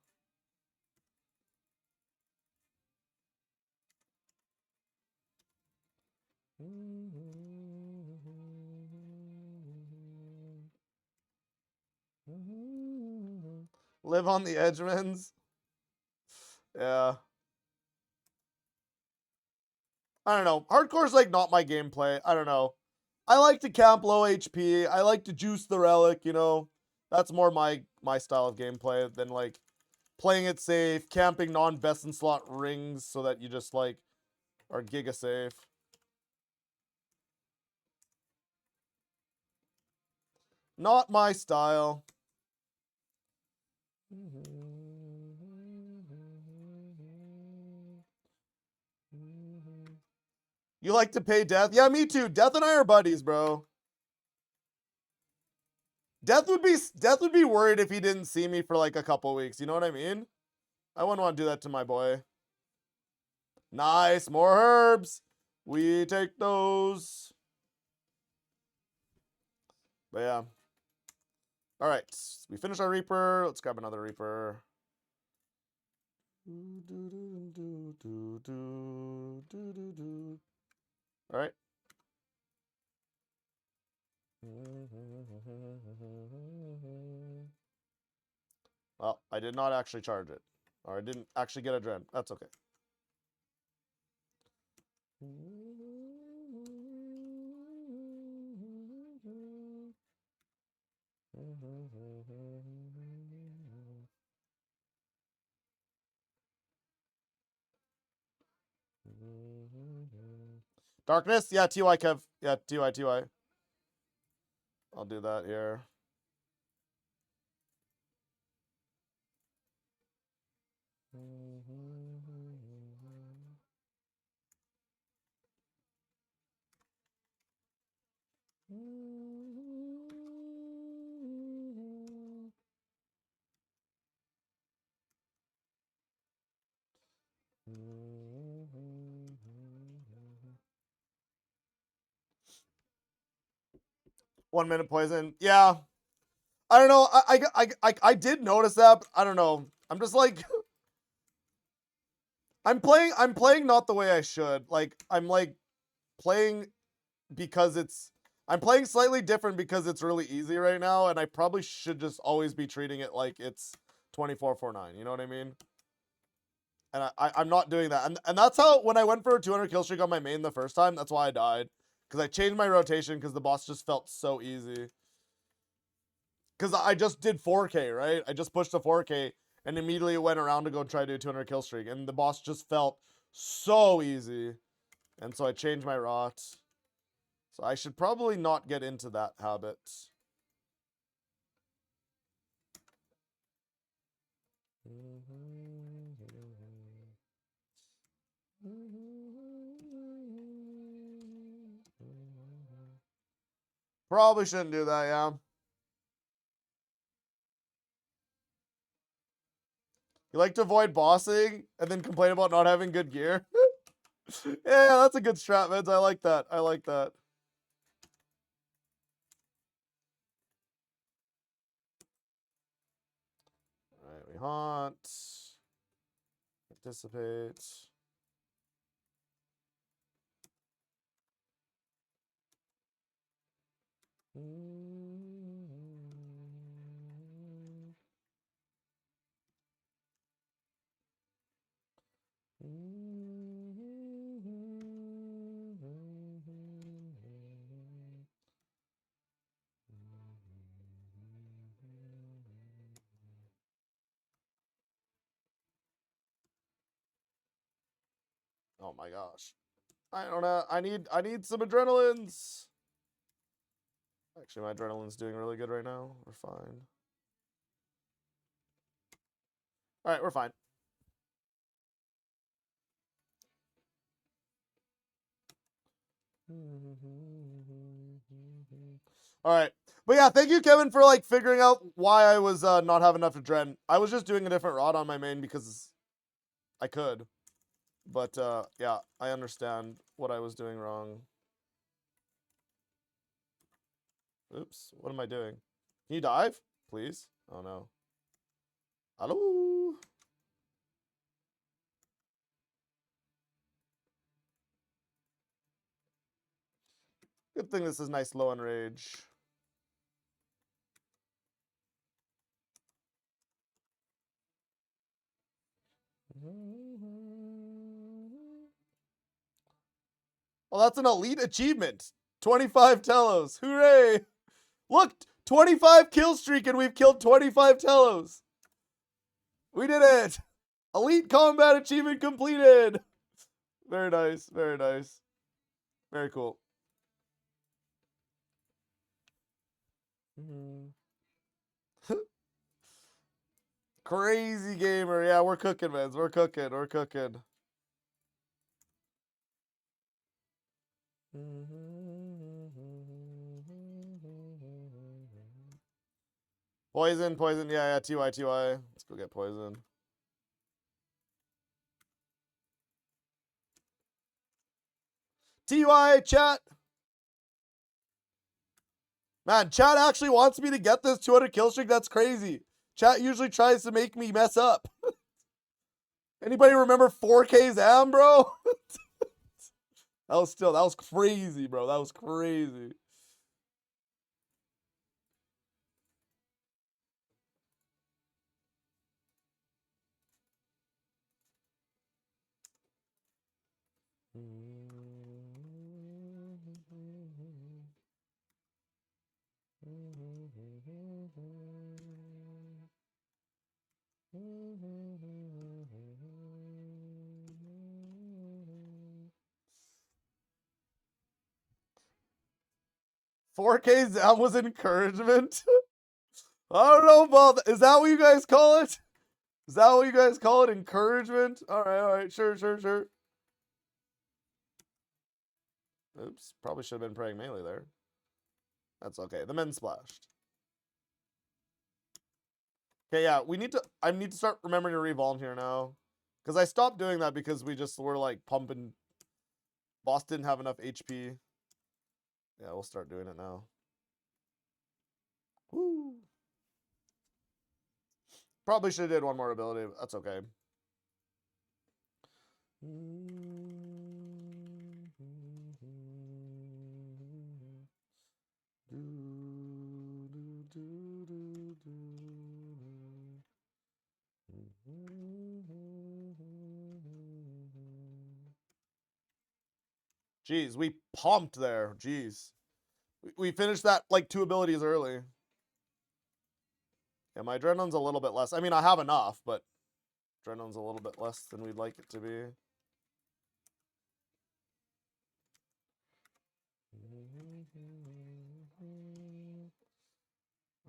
Live on the edge, men's. Yeah. I don't know. Hardcore's like not my gameplay. I don't know. I like to camp low HP. I like to juice the relic, you know. That's more my style of gameplay than like playing it safe, camping non-best in slot rings so that you just like are giga safe. Not my style. You like to pay Death? Yeah, me too. Death and I are buddies, bro. Death would be worried if he didn't see me for like a couple weeks. You know what I mean? I wouldn't want to do that to my boy. Nice, more herbs. We take those. But yeah. All right, we finished our Reaper. Let's grab another Reaper. All right. Well, I did not actually charge it. Or I didn't actually get a Dren. That's okay. Darkness? Yeah, TY Kev. Yeah, TY. I'll do that here. One minute poison. Yeah. I don't know. I did notice that, but I don't know. I'm just like I'm playing not the way I should. Like I'm like playing because I'm playing slightly different because it's really easy right now, and I probably should just always be treating it like it's 24-4-9. You know what I mean? And I'm not doing that. And that's how when I went for a 200 kill streak on my main the first time, that's why I died. Because I changed my rotation because the boss just felt so easy. because I just did 4K, right? I just pushed a 4K and immediately went around to go try to do a 200 kill streak, and the boss just felt so easy, and so I changed my rot. So I should probably not get into that habit. Probably shouldn't do that, yeah. You like to avoid bossing and then complain about not having good gear? Yeah, that's a good strat, Vince. I like that. I like that. Alright, we haunt. Anticipate. Oh my gosh. I don't know. I need some adrenalines. Actually, my adrenaline's doing really good right now. We're fine. Alright, we're fine. Alright. But yeah, thank you, Kevin, for like figuring out why I was not having enough adren. I was just doing a different rod on my main because I could. But yeah, I understand what I was doing wrong. Oops, what am I doing? Can you dive? Please? Oh no. Hello? Good thing this is nice low on rage. Well, that's an elite achievement. 25 Telos. Hooray! Look, 25 kill streak and we've killed 25 Telos. We did it. Elite combat achievement completed. Very nice. Very nice. Very cool. Crazy gamer. Yeah, we're cooking, man. We're cooking. We're cooking. Poison, poison. Yeah, yeah. TY, TY. Let's go get poison. TY, chat. Man, chat actually wants me to get this 200 kill streak. That's crazy. Chat usually tries to make me mess up. Anybody remember 4K's AM, bro? That was crazy, bro. That was crazy. Four K's down was encouragement. I don't know about that. Is that what you guys call it? Is that what you guys call it? Encouragement? All right, sure, sure, sure. Oops, probably should have been praying melee there. That's okay. The men splashed. Okay, yeah, I need to start remembering to re-volunteer now. Because I stopped doing that because we just were like pumping. Boss didn't have enough HP. Yeah, we'll start doing it now. Woo. Probably should have did one more ability, but that's okay. Jeez, we pumped there. Jeez. We finished that like 2 abilities early. Yeah, my adrenaline's a little bit less. I mean, I have enough, but adrenaline's a little bit less than we'd like it to be.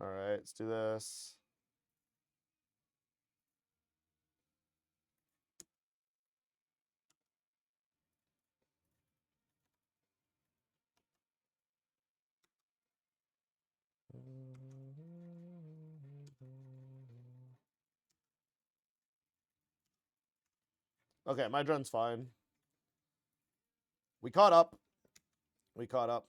All right, let's do this. Okay, my adren's fine. We caught up. We caught up.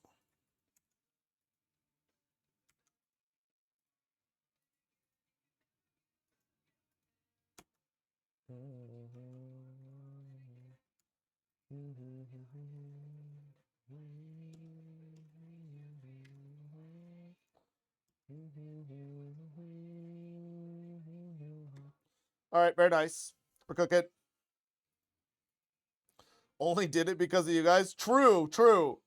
All right, very nice. We're cooking. Only did it because of you guys. True, true.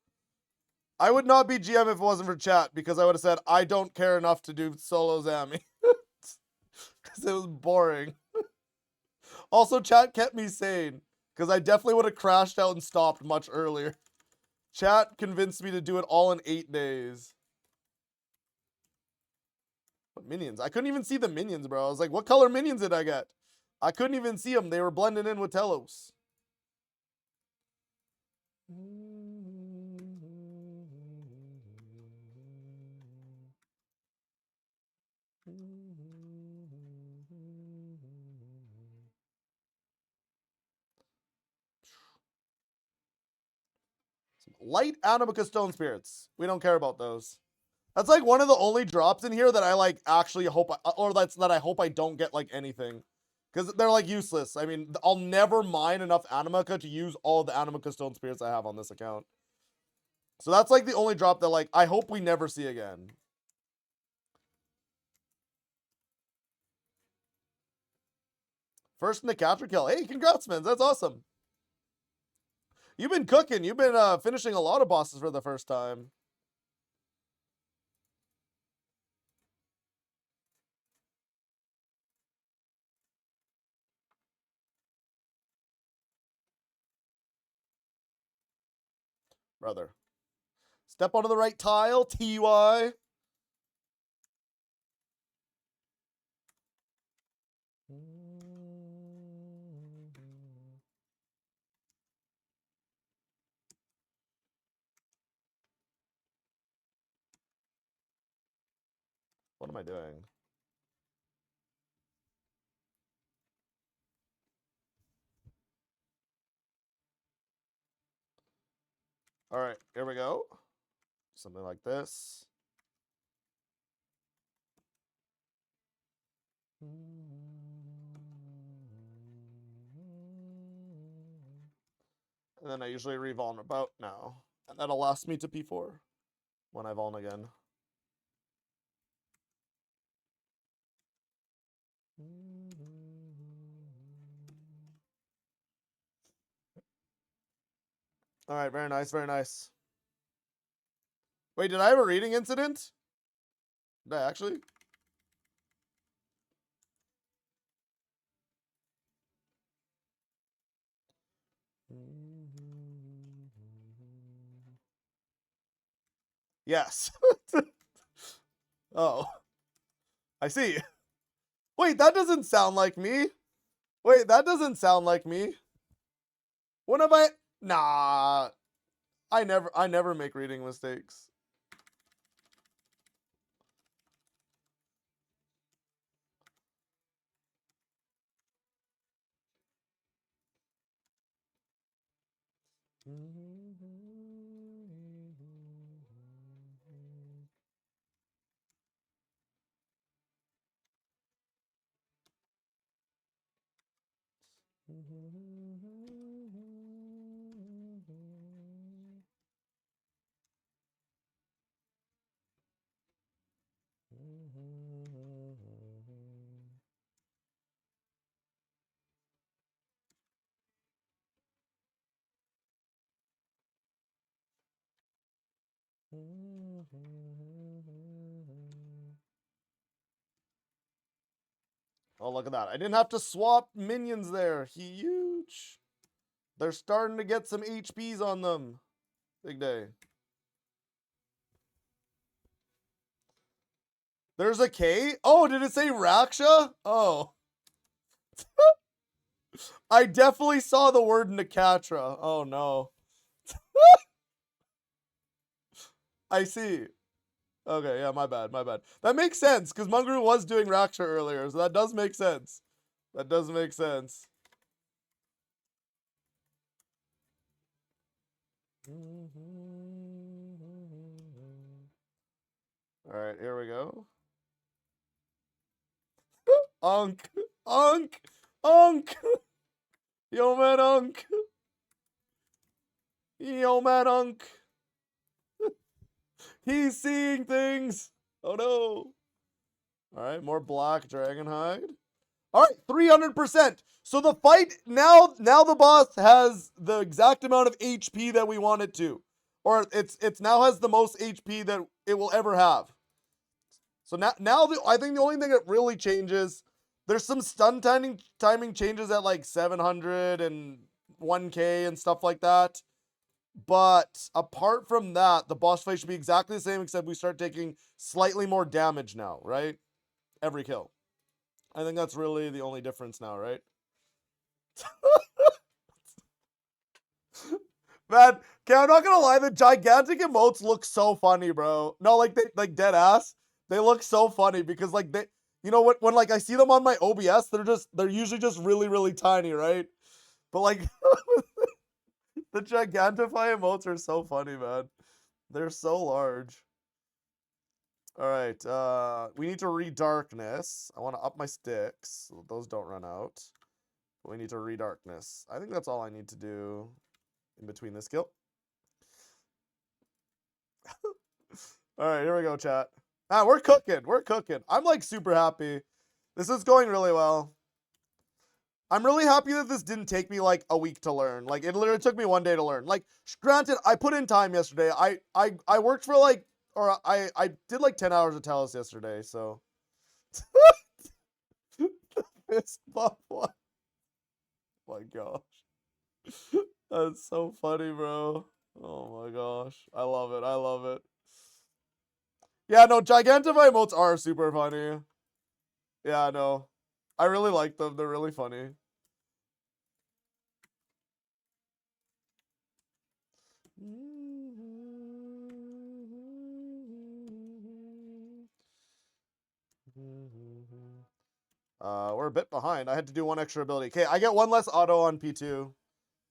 I would not be GM if it wasn't for chat because I would have said I don't care enough to do solo Zammy because it was boring. Also, chat kept me sane because I definitely would have crashed out and stopped much earlier. Chat convinced me to do it all in 8 days. What minions? I couldn't even see the minions, bro. I was like, what color minions did I get? I couldn't even see them. They were blending in with Telos. Light Animica Stone Spirits. We don't care about those. That's like one of the only drops in here that I like actually hope, or that I hope I don't get like anything. Because they're like useless. I mean, I'll never mine enough Animica to use all the Animica Stone Spirits I have on this account. So that's like the only drop that like I hope we never see again. First Nicatra kill. Hey, congrats, man. That's awesome. You've been cooking. You've been finishing a lot of bosses for the first time. Brother. Step onto the right tile. TY. What am I doing? All right, here we go. Something like this. And then I usually re-vuln about now. And that'll last me to P4 when I vuln again. All right, very nice, very nice. Wait, did I have a reading incident? Did I actually? Yes. Oh, I see. Wait, that doesn't sound like me. Wait, that doesn't sound like me. When have I? Nah, I never make reading mistakes. Oh, look at that. I didn't have to swap minions there. Huge. They're starting to get some HPs on them. Big day. There's a K? Oh, did it say Raksha? Oh. I definitely saw the word Nakatra. Oh, no. I see. Okay, yeah, my bad, my bad. That makes sense, because Mungru was doing Raksha earlier, so that does make sense. That does make sense. Alright, here we go. Unk! Unk! Unk! Yo, man, Unk! Yo, man, Unk! He's seeing things! Oh, no! Alright, more black Dragonhide. Alright, 300%! So the fight, now the boss has the exact amount of HP that we want it to. Or it's now has the most HP that it will ever have. So now I think the only thing that really changes, there's some stun timing changes at like 700 and 1K and stuff like that. But apart from that, the boss fight should be exactly the same, except we start taking slightly more damage now, right? Every kill. I think that's really the only difference now, right? Man, okay, I'm not gonna lie, the gigantic emotes look so funny, bro. No, like like dead ass. They look so funny because like they, you know what, when like I see them on my OBS, they're usually just really, really tiny, right? But like the Gigantify emotes are so funny, man. They're so large. Alright, we need to redarkness. I want to up my sticks. So those don't run out. But we need to redarkness. I think that's all I need to do in between this kill. Alright, here we go, chat. Ah, we're cooking. We're cooking. I'm like super happy. This is going really well. I'm really happy that this didn't take me like a week to learn. Like it literally took me 1 day to learn. Like granted, I put in time yesterday. I worked for like, or I did like 10 hours of Telos yesterday. So fist bump one. Oh my gosh, that's so funny, bro. Oh my gosh, I love it. I love it. Yeah, no, Gigantify emotes are super funny. Yeah, no, I really like them. They're really funny. We're a bit behind. I had to do one extra ability. Okay, I get one less auto on P2.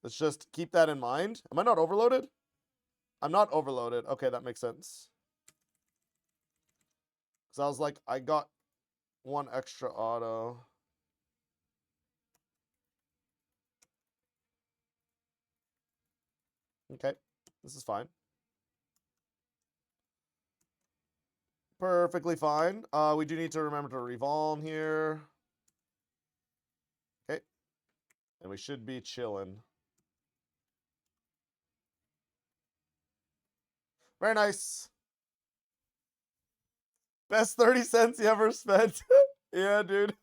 Let's just keep that in mind. Am I not overloaded? I'm not overloaded. Okay, that makes sense. Because I was like, I got one extra auto. Okay, this is fine. Perfectly fine. We do need to remember to revolve here. Okay. And we should be chilling. Very nice. Best 30 cents you ever spent. Yeah, dude.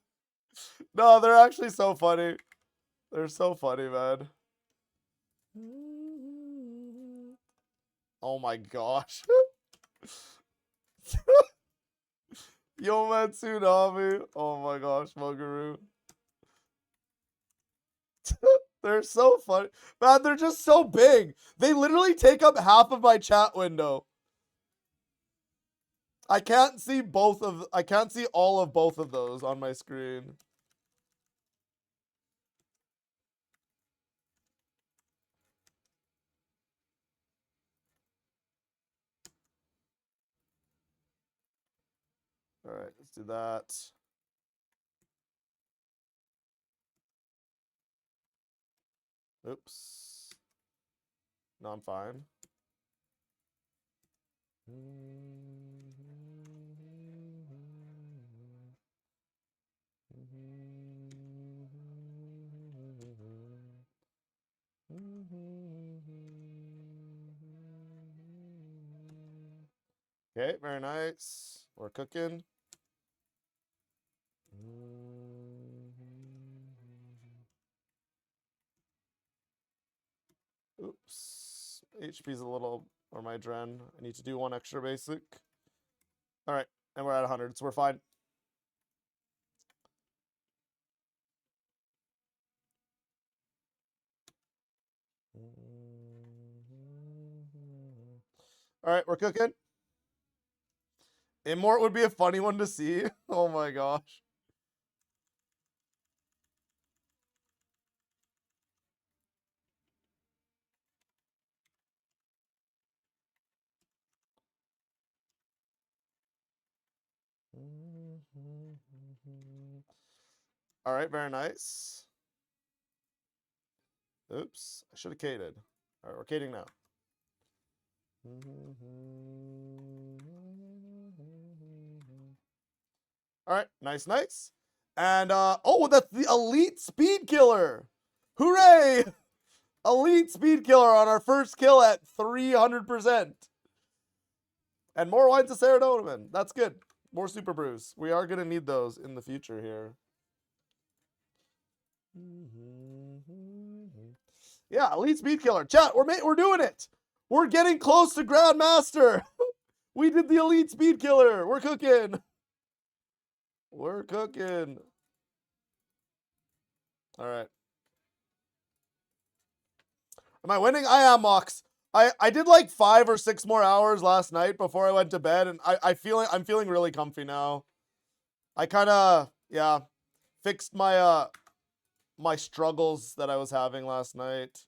No, they're actually so funny. They're so funny, man. Oh my gosh. Yo, man, Tsunami. Oh my gosh, Mugaroo. They're so funny. Man, they're just so big. They literally take up half of my chat window. I can't see all of both of those on my screen. All right, let's do that. Oops. No, I'm fine. Okay, very nice. We're cooking. Oops. HP's a little, or my Dren. I need to do one extra basic. All right, and we're at 100, so we're fine. All right, we're cooking. Immort would be a funny one to see. Oh my gosh. All right, very nice. Oops, I should have cated. All right, we're cating now. All right, nice, nice. And, oh, that's the Elite Speed Killer. Hooray! Elite Speed Killer on our first kill at 300%. And more wines of serotonin. That's good. More super brews. We are going to need those in the future here. Yeah, Elite Speed Killer. Chat, we're doing it. We're getting close to Grandmaster. We did the Elite Speed Killer. We're cooking. We're cooking. All right. Am I winning? I am, Mox. I did like 5 or 6 more hours last night before I went to bed, and I'm feeling really comfy now. I kind of, yeah, fixed my my struggles that I was having last night.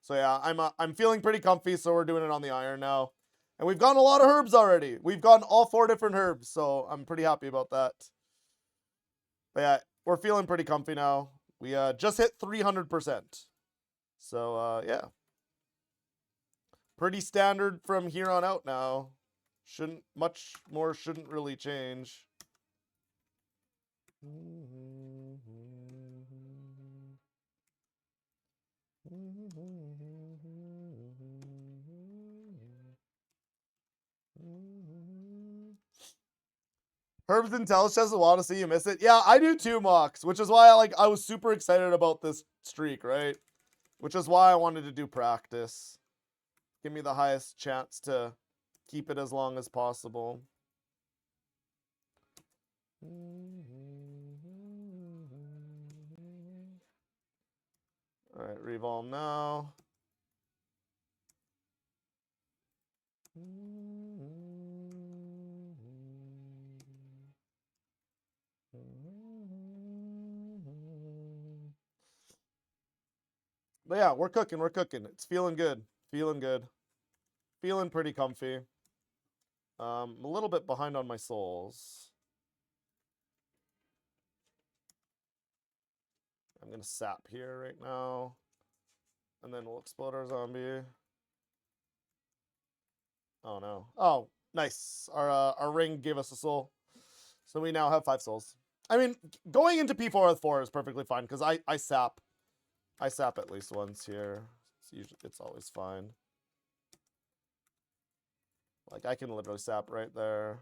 So yeah, I'm feeling pretty comfy, so we're doing it on the iron now. And we've gotten a lot of herbs already. We've gotten all 4 different herbs, so I'm pretty happy about that. But yeah, we're feeling pretty comfy now. We just hit 300%. So yeah. Pretty standard from here on out now. Much more shouldn't really change. Herbs and Telos says a lot to see you miss it. Yeah, I do too, Mox, which is why I was super excited about this streak, right? Which is why I wanted to do practice. Give me the highest chance to keep it as long as possible. All right, revolve now. But yeah, we're cooking. It's feeling good. Feeling pretty comfy. A little bit behind on my souls. I'm gonna sap here right now. And then we'll explode our zombie. Oh no. Oh, nice. Our ring gave us a soul. So we now have 5 souls. I mean, going into P4 with 4 is perfectly fine, because I sap. I sap at least once here. It's always fine. Like, I can literally sap right there.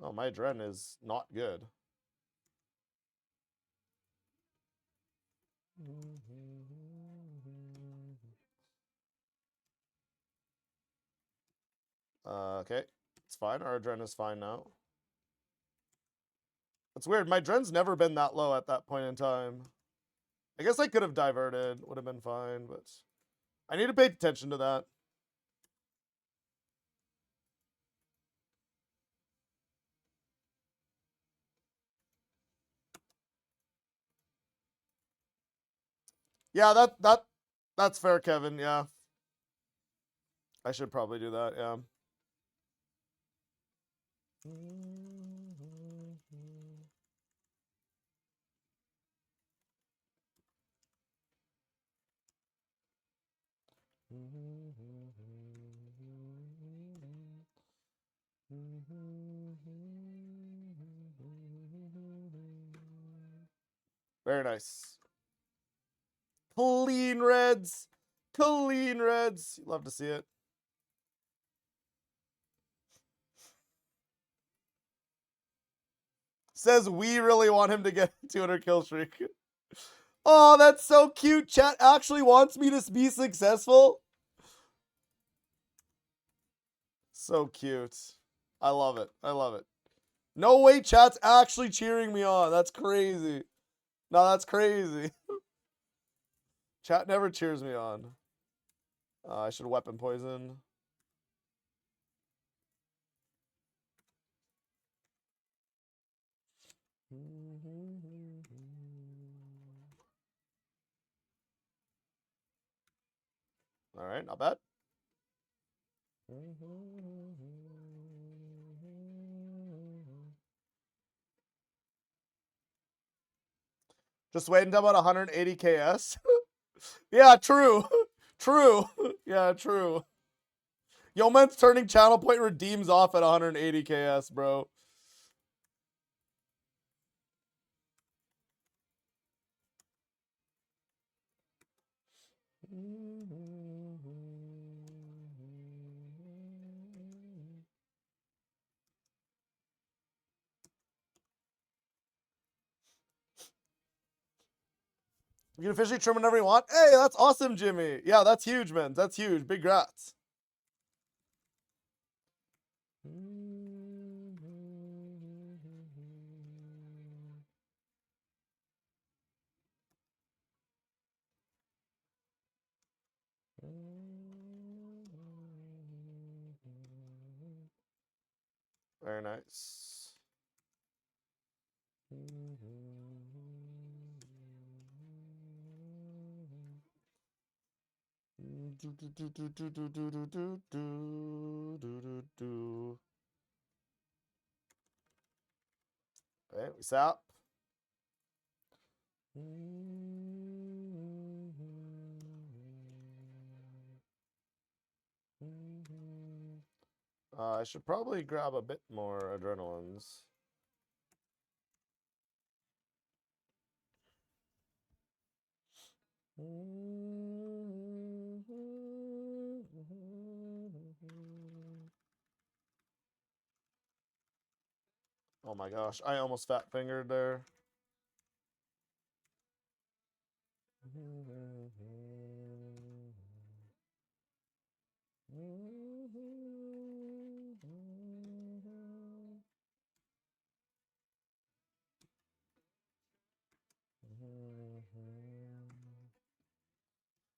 Oh, my Dren is not good. Okay. It's fine. Our Dren is fine now. It's weird. My Dren's never been that low at that point in time. I guess I could have diverted. Would have been fine, but I need to pay attention to that. Yeah, that's fair, Kevin. Yeah. I should probably do that, yeah. Very nice. Clean reds. Clean reds. Love to see it. Says we really want him to get 200 kill streak. Oh, that's so cute. Chat actually wants me to be successful. So cute. I love it. I love it. No way chat's actually cheering me on. That's crazy. No, that's crazy. Chat never cheers me on. I should weapon poison. All right, not bad. Just wait until about 180 KS. Yeah, true. True. Yeah, true. Yeoman's turning channel point redeems off at 180 KS, bro. You can officially trim whenever you want. Hey, that's awesome, Jimmy. Yeah, that's huge, man. That's huge. Big grats. Very nice. Okay, we sap. I should probably grab a bit more adrenalines. Oh my gosh, I almost fat fingered there.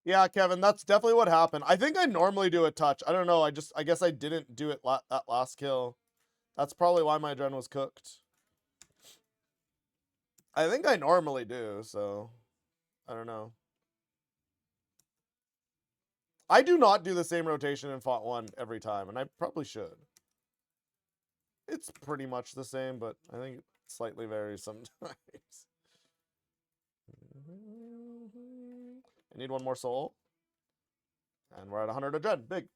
Yeah, Kevin, that's definitely what happened. I think I normally do a touch. I don't know. I guess I didn't do it that last kill. That's probably why my adrenaline was cooked. I think I normally do, so I don't know. I do not do the same rotation in Font 1 every time, and I probably should. It's pretty much the same, but I think it slightly varies sometimes. I need one more soul. And we're at 100 adren. Big.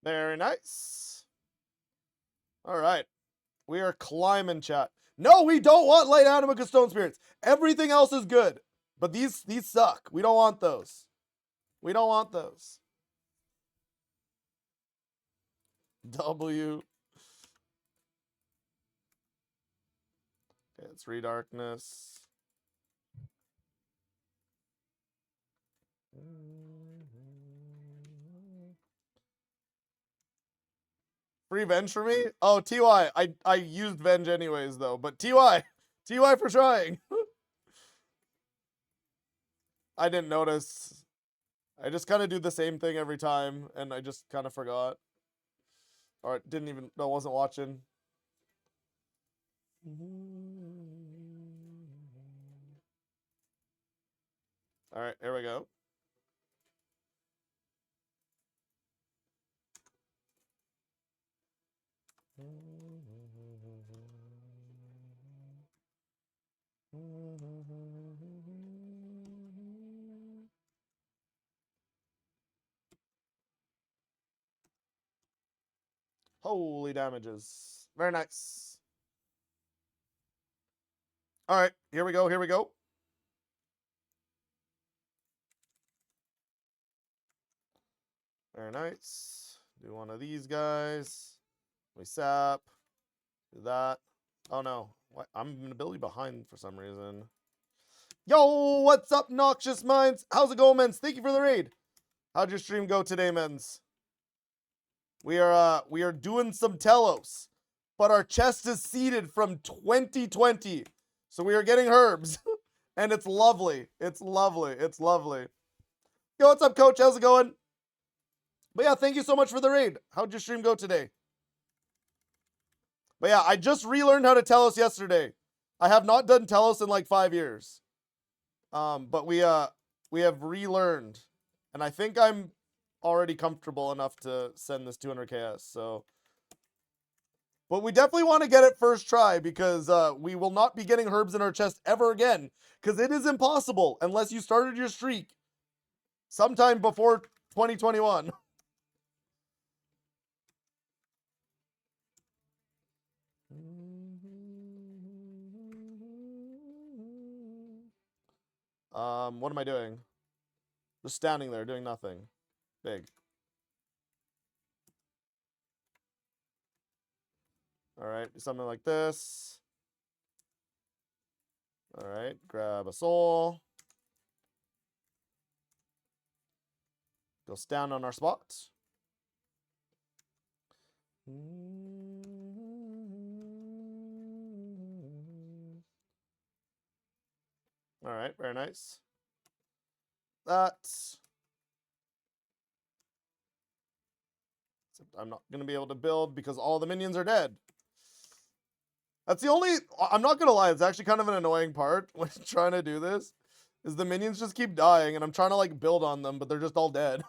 Very nice. All right. We are climbing, chat. No, we don't want light anima stone spirits. Everything else is good. But these suck. We don't want those. We don't want those. W. Okay, it's redarkness. Free Venge for me? Oh, TY. I used Venge anyways, though. But TY. TY for trying. I didn't notice. I just kind of do the same thing every time, and I just kind of forgot. Or didn't even, I wasn't watching. Alright, here we go. Holy damages. Very nice. Alright, here we go, here we go. Very nice. Do one of these guys. We sap. Do that. Oh no. What? I'm an ability behind for some reason. Yo, what's up, Noxious Minds? How's it going, mens? Thank you for the raid. How'd your stream go today, mens? We are doing some Telos, but our chest is seeded from 2020, so we are getting herbs, and it's lovely. It's lovely. It's lovely. Yo, what's up, Coach? How's it going? But yeah, thank you so much for the raid. How'd your stream go today? But yeah, I just relearned how to Telos yesterday. I have not done Telos in like 5 years. But we have relearned, and I think I'm already comfortable enough to send this 200 KS. So, but we definitely want to get it first try because we will not be getting herbs in our chest ever again because it is impossible unless you started your streak sometime before 2021. What am I doing? Just standing there doing nothing. Big. Alright, something like this. Alright, grab a soul. Go stand on our spot. Alright, very nice. That. I'm not going to be able to build because all the minions are dead. That's the only, I'm not going to lie, it's actually kind of an annoying part when trying to do this, is the minions just keep dying and I'm trying to like build on them, but they're just all dead.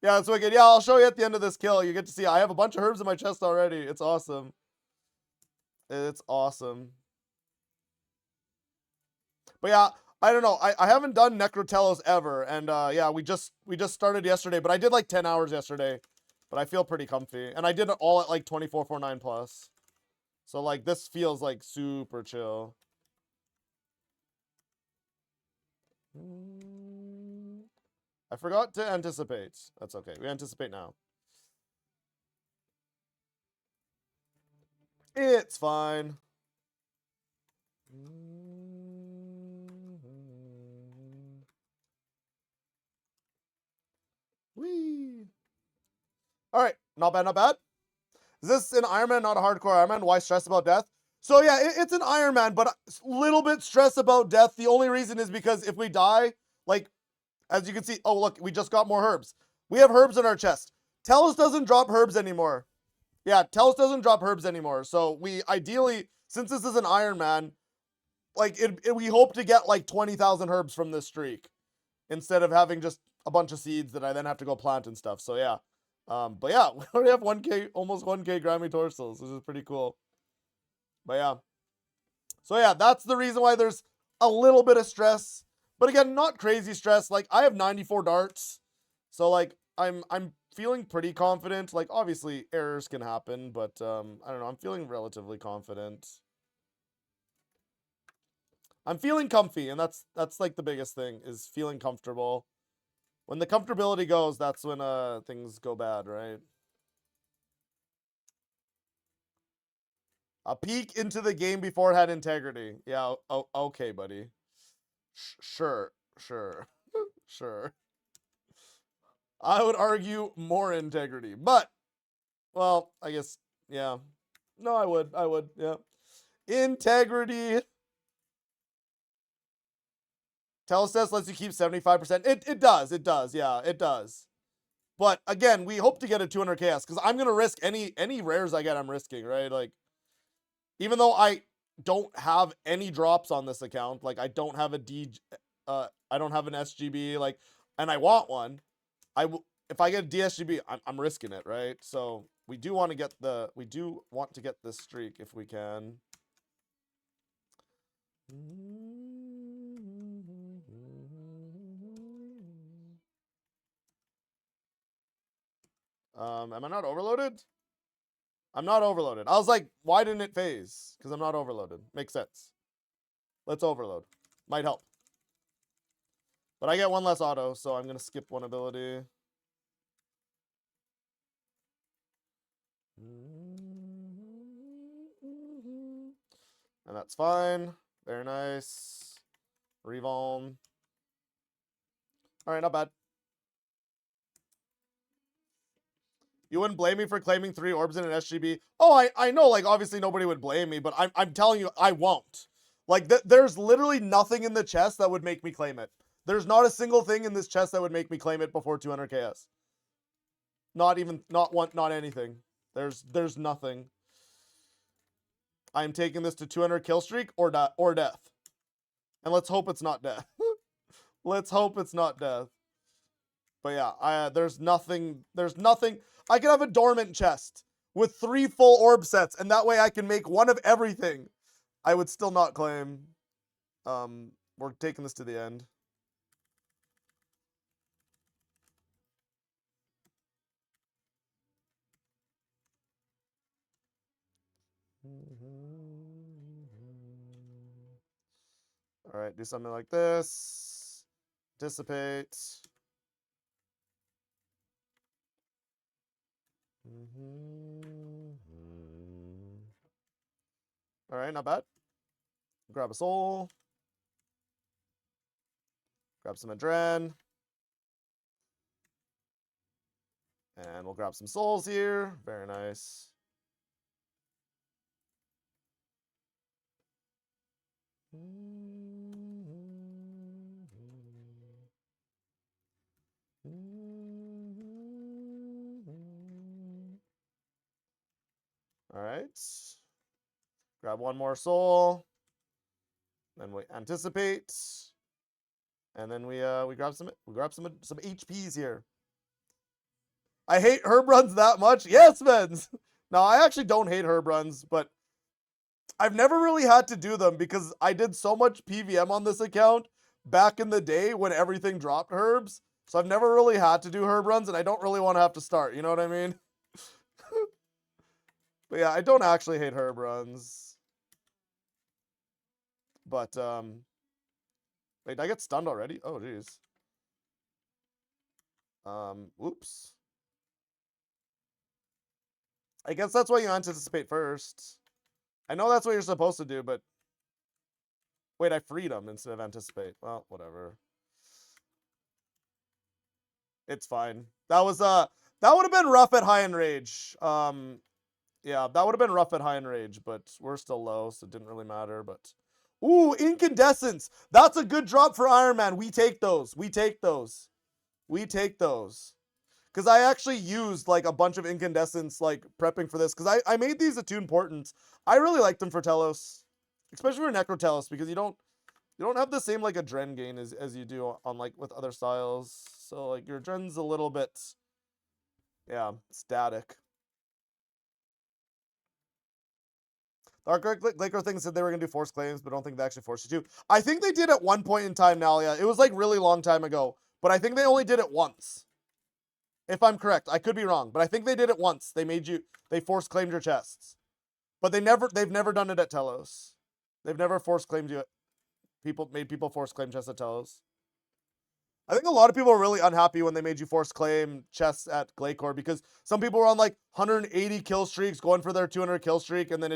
Yeah, it's wicked. Yeah, I'll show you at the end of this kill. You get to see I have a bunch of herbs in my chest already. It's awesome. It's awesome. But yeah, I don't know. I haven't done Necrotelos ever, and yeah, we just started yesterday, but I did like 10 hours yesterday. But I feel pretty comfy. And I did it all at like 2449 plus. So like this feels like super chill. I forgot to anticipate. That's okay. We anticipate now. It's fine. Whee. All right. Not bad, not bad. Is this an Iron Man, not a hardcore Iron Man? Why stress about death? So yeah, it's an Iron Man, but a little bit stress about death. The only reason is because if we die, like, as you can see, oh look, we just got more herbs. We have herbs in our chest. Telos doesn't drop herbs anymore. Yeah, Telos doesn't drop herbs anymore. So we ideally, since this is an Iron Man, like we hope to get like 20,000 herbs from this streak instead of having just a bunch of seeds that I then have to go plant and stuff. So yeah. But yeah, we already have 1K, almost 1K Grammy torsos, which is pretty cool. But yeah. So yeah, that's the reason why there's a little bit of stress. But again, not crazy stress. Like I have 94 darts. So like I'm feeling pretty confident. Like obviously errors can happen, but I don't know, I'm feeling relatively confident. I'm feeling comfy, and that's like the biggest thing is feeling comfortable. When the comfortability goes, that's when things go bad, right? A peek into the game before it had integrity. Yeah, okay, buddy. Sure, sure, sure. I would argue more integrity, but Well, I guess, yeah. No, I would, yeah. Integrity. Telos test lets you keep 75%. It does, yeah, it does. But again, we hope to get a 200 KS because I'm gonna risk any rares I get. I'm risking, right? Like, even though I don't have any drops on this account, like I don't have a I don't have an SGB, like, and I want one. If I get a DSGB, I'm risking it, right? So we do want to get this streak if we can. Am I not overloaded? I'm not overloaded. I was like, why didn't it phase? Because I'm not overloaded. Makes sense. Let's overload. Might help. But I get one less auto, so I'm going to skip one ability. And that's fine. Very nice. Revolve. All right, not bad. You wouldn't blame me for claiming 3 orbs in an SGB. Oh, I know, like, obviously nobody would blame me, but I'm telling you, I won't. Like, there's literally nothing in the chest that would make me claim it. There's not a single thing in this chest that would make me claim it before 200 KS. Not anything. There's nothing. I'm taking this to 200 kill streak or death. And let's hope it's not death. Let's hope it's not death. But yeah, there's nothing. I could have a dormant chest with 3 full orb sets, and that way I can make one of everything. I would still not claim. We're taking this to the end. All right, do something like this. Dissipate. All right, not bad. Grab a soul. Grab some adren. And we'll grab some souls here. Very nice. All right. Grab one more soul. Then we anticipate. And then we grab some HPs here. I hate herb runs that much. Yes, Vens. No, I actually don't hate herb runs, but I've never really had to do them because I did so much PVM on this account back in the day when everything dropped herbs. So I've never really had to do herb runs, and I don't really want to have to start. You know what I mean? But yeah, I don't actually hate herb runs. But wait, did I get stunned already? Oh jeez. Oops. I guess that's why you anticipate first. I know that's what you're supposed to do, but wait, I freed him instead of anticipate. Well, whatever. It's fine. That would have been rough at high enrage. Yeah, that would have been rough at high enrage, but we're still low, so it didn't really matter. But ooh, incandescence. That's a good drop for Iron Man. We take those. We take those. We take those. Because I actually used like a bunch of incandescents like prepping for this. Because I made these attuned portents. I really like them for Telos. Especially for Necro Telos, because you don't have the same like adren gain as you do on like with other styles. So like your adren's a little bit, yeah, static. Dark Glaker thing said they were gonna do force claims, but I don't think they actually forced you to. I think they did at one point in time, Nalia. It was like really long time ago, but I think they only did it once. If I'm correct, I could be wrong, but I think they did it once. They force claimed your chests, but they've never done it at Telos. They've never force claimed you. Made people force claim chests at Telos. I think a lot of people were really unhappy when they made you force claim chests at Glacor because some people were on like 180 kill streaks going for their 200 kill streak, and then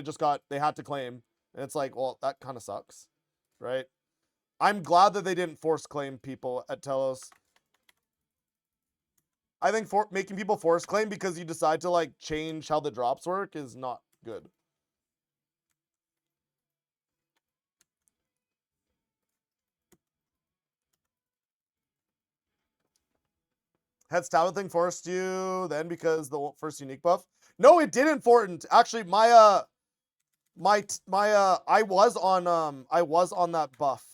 they had to claim. And it's like, well, that kind of sucks, right? I'm glad that they didn't force claim people at Telos. I think making people force claim because you decide to like change how the drops work is not good. Had Stalin thing forced you then because the first unique buff? No, it didn't, Fortin. Actually, I was on that buff.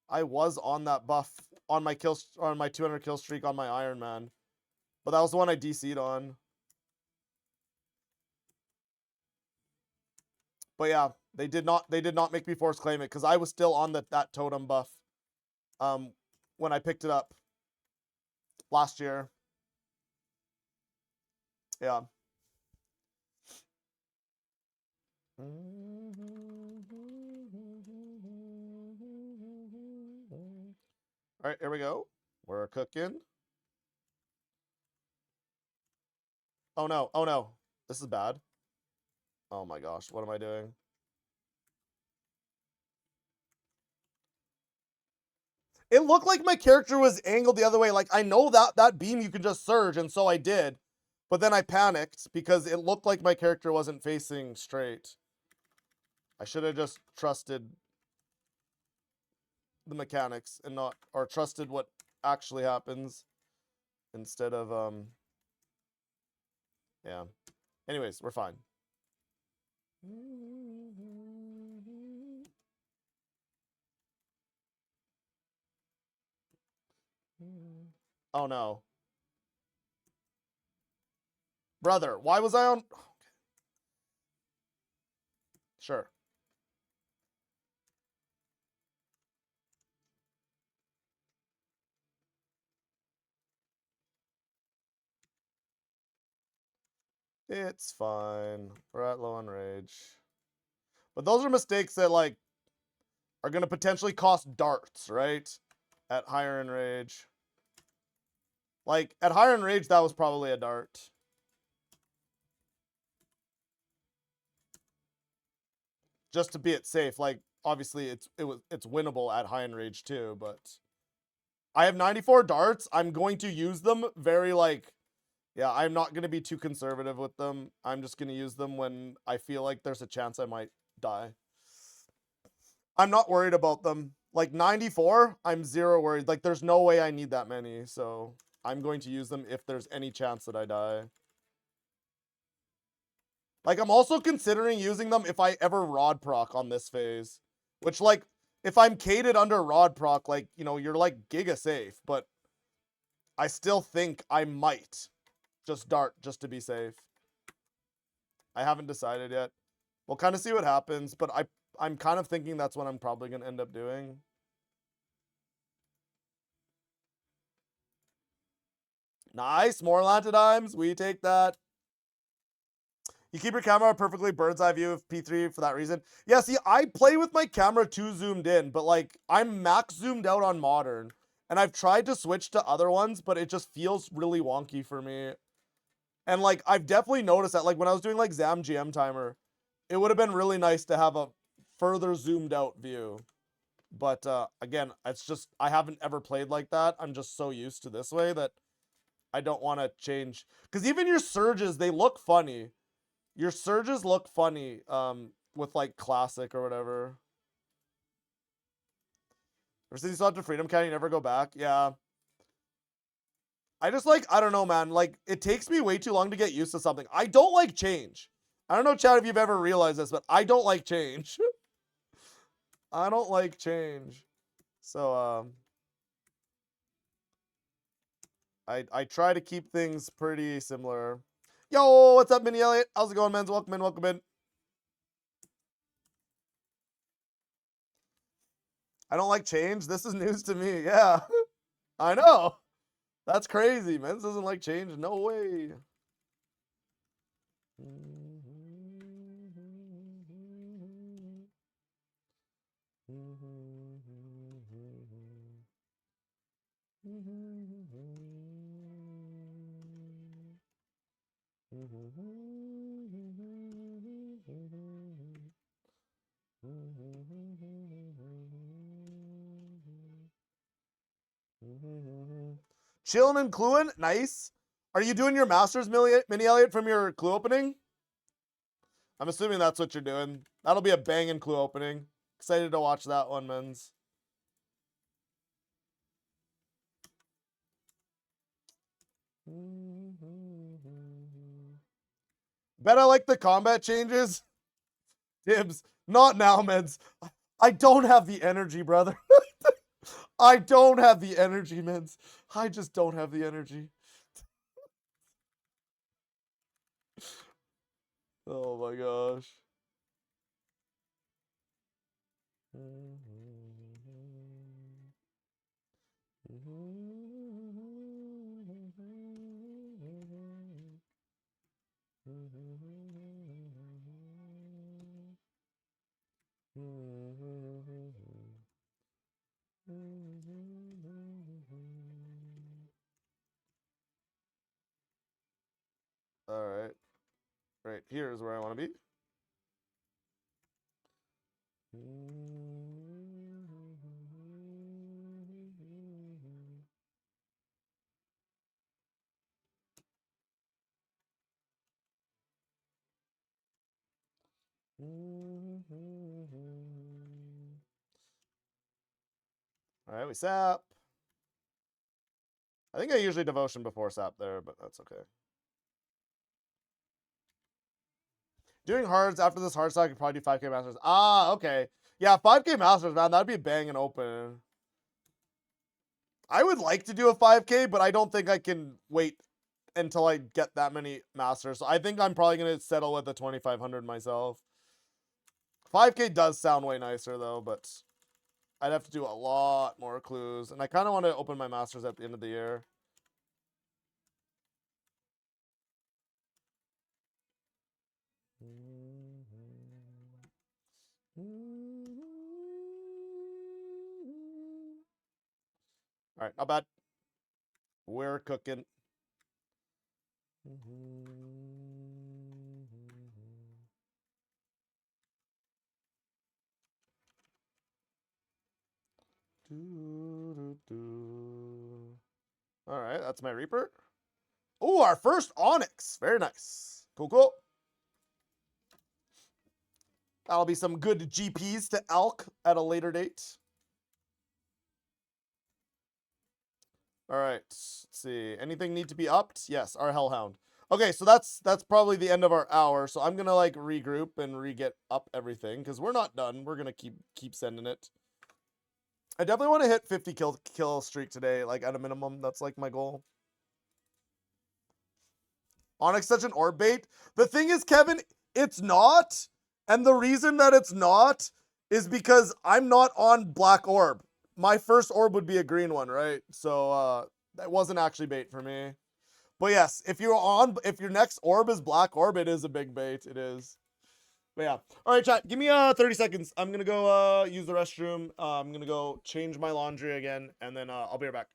I was on that buff on my 200 kill streak on my Iron Man. But that was the one I DC'd on. But yeah, they did not make me force claim it because I was still on that totem buff when I picked it up last year. Yeah. All right, here we go. We're cooking. Oh no, oh no. This is bad. Oh my gosh, what am I doing? It looked like my character was angled the other way. Like, I know that beam you can just surge, and so I did. But then I panicked because it looked like my character wasn't facing straight. I should have just trusted the mechanics and not, or trusted what actually happens instead of, yeah. Anyways, we're fine. Oh no. Brother, why was I on? Sure. It's fine. We're at low on rage. But those are mistakes that, like, are going to potentially cost darts, right? At higher in rage. Like, at higher in rage, that was probably a dart. Just to be it safe. Like, obviously, it's winnable at high in rage, too, but... I have 94 darts. I'm going to use them very, like... Yeah, I'm not going to be too conservative with them. I'm just going to use them when I feel like there's a chance I might die. I'm not worried about them. Like 94, I'm zero worried. Like there's no way I need that many, so I'm going to use them if there's any chance that I die. Like I'm also considering using them if I ever rod proc on this phase. Which like, if I'm cated under rod proc, like, you know, you're like giga safe, but I still think I might just dart just to be safe. I haven't decided yet. We'll kind of see what happens, but I'm kind of thinking that's what I'm probably going to end up doing. Nice, more Lantidimes. We take that. You keep your camera perfectly bird's eye view of P3 for that reason. Yeah, see, I play with my camera too zoomed in, but like I'm max zoomed out on modern. And I've tried to switch to other ones, but it just feels really wonky for me. And like I've definitely noticed that like when I was doing like Zam GM timer, it would have been really nice to have a further zoomed out view. But again, it's just I haven't ever played like that. I'm just so used to this way that I don't want to change. Because even your surges, they look funny. Your surges look funny with like classic or whatever. Ever since you saw to Freedom Can you never go back? Yeah. I just like, I don't know, man. Like, it takes me way too long to get used to something. I don't like change. I don't know, Chad, if you've ever realized this, but I don't like change. I don't like change. So, I try to keep things pretty similar. Yo, what's up, Mini Elliot? How's it going, man? Welcome in, welcome in. I don't like change. This is news to me. Yeah, I know. That's crazy, man. This doesn't like change. No way. Chillin' and cluing, nice. Are you doing your Masters mini Elliot from your clue opening? I'm assuming that's what you're doing. That'll be a banging clue opening. Excited to watch that one, men's. Bet I like the combat changes. Dibs. Not now, mens. I don't have the energy, brother. I don't have the energy, mens. I just don't have the energy. Oh my gosh. All right. Right here is where I want to be. All right, we sap. I think I usually devotion before sap there, but that's okay. Doing hards after this hard stock, I could probably do 5K Masters. Ah, okay. Yeah, 5K Masters, man. That'd be banging open. I would like to do a 5K, but I don't think I can wait until I get that many Masters. So I think I'm probably going to settle with the 2,500 myself. 5K does sound way nicer, though, but I'd have to do a lot more clues. And I kind of want to open my Masters at the end of the year. All right, not bad. We're cooking. All right, that's my Reaper. Oh, our first Onyx. Very nice. Cool, cool. That'll be some good GPs to Elk at a later date. All right, let's see. Anything need to be upped? Yes, our Hellhound. Okay, so that's probably the end of our hour. So I'm gonna like regroup and re-get up everything because we're not done. We're gonna keep sending it. I definitely want to hit 50 kill streak today, like at a minimum. That's like my goal. Onyx such an orb bait. The thing is, Kevin, it's not. And the reason that it's not is because I'm not on black orb. My first orb would be a green one, right? So that wasn't actually bait for me. But yes, if your next orb is black orb, it is a big bait. It is. But yeah. All right, chat. Give me 30 seconds. I'm gonna go use the restroom. I'm gonna go change my laundry again, and then I'll be right back.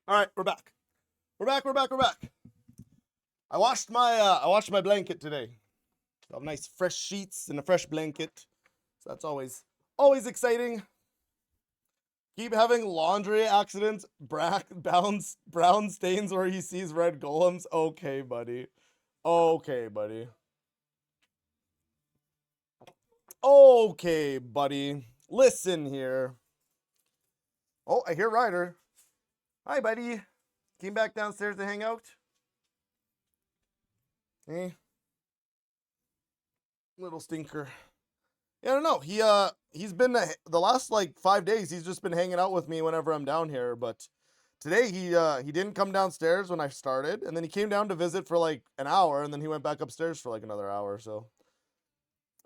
All right, we're back. We're back. We're back. We're back. I washed my blanket today. I have nice fresh sheets and a fresh blanket. So that's always exciting. Keep having laundry accidents, brown stains where he sees red golems. Okay, buddy. Okay, buddy. Okay, buddy. Listen here. Oh, I hear Ryder. Hi, buddy. Came back downstairs to hang out. Hey, little stinker. Yeah, I don't know. He's been the last like 5 days. He's just been hanging out with me whenever I'm down here. But today he didn't come downstairs when I started, and then he came down to visit for like an hour, and then he went back upstairs for like another hour. So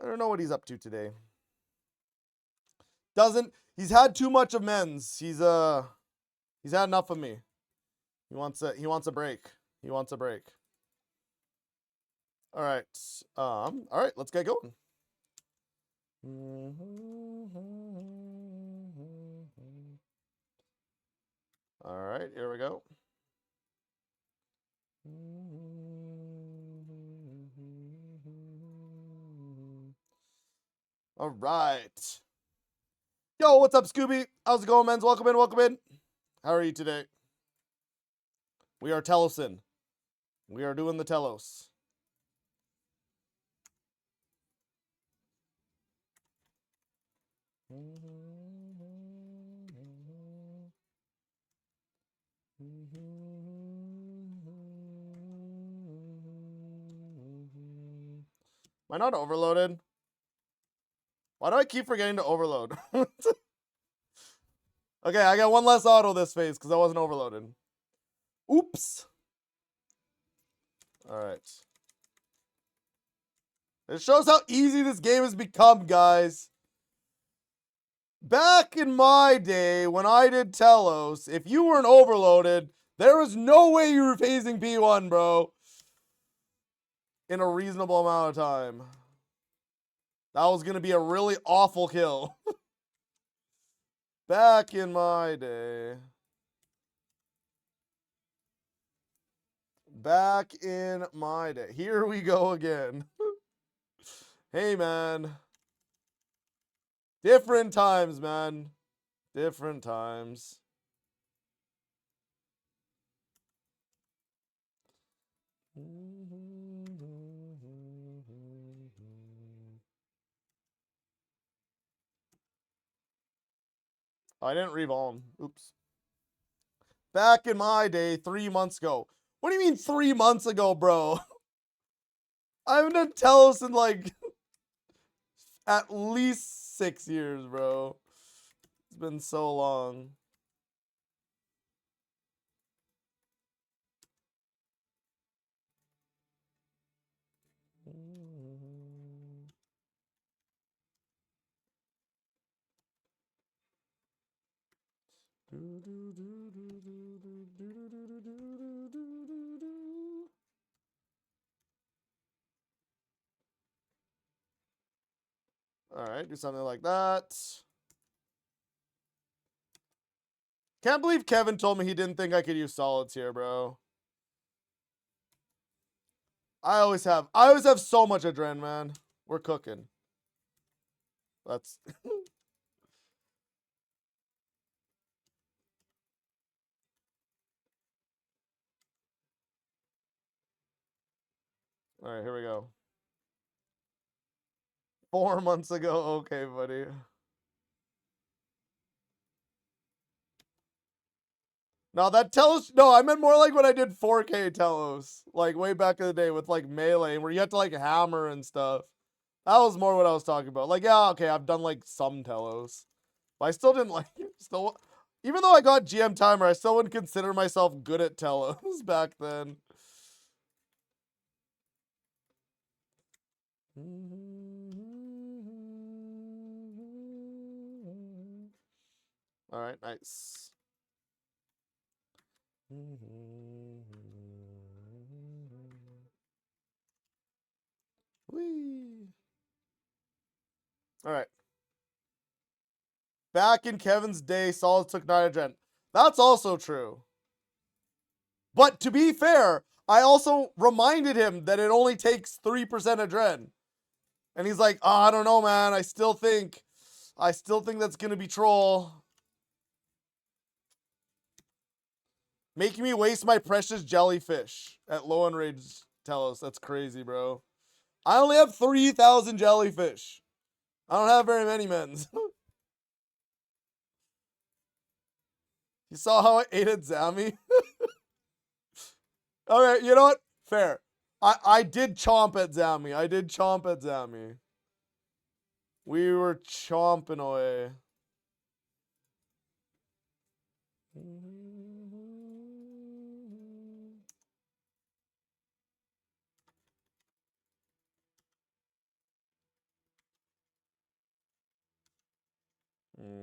I don't know what he's up to today. He's had too much of men's. He's had enough of me. He wants a break. He wants a break. All right. All right, let's get going. All right, here we go. All right. Yo, what's up, Scooby? How's it going, men's? Welcome in, welcome in. How are you today? We are Telosin. We are doing the Telos. Am I not overloaded? Why do I keep forgetting to overload? Okay, I got one less auto this phase because I wasn't overloaded. Oops. Alright. It shows how easy this game has become, guys. Back in my day, when I did Telos, if you weren't overloaded, there was no way you were phasing P1, bro. In a reasonable amount of time. That was going to be a really awful kill. Back in my day. Back in my day. Here we go again. Hey, man. Different times, man. Different times. I didn't revolve. Oops. Back in my day, 3 months ago. What do you mean 3 months ago, bro? I haven't done Telos in like at least 6 years, bro. It's been so long. Alright, do something like that. Can't believe Kevin told me he didn't think I could use solids here, bro. I always have so much adrenaline, man. We're cooking. That's Alright, here we go. 4 months ago, okay, buddy. No, that Telos. No, I meant more like when I did 4K Telos, like way back in the day with like melee, where you had to like hammer and stuff. That was more what I was talking about. Like, yeah, okay, I've done like some Telos, but I still didn't like still. Even though I got GM timer, I still wouldn't consider myself good at Telos back then. All right, nice. Whee. All right. Back in Kevin's day, Solids took nitrogen. That's also true. But to be fair, I also reminded him that it only takes 3% adren. And he's like, oh, I don't know, man. I still think that's gonna be troll. Making me waste my precious jellyfish at low enraged Telos. That's crazy, bro. I only have 3,000 jellyfish. I don't have very many men's. You saw how I ate at Zami? Okay, you know what? Fair. I did chomp at Zami. We were chomping away.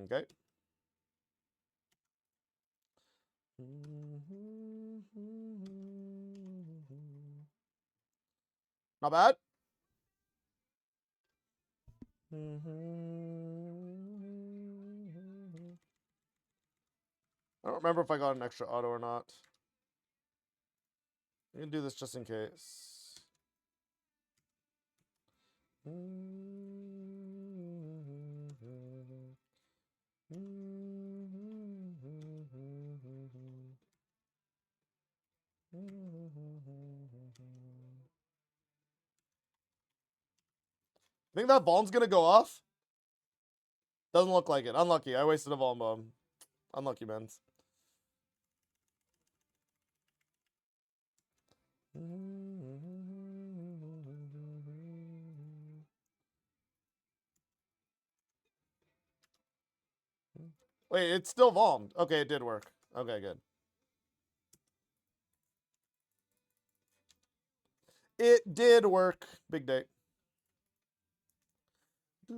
Okay. Not bad. I don't remember if I got an extra auto or not. We can do this just in case. Think that bomb's gonna go off? Doesn't look like it. Unlucky. I wasted a bomb. Unlucky, man. Wait, it's still bombed. Okay, it did work. Okay, good. It did work. Big day. I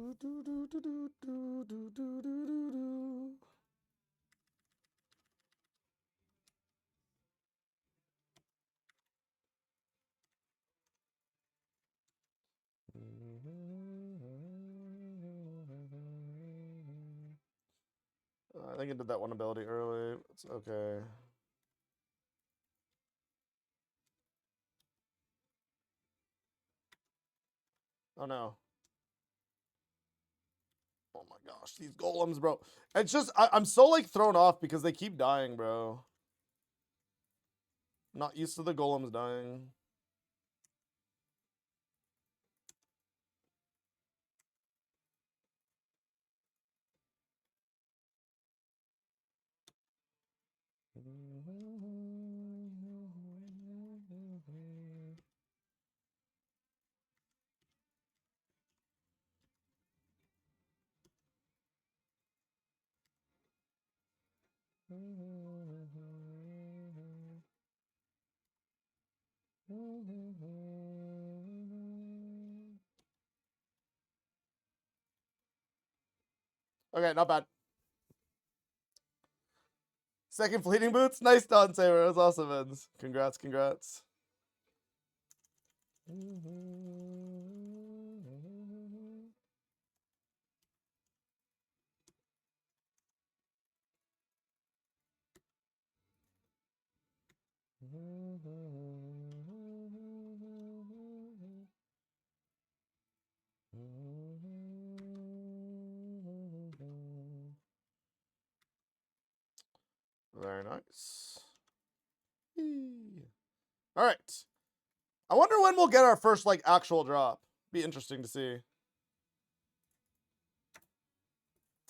think I did that one ability early. It's okay. Oh no. Oh my gosh, these golems, bro. It's just, I'm so like thrown off because they keep dying, bro. I'm not used to the golems dying. Okay, not bad. Second fleeting boots? Nice Dawn Saber. That was awesome, Vince. Congrats. Very nice. All right. I wonder when we'll get our first like actual drop. Be interesting to see.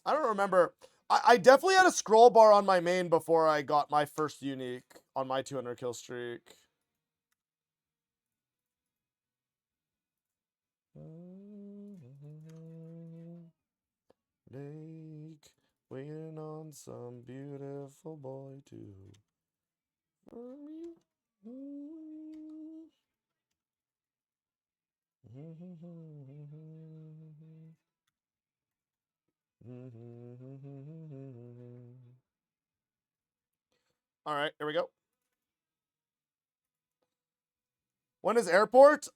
I don't remember. I definitely had a scroll bar on my main before I got my first unique on my 200 kill streak. Lake, waiting on some beautiful boy to. All right, here we go. When is airport?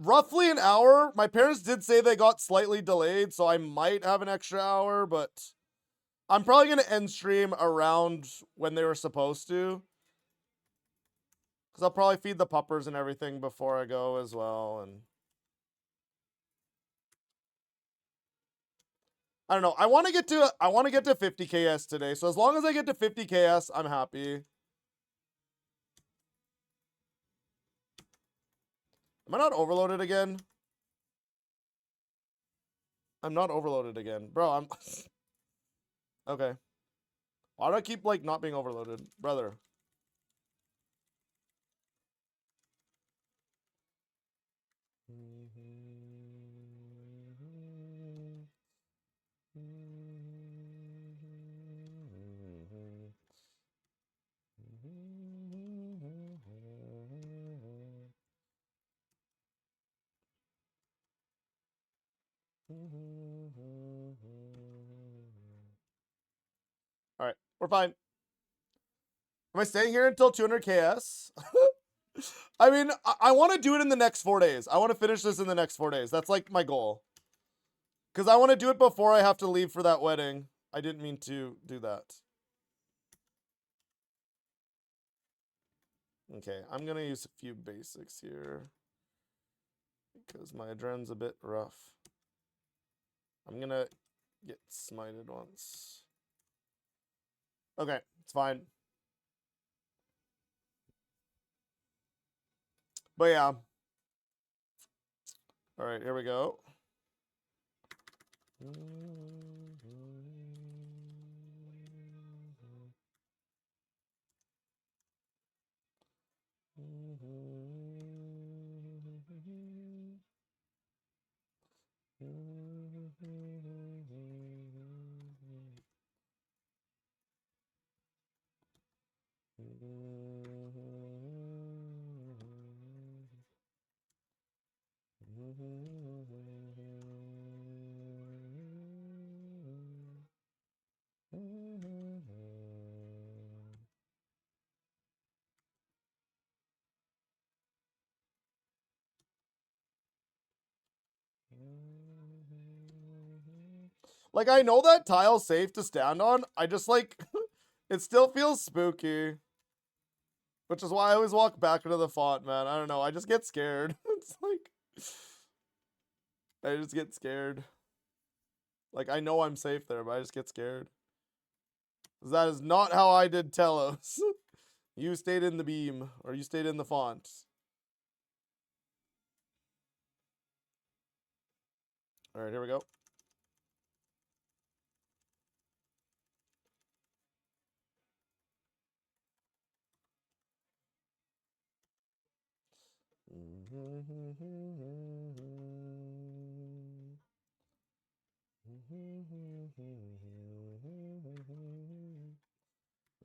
Roughly an hour. My parents did say they got slightly delayed, so I might have an extra hour, but I'm probably going to end stream around when they were supposed to. Because I'll probably feed the puppers and everything before I go as well. And I don't know. I want to get to 50 KS today. So as long as I get to 50 KS, I'm happy. Am I not overloaded again? I'm not overloaded again. Bro, I'm okay. Why do I keep like not being overloaded? Brother. All right, we're fine. Am I staying here until 200 KS? I mean, I want to do it in the next 4 days. I want to finish this in the next 4 days. That's like my goal. Because I want to do it before I have to leave for that wedding. I didn't mean to do that. Okay, I'm going to use a few basics here. Because my adren's a bit rough. I'm going to get smited once. Okay, it's fine. But yeah. All right, here we go. Like, I know that tile's safe to stand on. I just, like, it still feels spooky. Which is why I always walk back into the font, man. I don't know. I just get scared. It's like, I just get scared. Like, I know I'm safe there, but I just get scared. That is not how I did Telos. You stayed in the beam, or you stayed in the font. All right, here we go.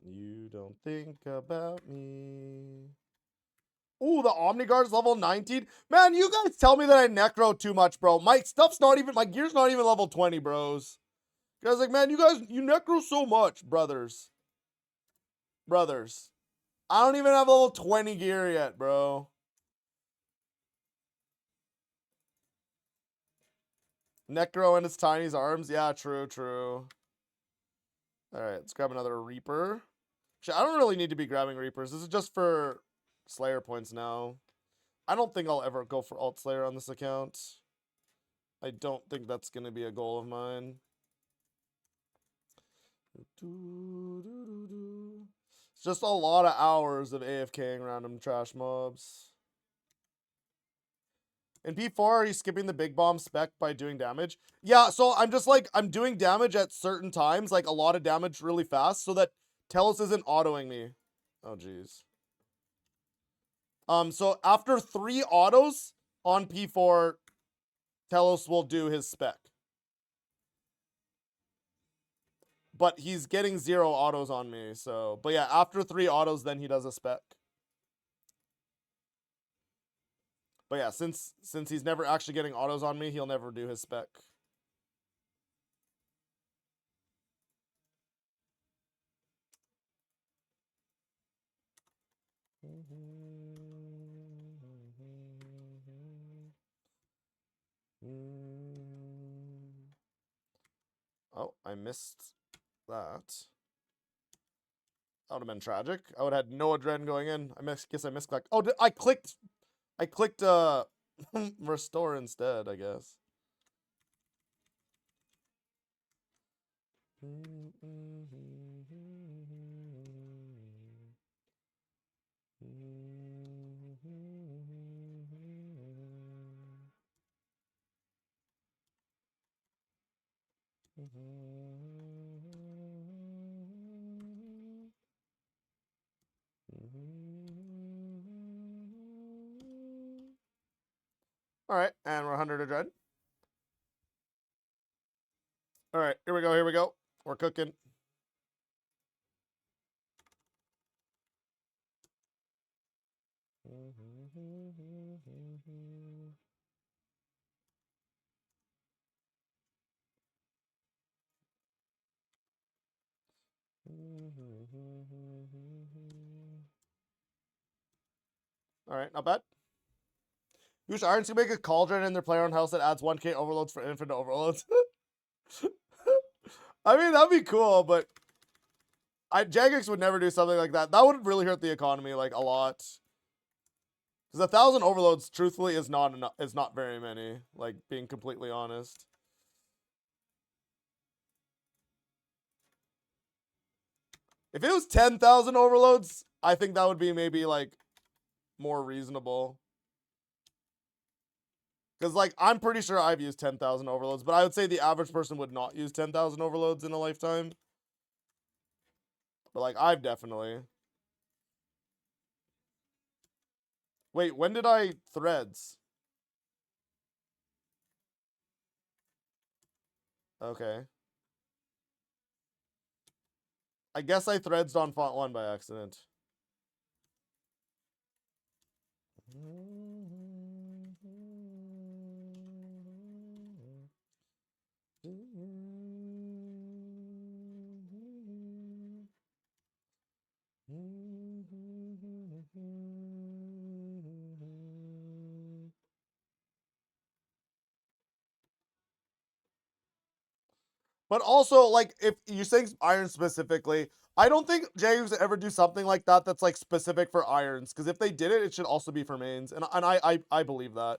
You don't think about me. Ooh, the Omniguard's level 19. Man, you guys tell me that I necro too much, bro. My stuff's not even, my gear's not even level 20, bros. You guys like, man, you necro so much, brothers. Brothers. I don't even have level 20 gear yet, bro. Necro and its tiny's arms. Yeah, true, true. Alright, let's grab another Reaper. Actually, I don't really need to be grabbing Reapers. This is just for Slayer points now. I don't think I'll ever go for Alt Slayer on this account. I don't think that's going to be a goal of mine. It's just a lot of hours of AFKing random trash mobs. In P4, are you skipping the big bomb spec by doing damage? Yeah, so I'm just like, I'm doing damage at certain times, like a lot of damage really fast, so that Telos isn't autoing me. Oh, jeez. So after 3 autos on P4, Telos will do his spec. But he's getting 0 autos on me, so... But yeah, after 3 autos, then he does a spec. But yeah, since he's never actually getting autos on me, he'll never do his spec. Oh, I missed that. That would have been tragic. I would have had no adrenaline going in. Guess I misclicked. Oh, I clicked. I clicked restore instead, I guess. All right, and we're 100 adrenaline. All right, here we go. Here we go. We're cooking. All right, not bad. Use Irons to make a cauldron in their player own house that adds 1k overloads for infinite overloads. I mean, that'd be cool, but Jagex would never do something like that. That would really hurt the economy like a lot. Because 1,000 overloads, truthfully, is not enough. Is not very many. Like being completely honest. If it was 10,000 overloads, I think that would be maybe like more reasonable. Because like I'm pretty sure I've used 10,000 overloads, but I would say the average person would not use 10,000 overloads in a lifetime. But like I've definitely. Wait, when did I threads? Okay. I guess I threads on font 1 by accident. But also, like, if you're saying iron specifically, I don't think Jags ever do something like that that's like specific for irons. Because if they did it, it should also be for mains, and I believe that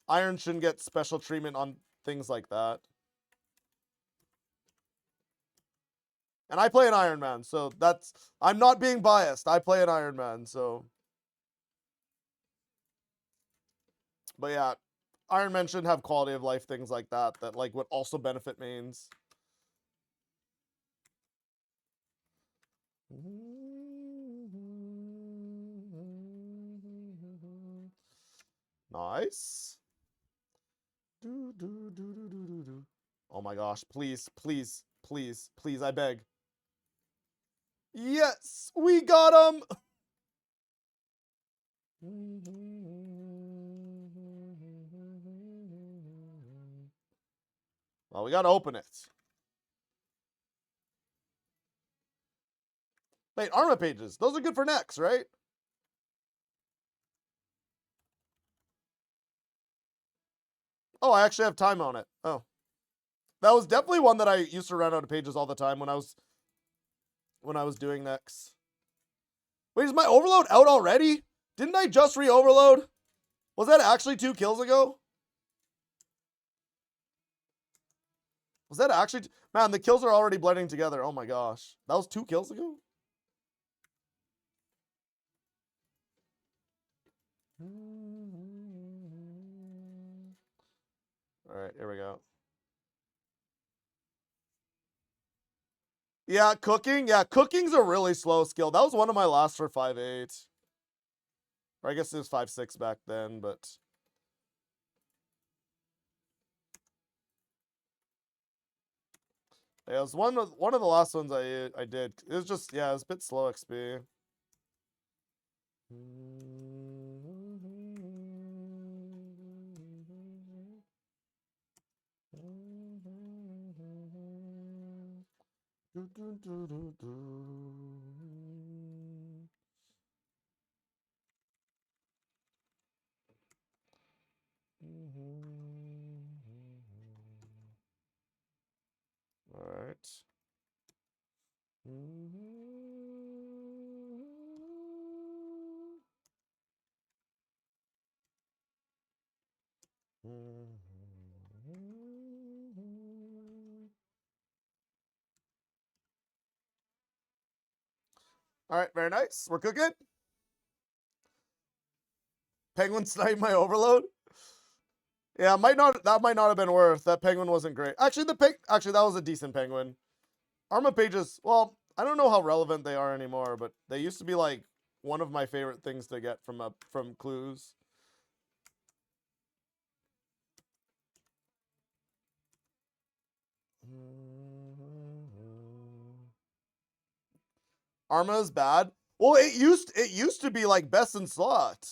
iron shouldn't get special treatment on things like that. And I play an Iron Man, so that's I'm not being biased. I play an Iron Man, so. But yeah, Iron Man should have quality of life things like that that like would also benefit mains. Nice. Oh my gosh, please, please, please, please, I beg. Yes, we got him. Well, we gotta open it. Wait, armor pages. Those are good for next, right? Oh, I actually have time on it. Oh. That was definitely one that I used to run out of pages all the time when I was doing next. Wait, is my overload out already? Didn't I just re-overload? Was that actually 2 kills ago? Was that actually... Man, the kills are already blending together. Oh my gosh. That was 2 kills ago? Alright, here we go. Yeah, cooking. Yeah, cooking's a really slow skill. That was one of my last for 5.8. Or I guess it was 5.6 back then, but... Yeah, it was one of the last ones I did. It was just, yeah, it was a bit slow XP. All right. All right, very nice. We're cooking. Penguin snipe my overload. Yeah, that might not have been worth. That penguin wasn't great. Actually, that was a decent penguin. Arma pages, well, I don't know how relevant they are anymore, but they used to be like one of my favorite things to get from clues. Arma is bad. Well, it used to be like best in slot.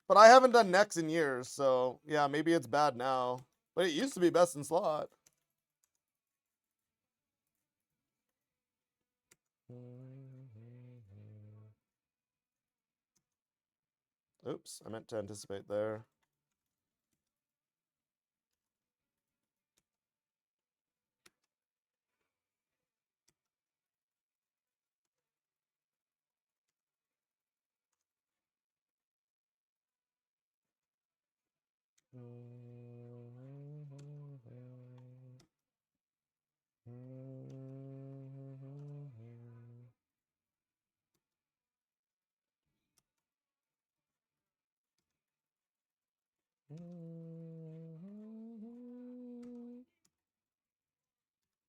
But I haven't done next in years, so yeah, maybe it's bad now. But it used to be best in slot. Oops, I meant to anticipate there.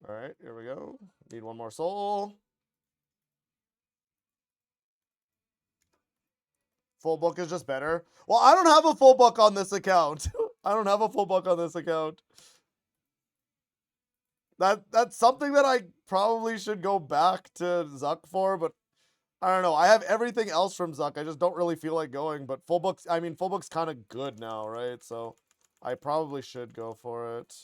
All right, here we go. Need one more soul. Full book is just better. Well, I don't have a full book on this account. I don't have a full book on this account. That's something that I probably should go back to Zuck for, but I don't know. I have everything else from Zuck. I just don't really feel like going. But full book's kind of good now, right? So I probably should go for it.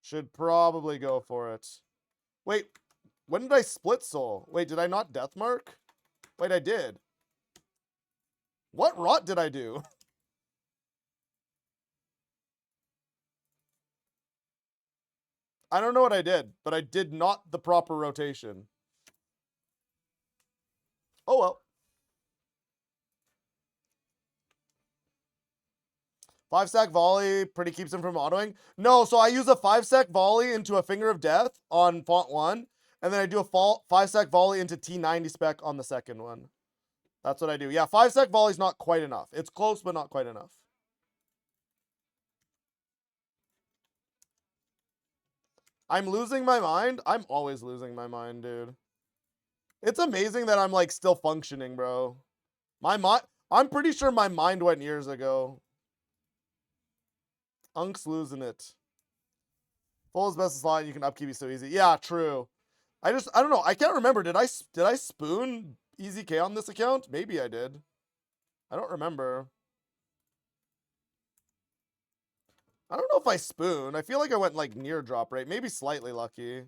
Should probably go for it. Wait, when did I split soul? Wait, did I not death mark? Wait, I did. What rot did I do? I don't know what I did, but I did not the proper rotation. Oh well. 5-stack volley pretty keeps him from autoing. No, so I use a 5-stack volley into a Finger of Death on font 1, and then I do a 5-stack volley into T90 spec on the second one. That's what I do. Yeah, 5-stack volley's not quite enough. It's close, but not quite enough. I'm losing my mind. I'm always losing my mind, dude. It's amazing that I'm like still functioning, bro. I'm pretty sure my mind went years ago. Unk's losing it. Full is best slot, you can upkeep you so easy. Yeah, true. I don't know. I can't remember. Did I spoon Easy K on this account? Maybe I did. I don't remember. I don't know if I spoon. I feel like I went like near drop rate. Maybe slightly lucky.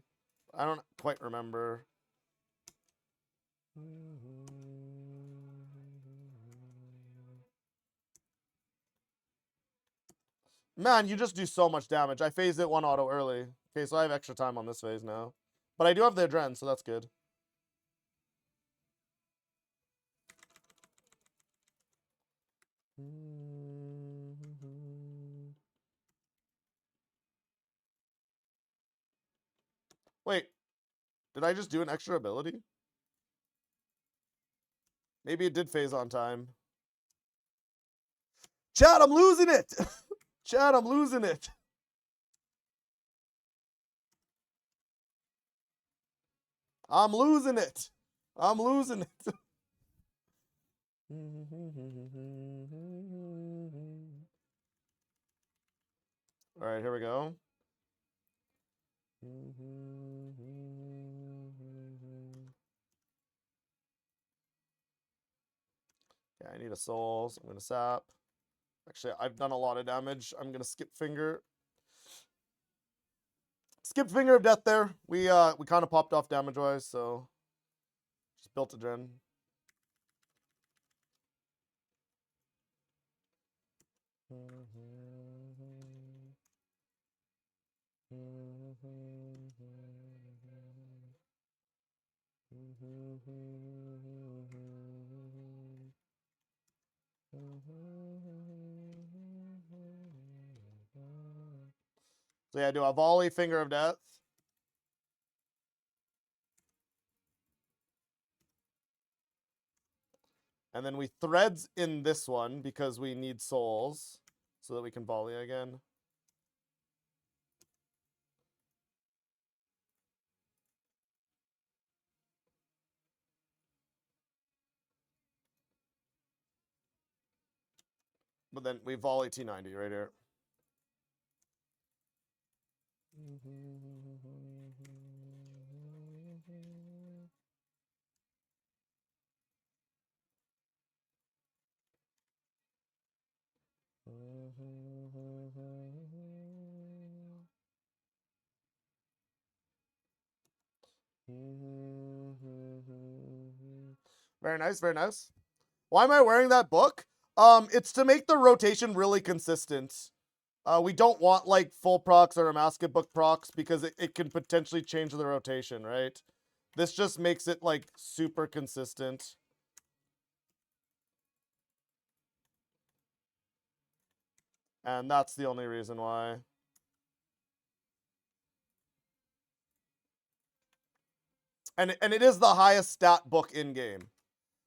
I don't quite remember. Man, you just do so much damage. I phased it 1 auto early. Okay, so I have extra time on this phase now. But I do have the Adren, so that's good. Wait, did I just do an extra ability? Maybe it did phase on time. Chad, I'm losing it! Chad, I'm losing it. I'm losing it. I'm losing it. All right, here we go. Yeah, I need a soul, so I'm going to sap. Actually, I've done a lot of damage. I'm going to skip finger. Skip Finger of Death there. We kind of popped off damage-wise, so just built a gen. So yeah, do a volley Finger of Death. And then we threads in this one because we need souls so that we can volley again. But then we volley T90 right here. Very nice, very nice. Why am I wearing that book? It's to make the rotation really consistent. We don't want like full procs or a Masket book procs because it can potentially change the rotation, right? This just makes it like super consistent. And that's the only reason why. And it is the highest stat book in game.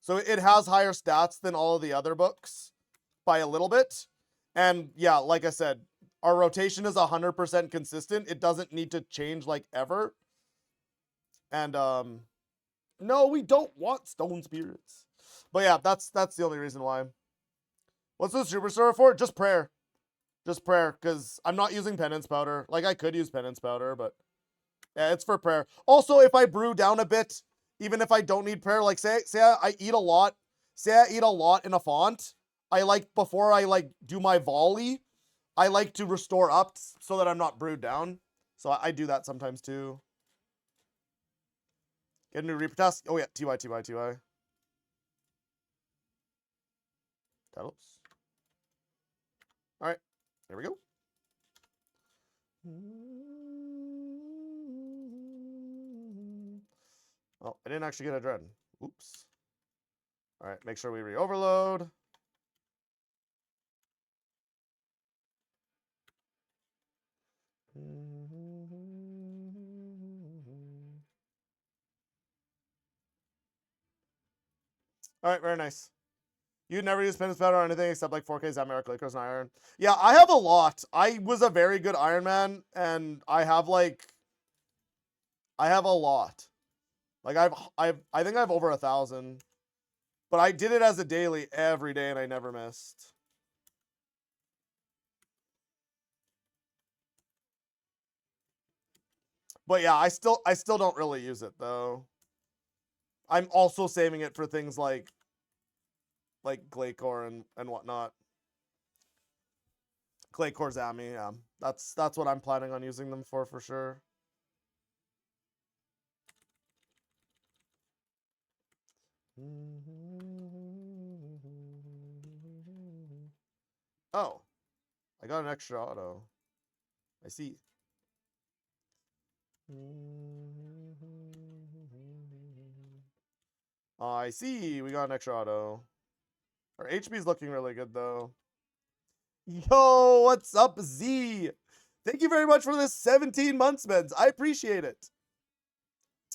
So it has higher stats than all of the other books by a little bit. And yeah, like I said, our rotation is 100% consistent. It doesn't need to change like ever. And no, we don't want stone spirits. But yeah, that's the only reason why. What's the superstar for? Just prayer. Just prayer, because I'm not using penance powder. Like I could use penance powder, but yeah, it's for prayer. Also, if I brew down a bit, even if I don't need prayer, like say I eat a lot, say I eat a lot in a font, I like before I like do my volley, I like to restore up so that I'm not brewed down. So I do that sometimes too. Get a new Reaper task. Oh yeah, TY. Telos. All right, there we go. Oh, I didn't actually get a dread. Oops. All right, make sure we re-overload. All right, very nice. You never use penance powder or anything except like 4K Zamorak, Lakers, and Iron. Yeah, I have a lot. I was a very good Iron Man, and I have a lot. Like I think I have over 1,000. But I did it as a daily every day, and I never missed. But yeah, I still don't really use it though. I'm also saving it for things like Glaycore and whatnot. Glaycore Zami, yeah. That's what I'm planning on using them for sure. Oh, I got an extra auto. I see. I see. We got an extra auto. Our HP's looking really good though. Yo, what's up, Z? Thank you very much for this 17 months, Men's. I appreciate it.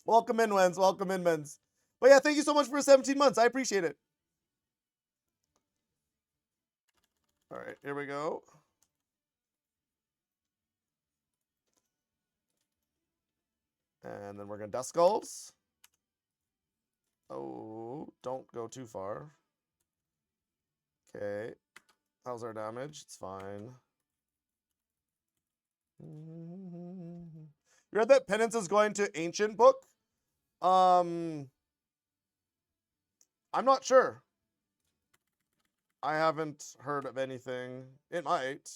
Welcome in, Wens. Welcome in, Men's. But yeah, thank you so much for 17 months. I appreciate it. All right, here we go. And then we're going to Dust Skulls. Oh, don't go too far. Okay. How's our damage? It's fine. You read that Penance is going to Ancient Book? I'm not sure. I haven't heard of anything. It might.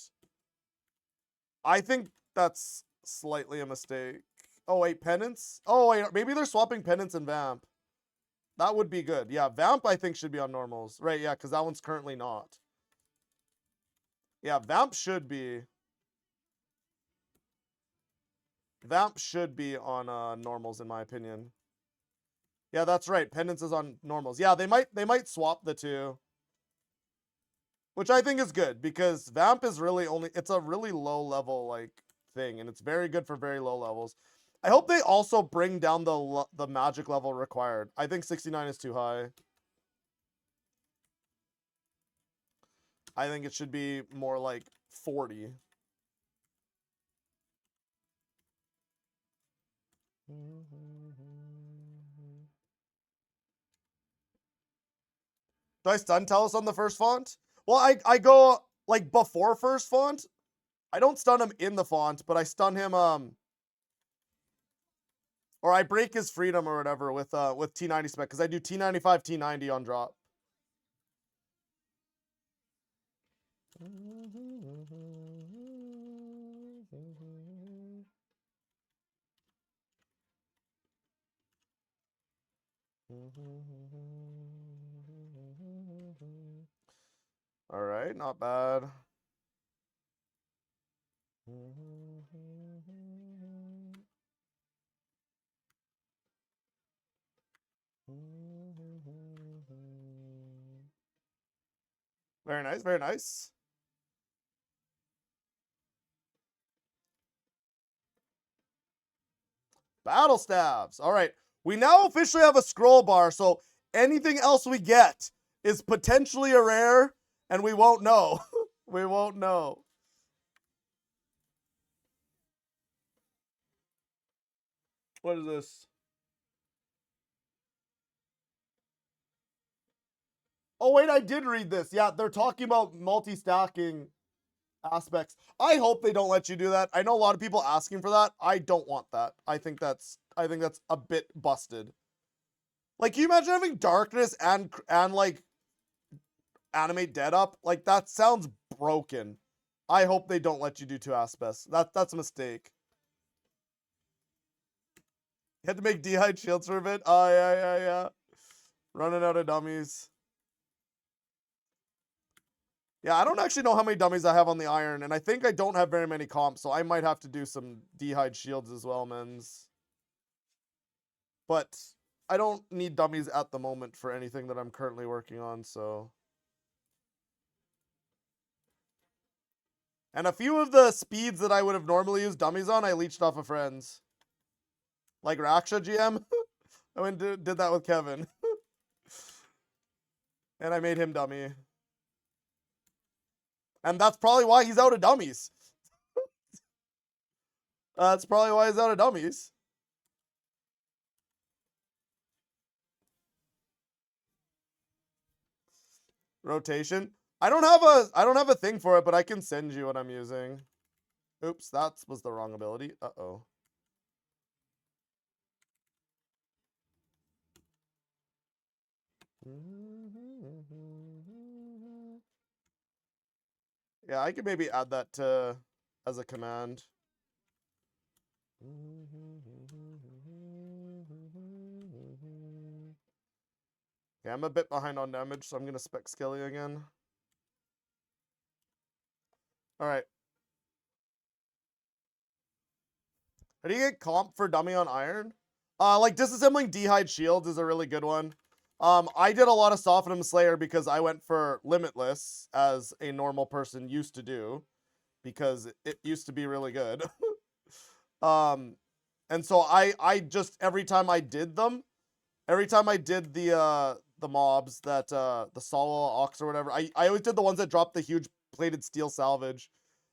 I think that's slightly a mistake. Oh, wait, Penance? Oh, wait, maybe they're swapping Penance and Vamp. That would be good. Yeah, Vamp, I think, should be on normals. Right, yeah, because that one's currently not. Yeah, Vamp should be. Vamp should be on normals in my opinion. Yeah, that's right. Pendants is on normals. Yeah, they might swap the two. Which I think is good because Vamp is really only it's a really low level like thing and it's very good for very low levels. I hope they also bring down the magic level required. I think 69 is too high. I think it should be more like 40. Do I stun Telos on the first font? Well, I go like before first font. I don't stun him in the font, but I stun him or I break his freedom or whatever with T90 spec because I do T95 T90 on drop. All right, not bad. Very nice, very nice. Battle stabs. All right. We now officially have a scroll bar, so anything else we get is potentially a rare, and we won't know. We won't know. What is this? Oh, wait, I did read this. Yeah, they're talking about multi-stacking aspects. I hope they don't let you do that. I know a lot of people asking for that. I don't want that. I think that's a bit busted. Like, can you imagine having darkness and like animate dead up? Like that sounds broken. I hope they don't let you do two aspects. That's a mistake. You had to make D-hide shields for a bit. Oh yeah. Running out of dummies. Yeah, I don't actually know how many dummies I have on the iron, and I think I don't have very many comps, so I might have to do some D-hide shields as well, mens. But I don't need dummies at the moment for anything that I'm currently working on, so. And a few of the speeds that I would have normally used dummies on, I leached off of friends. Like Raksha GM. I went and did that with Kevin. And I made him dummy. And that's probably why he's out of dummies. That's probably why he's out of dummies. Rotation. I don't have a thing for it, but I can send you what I'm using. Oops, that was the wrong ability. Uh-oh. Yeah, I could maybe add that to as a command. Yeah, I'm a bit behind on damage, so I'm gonna spec Skelly again. Alright. How do you get comp for dummy on iron? Like disassembling D-hide shields is a really good one. I did a lot of Sophonim Slayer because I went for Limitless as a normal person used to do because it used to be really good. And so I just every time I did the mobs that the Solo Ox or whatever, I always did the ones that dropped the huge plated steel salvage.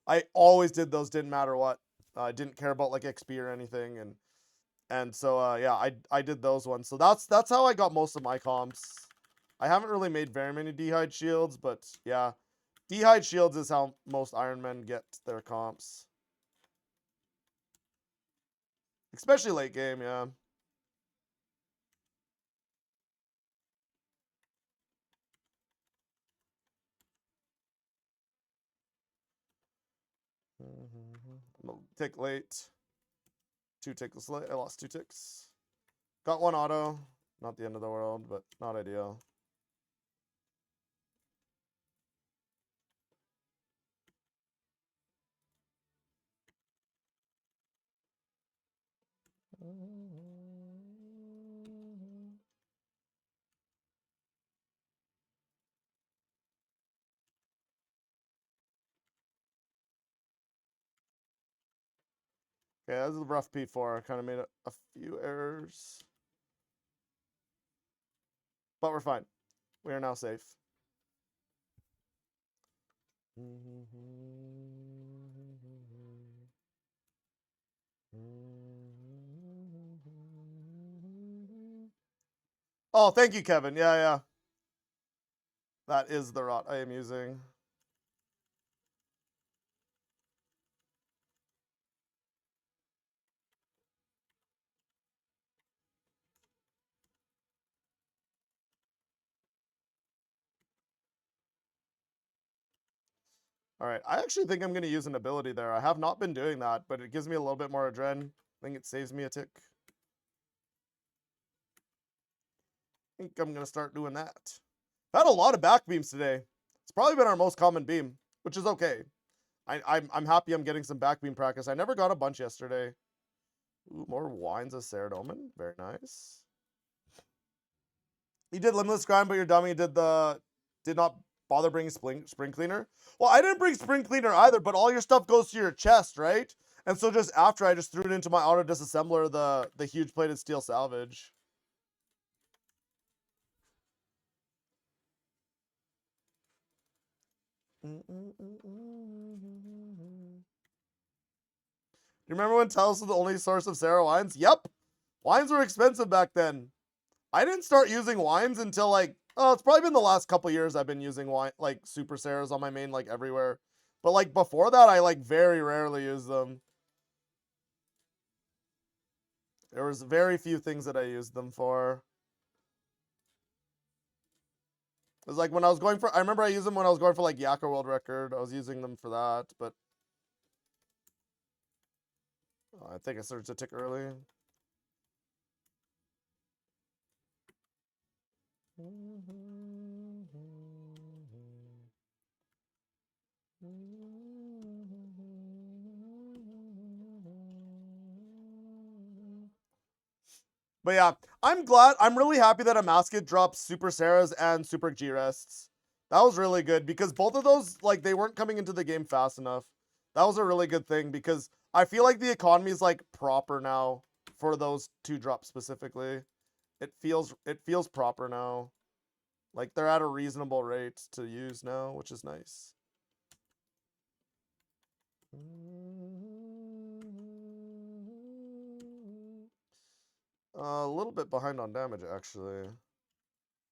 I always did those, didn't matter what. I didn't care about like XP or anything, and so yeah, I did those ones. So that's how I got most of my comps. I haven't really made very many D-hide shields, but yeah, D-hide shields is how most Iron Men get their comps, especially late game. Yeah. Tick late. 2 ticks late. I lost 2 ticks. Got one auto. Not the end of the world, but not ideal. Okay, this is a rough P4. I kind of made a few errors. But we're fine. We are now safe. Oh, thank you, Kevin. Yeah, yeah. That is the rot I am using. All right, I actually think I'm going to use an ability there. I have not been doing that, but it gives me a little bit more adren. I think it saves me a tick. I think I'm going to start doing that. I've had a lot of back beams today. It's probably been our most common beam, which is okay. I'm happy I'm getting some back beam practice. I never got a bunch yesterday. Ooh, more wines of Saradomin. Very nice. You did limitless grind, but your dummy did not bother bringing spring cleaner. Well, I didn't bring spring cleaner either, but all your stuff goes to your chest, right? And so just after, I just threw it into my auto disassembler, the huge plated steel salvage. You remember when Telos was the only source of Sarah wines? Yep. Wines were expensive back then. I didn't start using wines until like, oh, it's probably been the last couple years I've been using wine, like super Sarahs on my main, like everywhere. But like before that, I like very rarely use them. There was very few things that I used them for. It was like when I was going for, I remember I used them when I was going for like Yakka World Record. I was using them for that, but I think I started to tick early. But yeah, I'm really happy that Amasket dropped Super Sarahs and Super G-Rests. That was really good because both of those, like, they weren't coming into the game fast enough. That was a really good thing because I feel like the economy is like proper now for those two drops specifically. It feels proper now. Like they're at a reasonable rate to use now, which is nice. A little bit behind on damage, actually.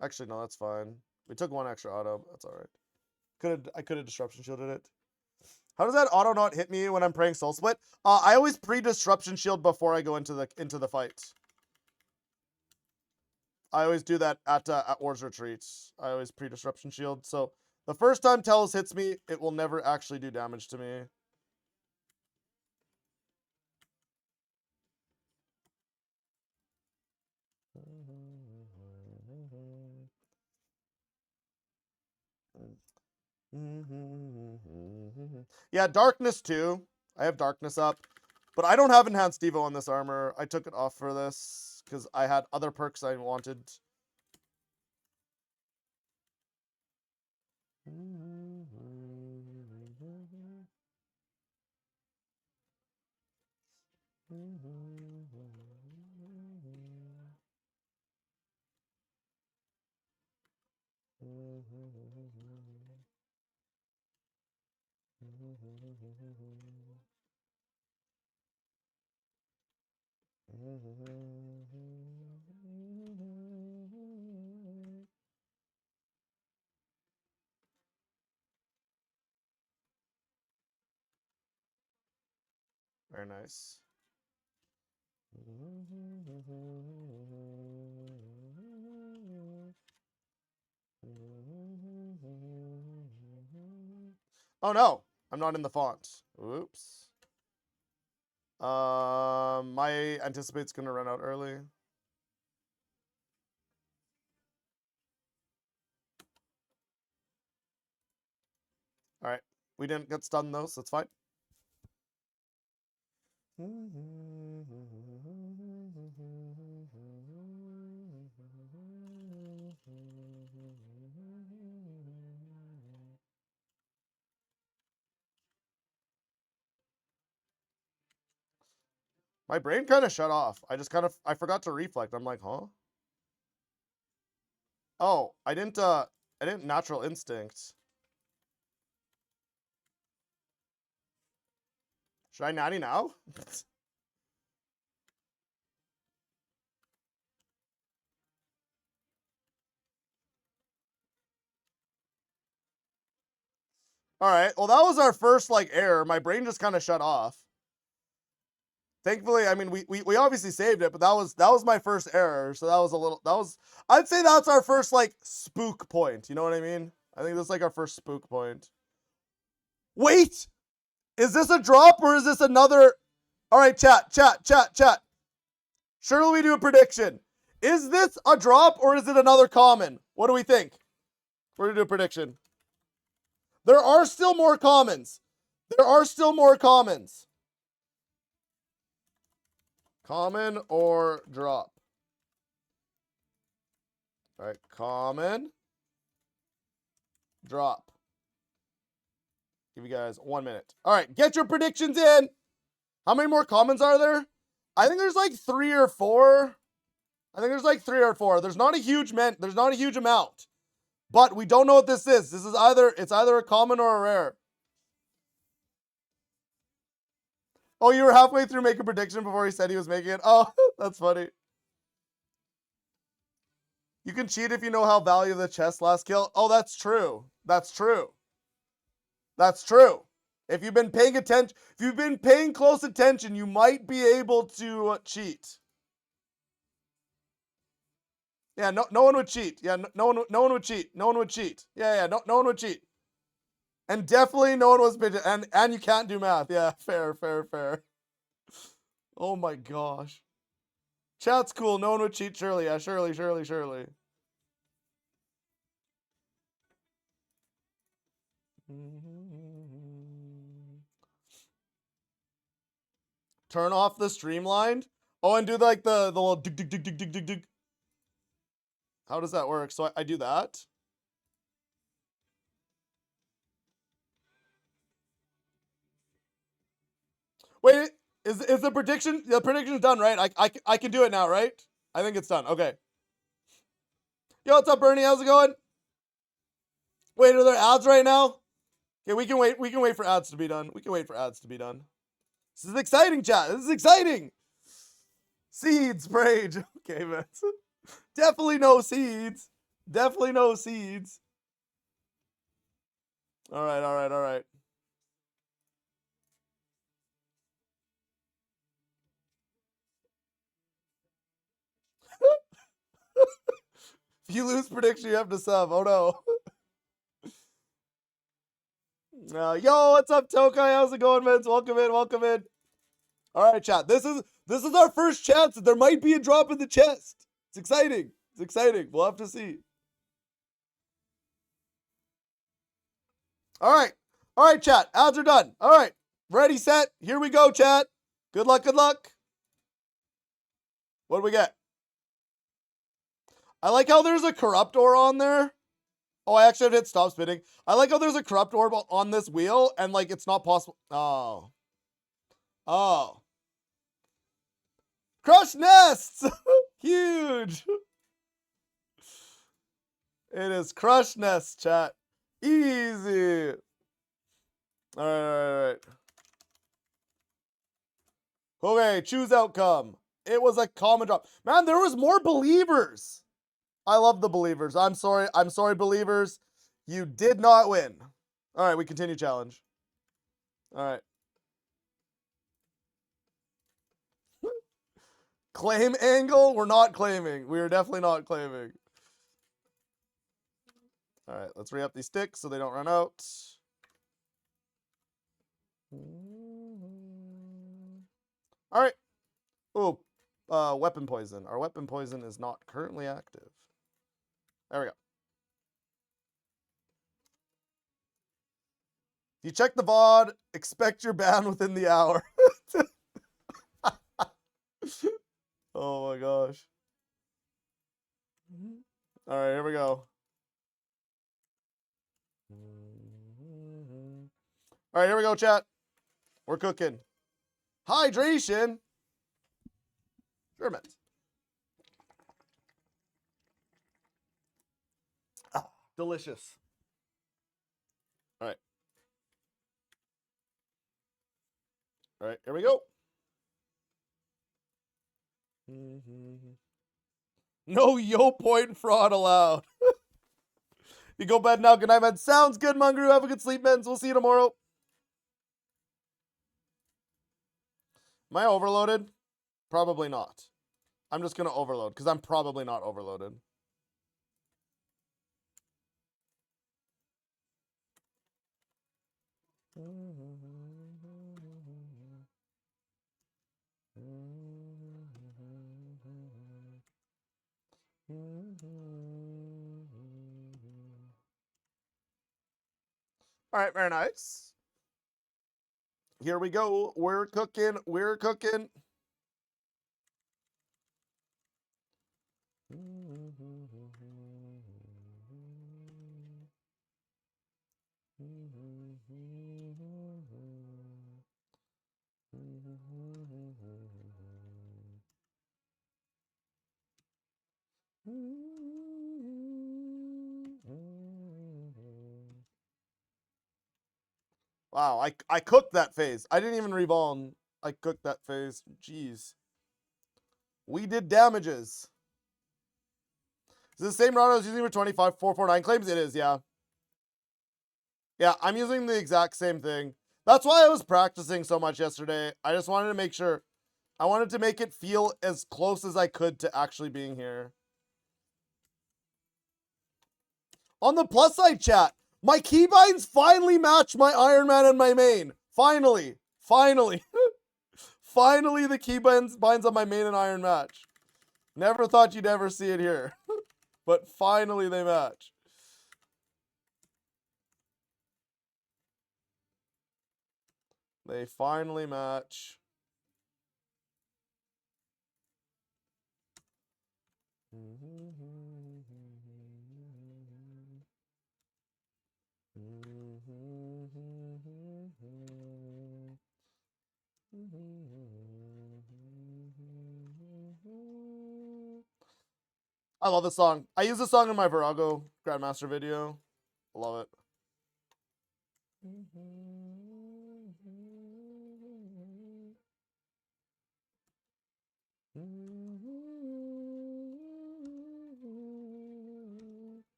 Actually, no, that's fine. We took one extra auto. That's all right. I could have disruption shielded it. How does that auto not hit me when I'm praying soul split? I always pre-disruption shield before I go into the fight. I always do that at War's Retreat. I always pre-disruption shield. So the first time Telos hits me, it will never actually do damage to me. Yeah, darkness too. I have darkness up. But I don't have enhanced Devo on this armor. I took it off for this because I had other perks I wanted. Very nice. Oh no, I'm not in the font. Oops. My anticipate's gonna run out early. All right, we didn't get stunned though, so it's fine. My brain kind of shut off. I forgot to reflect. I'm like, huh? Oh, I didn't natural instinct. Should I natty now? All right. Well, that was our first like error. My brain just kind of shut off. Thankfully, I mean, we obviously saved it, but that was my first error. So I'd say that's our first like spook point. You know what I mean? I think that's like our first spook point. Wait, is this a drop or is this another? All right, chat. Surely we do a prediction. Is this a drop or is it another common? What do we think? We're gonna do a prediction. There are still more commons. There are still more commons. Common or drop? All right, common, drop. Give you guys 1 minute. All right, get your predictions in. How many more commons are there? I think there's like 3 or 4. There's not a huge amount. But we don't know what this is. It's either a common or a rare. Oh, you were halfway through making a prediction before he said he was making it? Oh, that's funny. You can cheat if you know how value of the chest last kill. Oh, that's true. That's true. If you've been paying close attention, you might be able to cheat. Yeah, no one would cheat. Yeah, no one would cheat. No one would cheat. Yeah, no one would cheat. And definitely no one was and you can't do math. Yeah, fair. Oh my gosh. Chat's cool. No one would cheat. Surely. Yeah, surely. Turn off the streamlined. Oh, and do like the little dig. How does that work? So I do that. Wait, is the prediction? The prediction's done, right? I can do it now, right? I think it's done. Okay. Yo, what's up, Bernie? How's it going? Wait, are there ads right now? Okay, we can wait. We can wait for ads to be done. This is exciting, chat. This is exciting. Seeds, Brage. Okay, man. Definitely no seeds. All right. If you lose prediction, you have to sub. Oh no. Yo, what's up, Tokai? How's it going, man? Welcome in. All right, chat. This is our first chance. There might be a drop in the chest. It's exciting. We'll have to see. All right, chat. Ads are done. All right, ready, set. Here we go, chat. Good luck. What do we get? I like how there's a corrupt ore on there. Oh, I actually have to hit stop spinning. I like how there's a corrupt orb on this wheel and like it's not possible. Oh. Crush nests! Huge! It is crush nests, chat. Easy. Alright. Okay, choose outcome. It was a common drop. Man, there was more believers. I love the believers. I'm sorry, believers. You did not win. Alright, we continue challenge. Alright. Claim angle? We're not claiming. We are definitely not claiming. Alright, let's re-up these sticks so they don't run out. Alright. Oh, weapon poison. Our weapon poison is not currently active. There we go. If you check the VOD, expect your ban within the hour. Oh my gosh. Alright, here we go. Alright, here we go, chat. We're cooking. Hydration. Sure, ah, delicious. All right. All right, here we go. No yo point fraud allowed. You go bed now. Good night, man. Sounds good, Mungaroo. Have a good sleep, men. We'll see you tomorrow. Am I overloaded? Probably not. I'm just going to overload because I'm probably not overloaded. All right, very nice. Here we go. We're cooking. We're cooking. Wow, I cooked that phase. I didn't even reball. I cooked that phase. Jeez. We did damages. Is this the same route I was using for 25,449 claims? It is, yeah. Yeah, I'm using the exact same thing. That's why I was practicing so much yesterday. I just wanted to make sure. I wanted to make it feel as close as I could to actually being here. On the plus side, chat, my keybinds finally match my Iron Man and my main. Finally. Finally. Finally, the keybinds on my main and Iron match. Never thought you'd ever see it here. But finally they match. They finally match. I love this song. I use this song in my Virago Grandmaster video. I love it.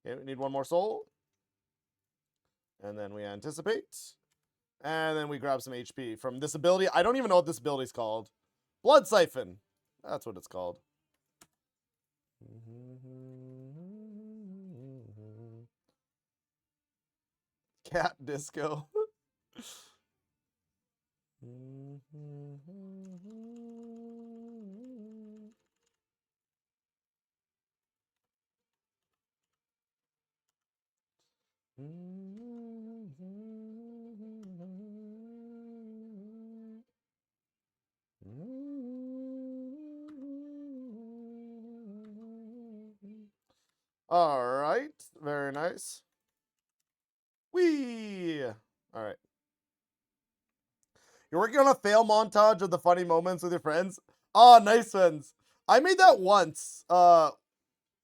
Okay, we need one more soul. And then we anticipate. And then we grab some HP from this ability. I don't even know what this ability is called. Blood Siphon. That's what it's called. Cat Disco. All right, very nice. Whee! All right. You're working on a fail montage of the funny moments with your friends? Ah, nice ones. I made that once.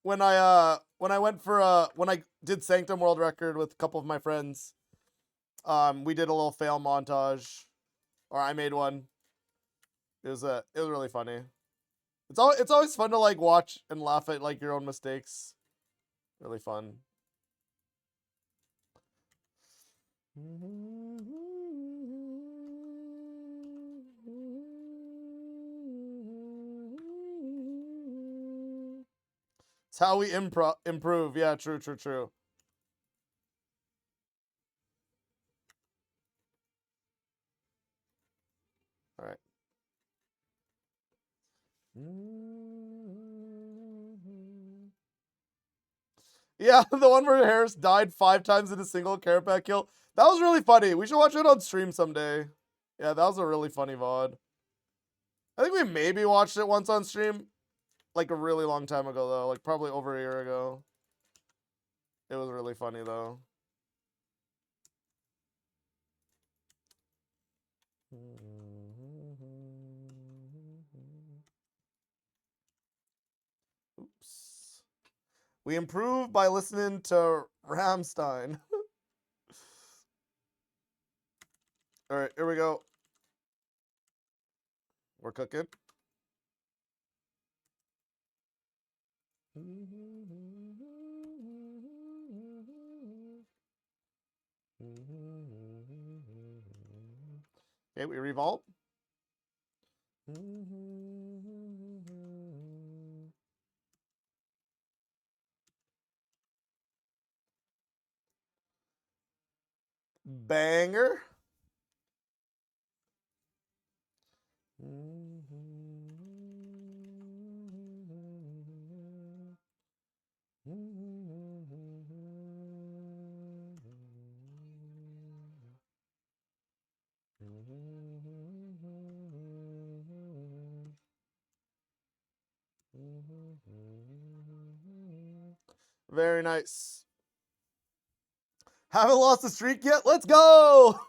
When I went for when I did Sanctum World Record with a couple of my friends. We did a little fail montage. Or I made one. It was really funny. It's always fun to like watch and laugh at like your own mistakes. Really fun. It's how we improve. Yeah, true. All right. Yeah, the one where Harris died 5 times in a single Carapac kill. That was really funny. We should watch it on stream someday. Yeah, that was a really funny VOD. I think we maybe watched it once on stream. Like a really long time ago, though. Like probably over a year ago. It was really funny, though. We improve by listening to Ramstein. All right, here we go. We're cooking. Okay, we revolt. Banger. Very nice. Haven't lost the streak yet? Let's go!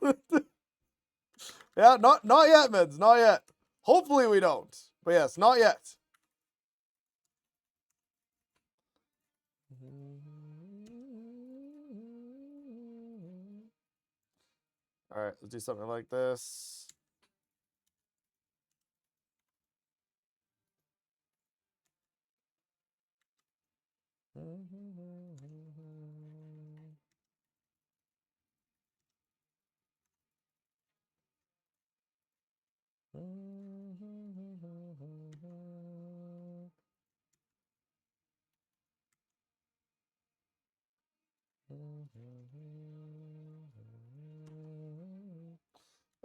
Yeah, not yet, Mids. Not yet. Hopefully we don't. But yes, not yet. All right, let's do something like this.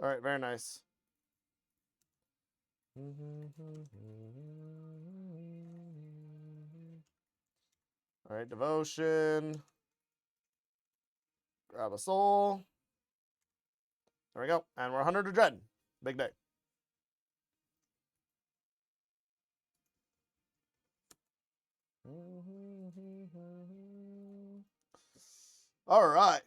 All right, very nice. All right, devotion. Grab a soul. There we go. And we're 100 to dread. Big day. All right.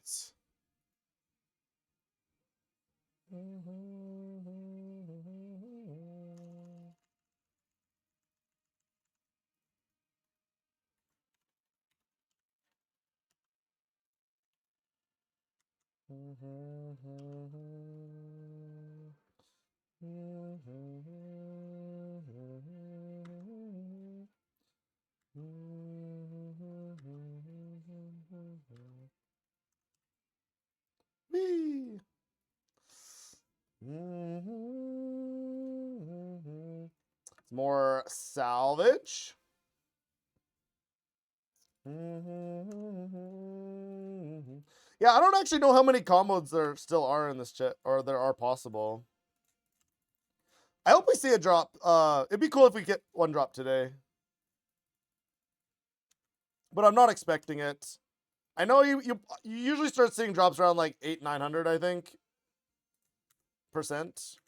Whee! It's more salvage. Yeah, I don't actually know how many combos there still are in this chat, or there are possible. I hope we see a drop. It'd be cool if we get one drop today. But I'm not expecting it. I know you usually start seeing drops around like 800-900, I think. %.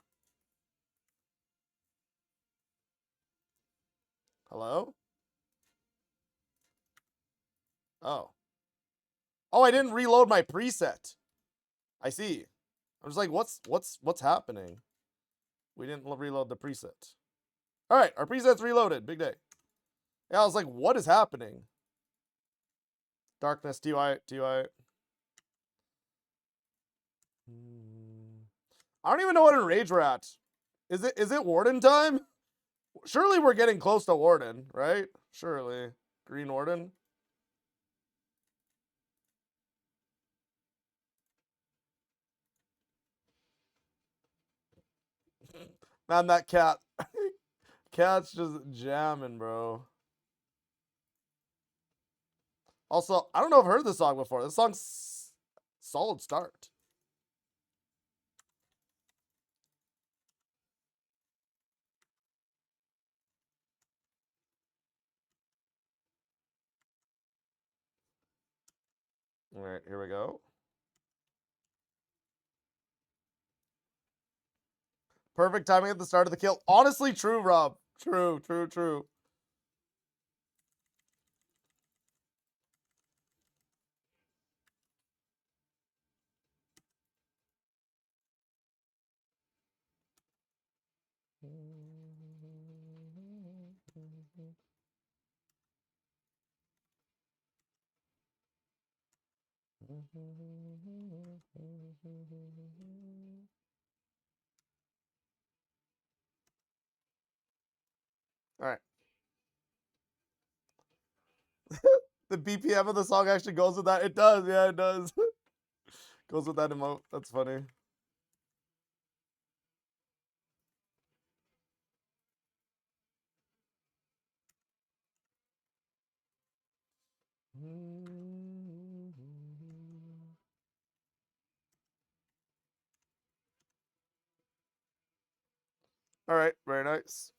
Hello? Oh. Oh, I didn't reload my preset. I see. I was like, what's happening? We didn't reload the preset. All right, our preset's reloaded. Big day. Yeah, I was like, what is happening? Darkness, TY. I don't even know what enrage we're at. Is it Warden time? Surely we're getting close to Warden, right? Surely. Green Warden. Man, that cat. Cat's just jamming, bro. Also, I don't know if I've heard this song before. This song's solid start. All right, here we go. Perfect timing at the start of the kill. Honestly, true, Rob. True. All right. The BPM of the song actually goes with that. It does. Yeah, it does. Goes with that emote. That's funny. All right. Very nice.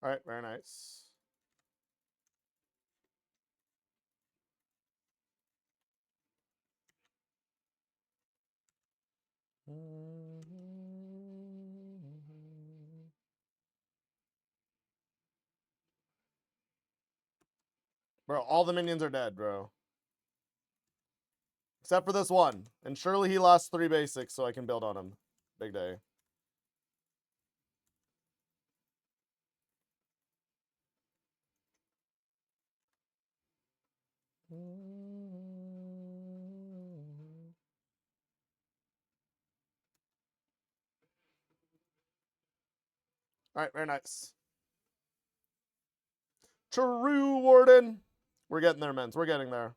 All right. Very nice. Bro, all the minions are dead, bro. Except for this one. And surely he lost 3 basics, so I can build on him. Big day. Alright, very nice. True, Warden. We're getting there, mens. We're getting there.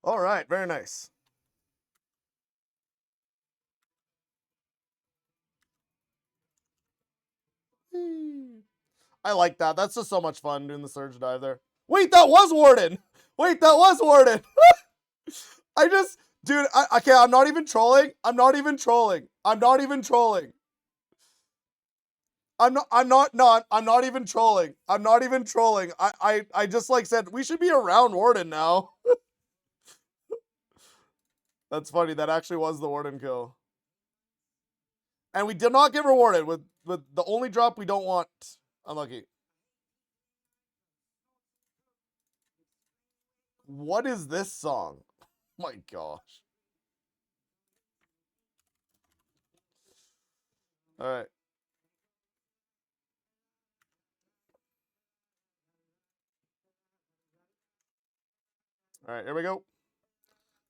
Alright, very nice. I like that. That's just so much fun doing the surge dive there. Wait, that was Warden! Wait, that was Warden! I just... Dude, okay, I'm not even trolling. I'm not even trolling. I'm not even trolling. I'm not even trolling. I'm not even trolling. I just like said, we should be around Warden now. That's funny. That actually was the Warden kill. And we did not get rewarded with the only drop we don't want. Unlucky. What is this song? My gosh. All right. All right, here we go.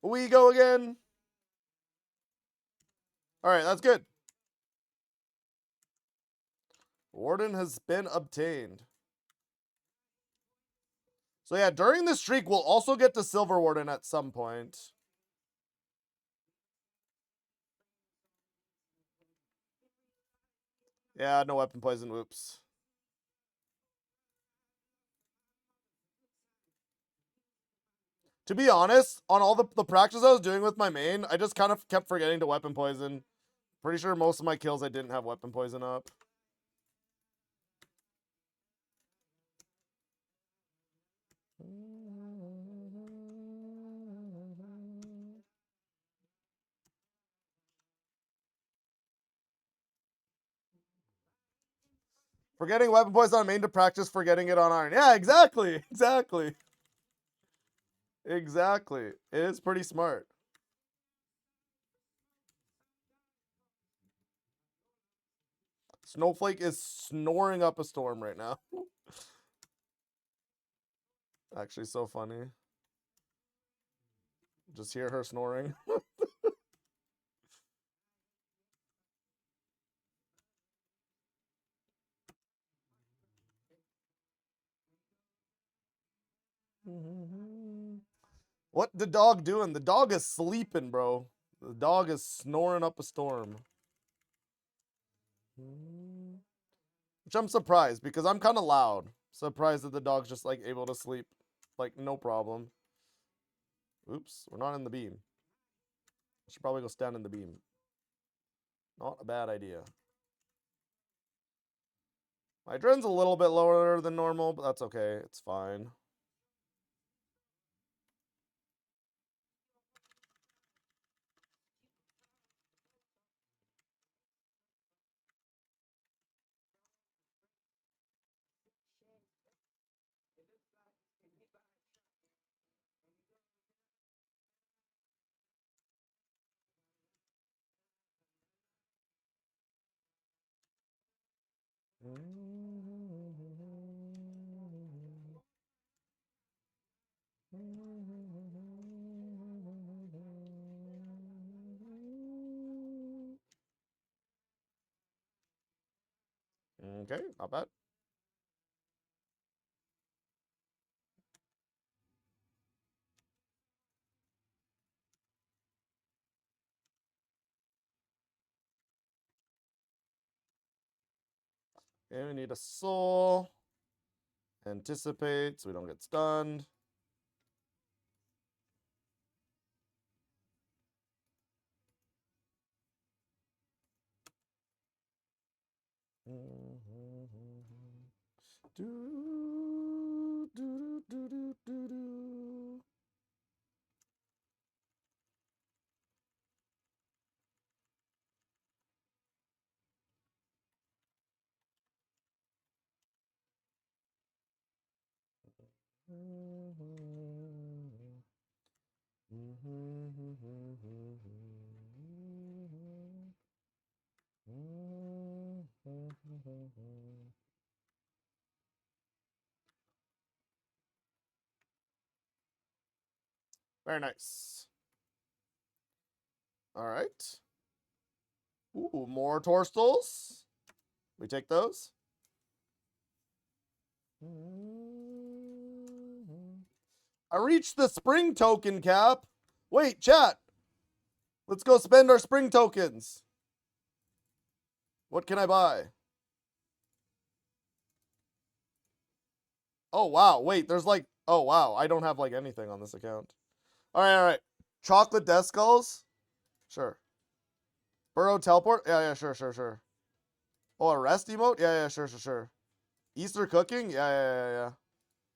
We go again. All right, that's good. Warden has been obtained. So yeah, during this streak, we'll also get to Silver Warden at some point. Yeah, no weapon poison. Whoops. To be honest, on all the practice I was doing with my main, I just kind of kept forgetting to weapon poison. Pretty sure most of my kills I didn't have weapon poison up. Forgetting weapon poison on main to practice forgetting it on iron. Yeah, exactly. Exactly. Exactly. It is pretty smart. Snowflake is snoring up a storm right now. Actually, so funny. Just hear her snoring. What the dog doing? The dog is sleeping, bro. The dog is snoring up a storm. Which I'm surprised because I'm kind of loud. Surprised that the dog's just like able to sleep. like, no problem. Oops, we're not in the beam. I should probably go stand in the beam. Not a bad idea. My adren's a little bit lower than normal, but that's okay. It's fine. Okay, not bad. And we need a soul. Anticipate so we don't get stunned. Do, do, do, do, do, do. Very nice. All right. Ooh, more torstals. We take those. I reached the spring token cap. Wait, chat. Let's go spend our spring tokens. What can I buy? Oh, wow. Wait, there's like... Oh, wow. I don't have like anything on this account. All right, all right. Chocolate death skulls? Sure. Burrow teleport? Yeah, yeah, sure, sure, sure. Oh, a rest emote? Yeah, yeah, sure, sure, sure. Easter cooking? Yeah, yeah, yeah, yeah.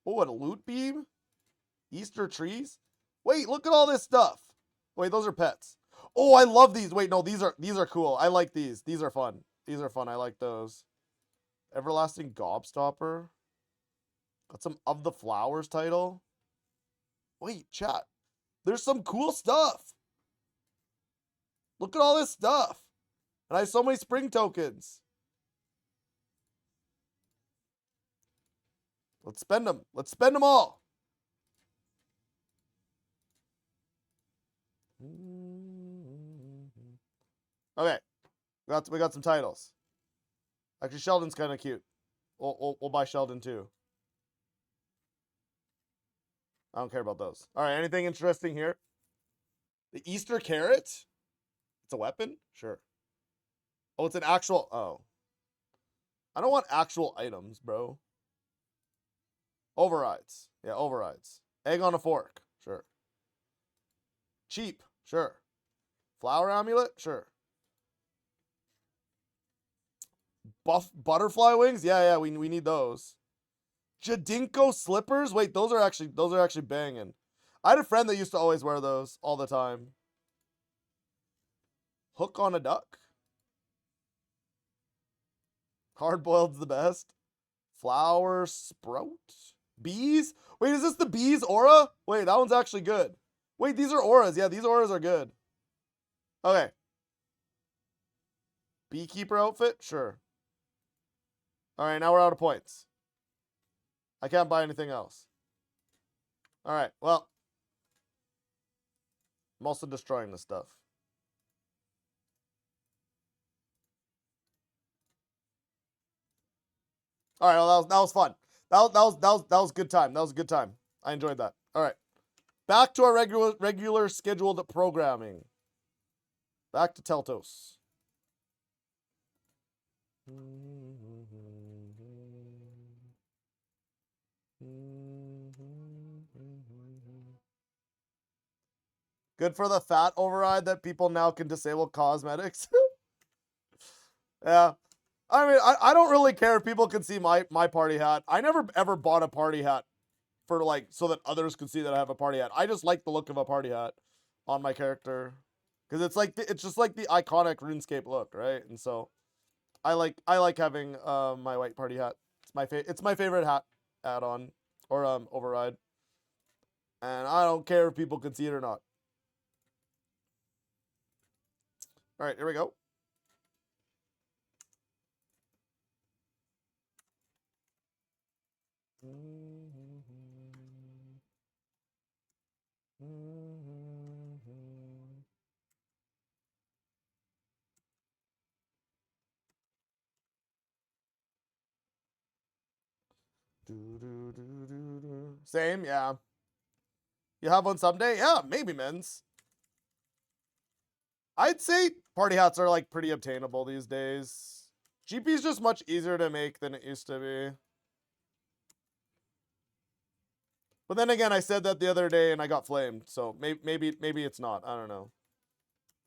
Oh, and a loot beam? Easter trees? Wait, look at all this stuff. Wait, those are pets. Oh, I love these. Wait, no, these are cool. I like these. These are fun. These are fun. I like those. Everlasting Gobstopper. Got some Of the Flowers title. Wait, chat. There's some cool stuff. Look at all this stuff. And I have so many spring tokens. Let's spend them. Let's spend them all. Okay. We got some titles. Actually, Sheldon's kind of cute. We'll buy Sheldon too. I don't care about those. All right, anything interesting here? The Easter carrot? It's a weapon? Sure. Oh, it's an actual... Oh. I don't want actual items, bro. Overrides. Yeah, overrides. Egg on a fork. Sure. Cheap. Sure. Flower amulet? Sure. Buff butterfly wings? Yeah, yeah, we need those. Jadinko slippers? Wait, those are actually banging. I had a friend that used to always wear those all the time. Hook on a duck? Hard boiled's the best. Flower sprout? Bees? Wait, is this the bees aura? Wait, that one's actually good. Wait, these are auras. Yeah, these auras are good. Okay. Beekeeper outfit? Sure. All right, now we're out of points. I can't buy anything else. All right, well. I'm also destroying this stuff. All right, well, that was fun. That was good time. That was a good time. I enjoyed that. All right. Back to our regular scheduled programming. Back to Telos. Good for the fat override that people now can disable cosmetics. Yeah. I mean, I don't really care if people can see my party hat. I never ever bought a party hat for like so that others could see that I have a party hat. I just like the look of a party hat on my character because it's like it's just like the iconic RuneScape look, right? And so I like having my white party hat. It's my favorite hat add-on or override, and I don't care if people can see it or not. All right, here we go. Same, yeah. You have one someday? Yeah, maybe, men's. I'd say party hats are like pretty obtainable these days. GP is just much easier to make than it used to be. But then again, I said that the other day and I got flamed, so maybe it's not. I don't know.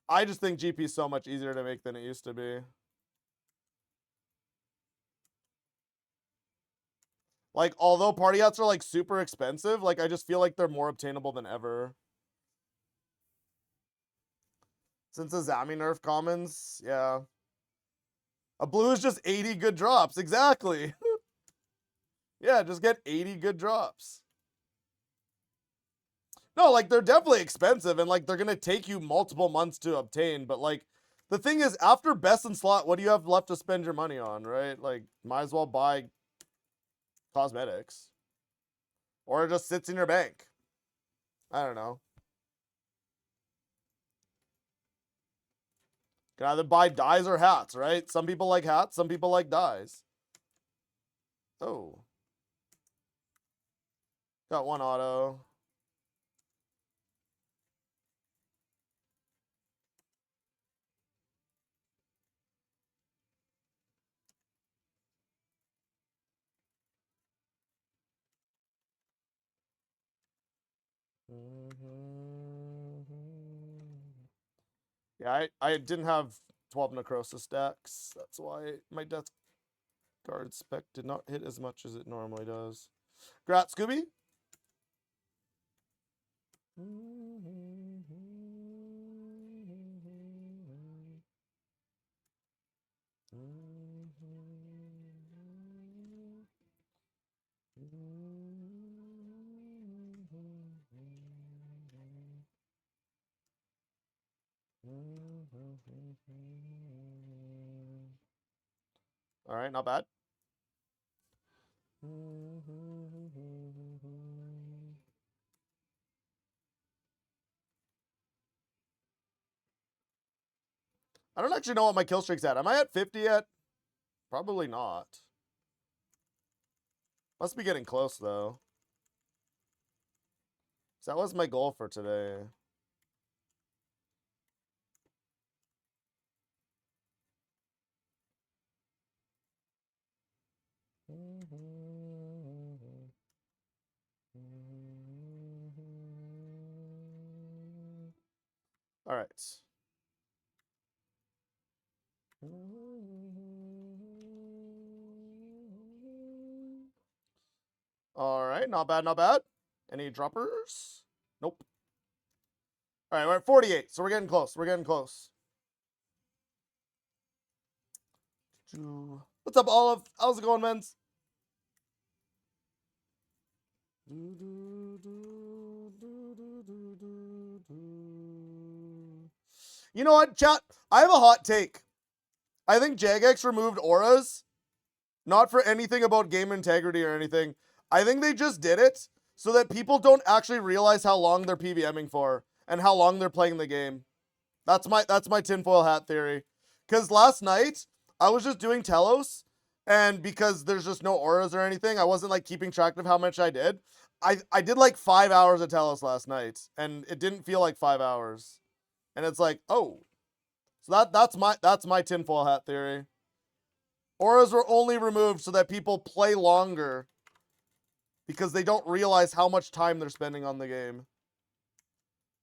I just think GP is so much easier to make than it used to be. Like, although party hats are like super expensive, like I just feel like they're more obtainable than ever. Since the Zami nerf commons, yeah. A blue is just 80 good drops, exactly. Yeah, just get 80 good drops. No, like they're definitely expensive and like they're gonna take you multiple months to obtain, but like the thing is after best in slot, what do you have left to spend your money on, right? Like might as well buy cosmetics. Or it just sits in your bank. I don't know. You can either buy dyes or hats, right? Some people like hats, some people like dyes. Oh. Got one auto. Yeah, I didn't have 12 necrosis stacks. That's why my death guard spec did not hit as much as it normally does. Grat Scooby. All right, not bad. I don't actually know what my kill streak's at. Am I at 50 yet? Probably not. Must be getting close though. So that was my goal for today. All right. All right, not bad, not bad. Any droppers? Nope. All right, we're at 48, so we're getting close. We're getting close. What's up, Olive? How's it going, mens? You know what, chat? I have a hot take. I think Jagex removed auras, not for anything about game integrity or anything. I think they just did it so that people don't actually realize how long they're PVMing for and how long they're playing the game. That's my tinfoil hat theory. Because last night I was just doing Telos, and because there's just no auras or anything, I wasn't like keeping track of how much I did. I did like 5 hours of Telos last night, and it didn't feel like 5 hours. And it's like, oh, so that's my tinfoil hat theory. Auras were only removed so that people play longer because they don't realize how much time they're spending on the game.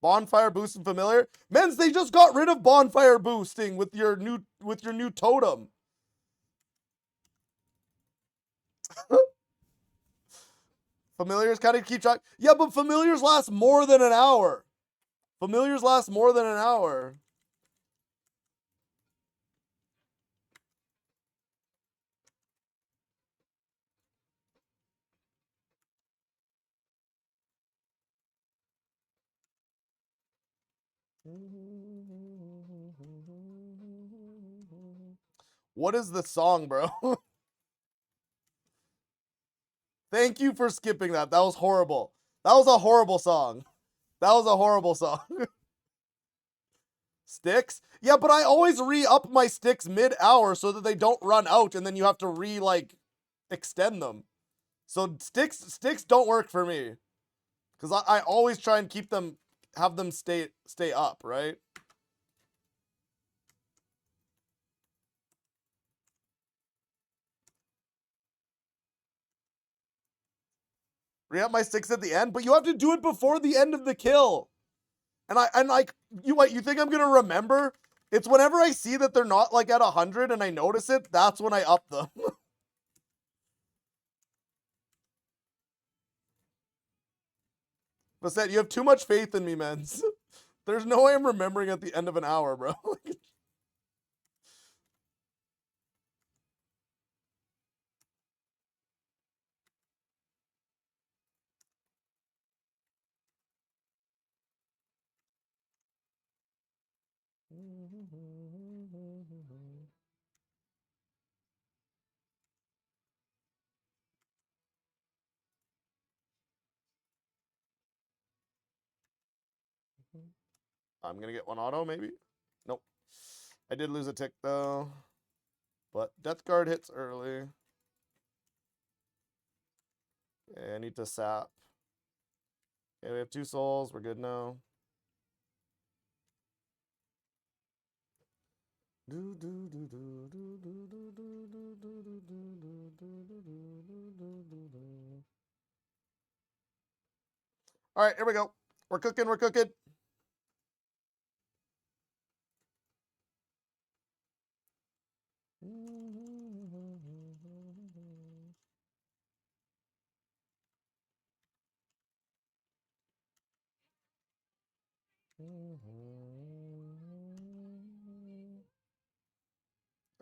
Bonfire boost and familiar. Men's, they just got rid of bonfire boosting with your new totem. Familiars kind of keep track. Yeah, but familiars last more than an hour. Familiars last more than an hour. What is the song, bro? Thank you for skipping that. That was horrible. That was a horrible song. That was a horrible song. Sticks? Yeah, but I always re-up my sticks mid-hour so that they don't run out and then you have to extend them. So sticks don't work for me. Because I always try and have them stay up, right? Re-up my sticks at the end, but you have to do it before the end of the kill. And like you think I'm gonna remember? It's whenever I see that they're not like at 100 and I notice it, that's when I up them. But you have too much faith in me, mens. There's no way I'm remembering at the end of an hour, bro. I'm gonna get one auto, maybe? Nope. I did lose a tick, though. But Death Guard hits early. Okay, I need to sap. Okay, we have 2 souls. We're good now. All right, here we go. We're cooking. We're cooking.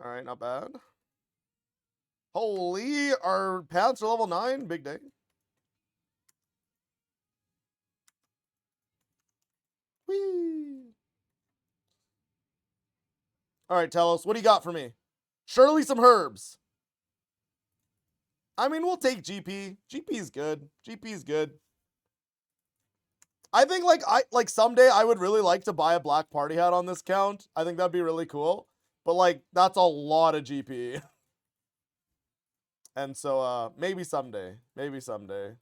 All right, not bad. Holy, our paths are level 9. Big day. Whee! All right, Telos, what do you got for me? Surely some herbs. I mean, we'll take GP. GP's good. GP's good. I think like someday I would really like to buy a black party hat on this count. I think that'd be really cool. But like that's a lot of GP. And so maybe someday. Maybe someday.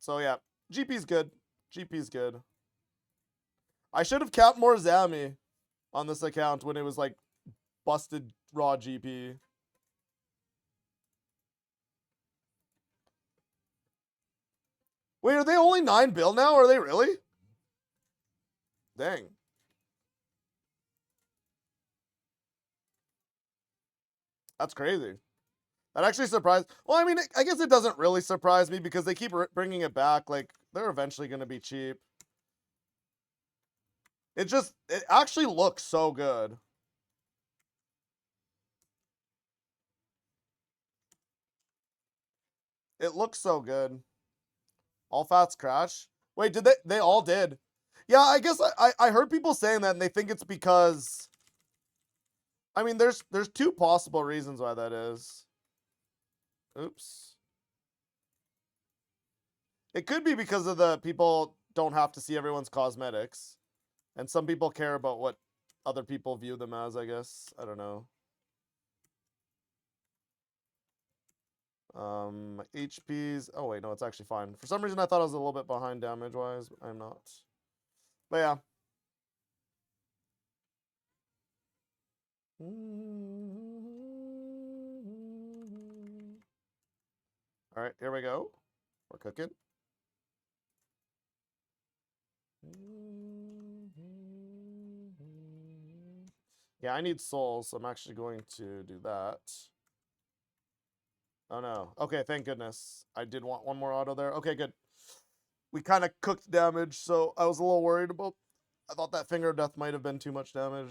So yeah, GP's good. GP's good. I should have capped more Zami on this account when it was like busted raw GP. Wait, are they only 9 bill now? Are they really? Dang. That's crazy. That actually surprised. Well, I mean, I guess it doesn't really surprise me because they keep bringing it back. Like, they're eventually going to be cheap. It actually looks so good. It looks so good. All fats crash. Wait, did they all did. Yeah, I guess I heard people saying that and they think it's because I mean there's 2 possible reasons why that is. Oops. It could be because of the people don't have to see everyone's cosmetics. And some people care about what other people view them as, I guess. I don't know. HP's. Oh, wait, no, it's actually fine. For some reason, I thought I was a little bit behind damage-wise. I'm not. But yeah. All right, here we go. We're cooking. Yeah, I need souls, so I'm actually going to do that. Oh no. Okay, thank goodness. I did want one more auto there. Okay, good. We kind of cooked damage, so I was a little worried about. I thought that Finger of Death might have been too much damage.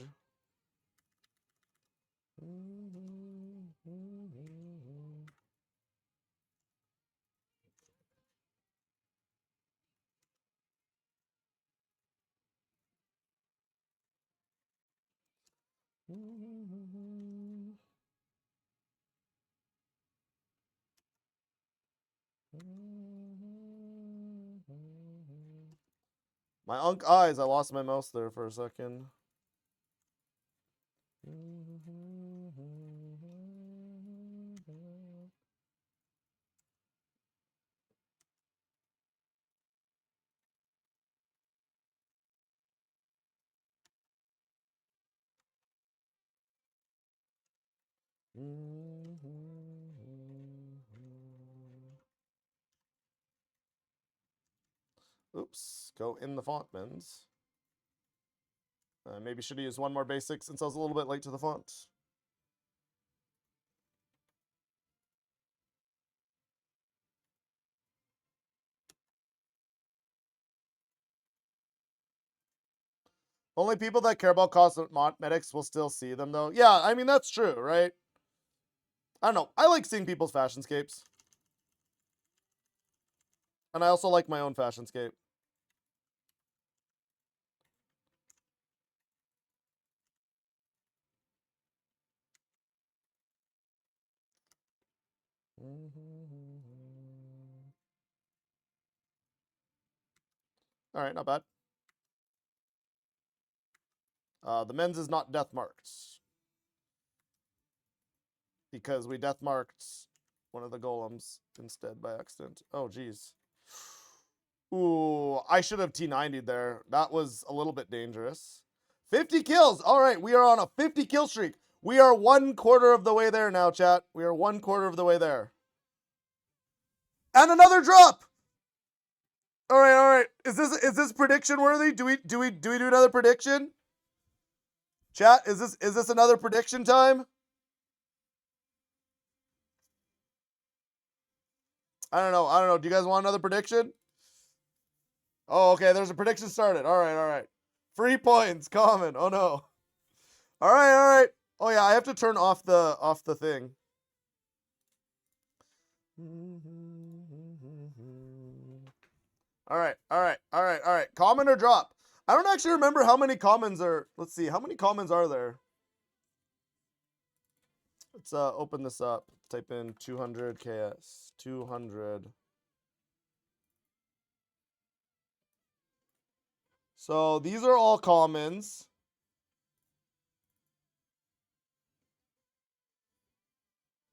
My unk eyes, I lost my mouse there for a second. Oops, go in the font bins. Maybe should have used one more basic since I was a little bit late to the font. Only people that care about cosmetics will still see them, though. Yeah, I mean, that's true, right? I don't know. I like seeing people's fashionscapes. And I also like my own fashionscape. All right, not bad. The men's is not death marked. Because we death marked one of the golems instead by accident. Oh, geez. Ooh, I should have T90'd there. That was a little bit dangerous. 50 kills. All right, we are on a 50 kill streak. We are 1/4 of the way there now, chat. We are 1/4 of the way there. And another drop. All right, all right. Is this prediction worthy? Do we do another prediction? Chat, is this another prediction time? I don't know. I don't know. Do you guys want another prediction? Oh, okay. There's a prediction started. All right, all right. Free points, common. Oh no. All right, all right. Oh yeah, I have to turn off the thing. All right, all right, all right, all right. Common or drop? I don't actually remember how many commons are. Let's see. How many commons are there? Let's open this up. Type in 200 KS. 200. So these are all commons.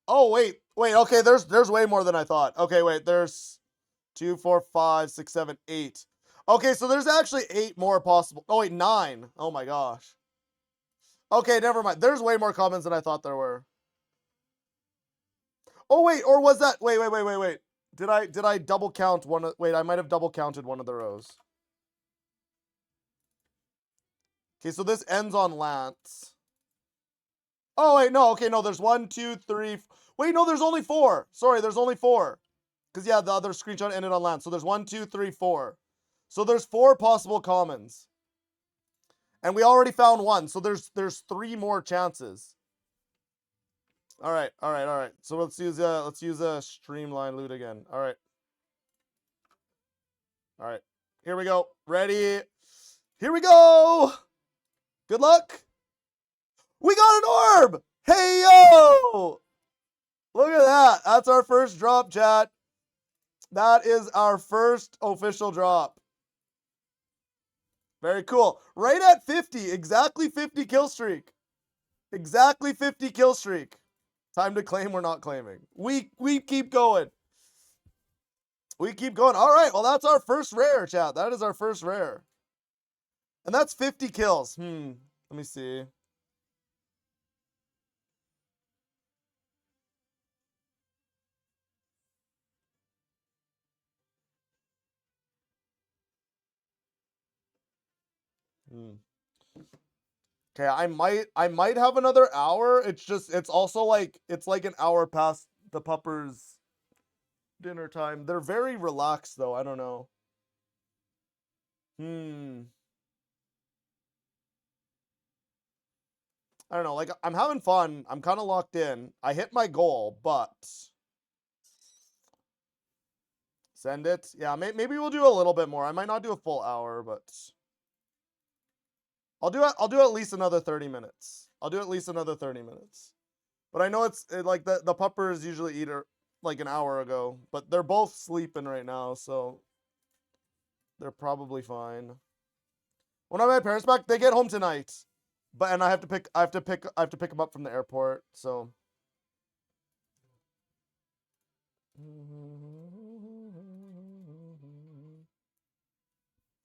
Oh wait, wait. Okay, there's way more than I thought. Okay, wait. There's 2, 4, 5, 6, 7, 8. Okay, so there's actually 8 more possible. Oh wait, 9. Oh my gosh. Okay, never mind. There's way more commons than I thought there were. Oh wait, or was that? Wait. Did I double count one? Wait, I might have double counted one of the rows. Okay, so this ends on Lance. Oh wait, no. Okay, no. There's 1, 2, 3. Wait, no. There's only 4. Sorry, there's only 4. Because yeah, the other screenshot ended on Lance. So there's 1, 2, 3, 4. So there's 4 possible commons. And we already found one, so there's 3 more chances. All right, all right, all right. So let's use a streamline loot again. All right. All right. Here we go. Ready? Here we go. Good luck. We got an orb. Hey yo! Look at that. That's our first drop, chat. That is our first official drop. Very cool. Right at 50. Exactly 50 kill streak. Exactly 50 kill streak. Time to claim, we're not claiming. We keep going. We keep going. All right, well, that's our first rare, chat. That is our first rare. And that's 50 kills. Let me see. Hmm. Okay, I might have another hour. It's also like it's like an hour past the puppers dinner time. They're very relaxed though. I don't know. Hmm. I don't know. Like I'm having fun. I'm kind of locked in. I hit my goal, but send it. Yeah, maybe we'll do a little bit more. I might not do a full hour, but I'll do at least another 30 minutes. I'll do at least another 30 minutes. But I know like the puppers usually eat like an hour ago, but they're both sleeping right now, so they're probably fine. When I'm at my parents back, they get home tonight. But and I have to pick them up from the airport, so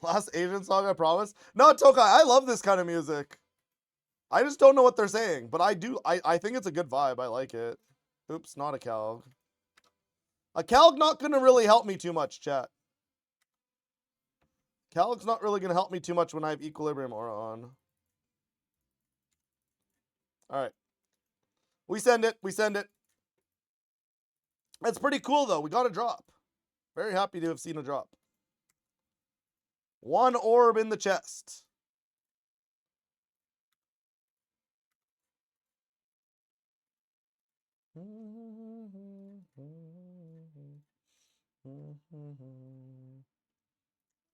last Asian song I promise. No, Tokai, I love this kind of music. I just don't know what they're saying, but I do. I think it's a good vibe. I like it. Oops, not a Calg. A Calg not gonna really help me too much, chat. Calg's not really gonna help me too much when I have Equilibrium Aura on. Alright. We send it. We send it. That's pretty cool though. We got a drop. Very happy to have seen a drop. One orb in the chest.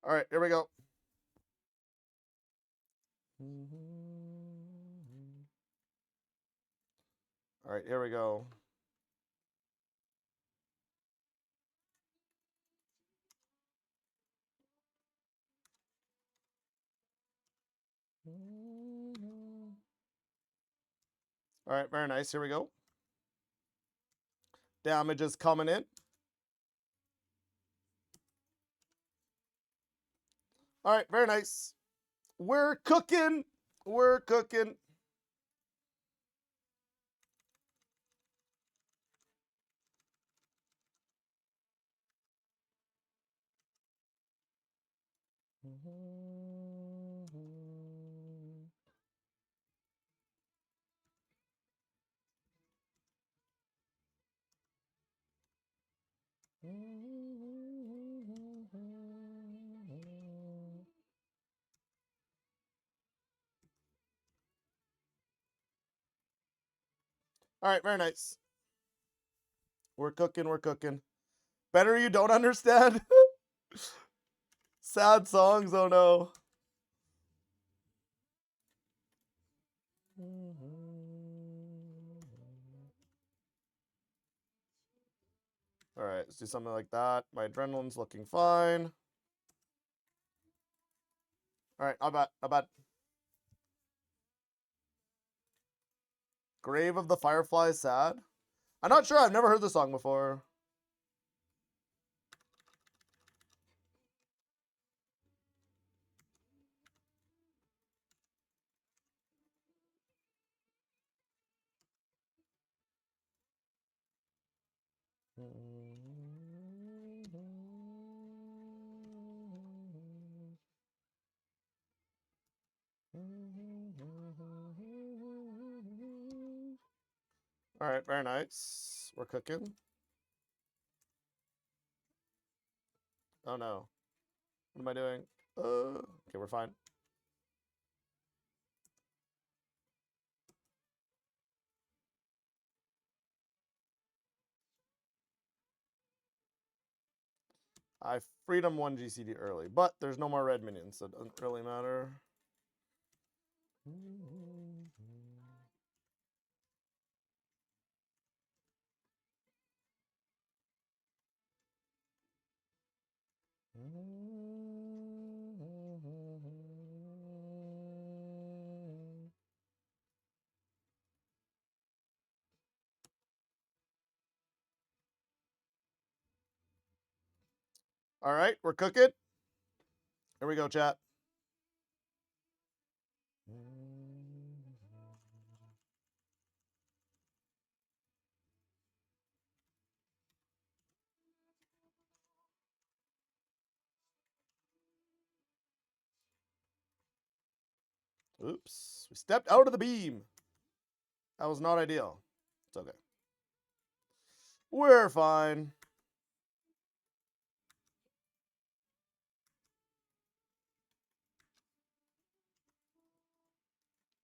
Alright, here we go. Alright, here we go. Alright, very nice. Here we go. Damage is coming in. Alright, very nice. We're cooking. We're cooking. Alright, very nice. We're cooking, we're cooking. Better you don't understand? Sad songs, oh no. Alright, let's do something like that. My adrenaline's looking fine. Alright, not bad, not bad. Grave of the Firefly, sad. I'm not sure, I've never heard the song before. Alright, very nice. We're cooking. Oh no. What am I doing? Okay, we're fine. I freedom 1 GCD early, but there's no more red minions, so it doesn't really matter. All right, we're cooking. Here we go, chat. Oops. We stepped out of the beam. That was not ideal. It's okay. We're fine.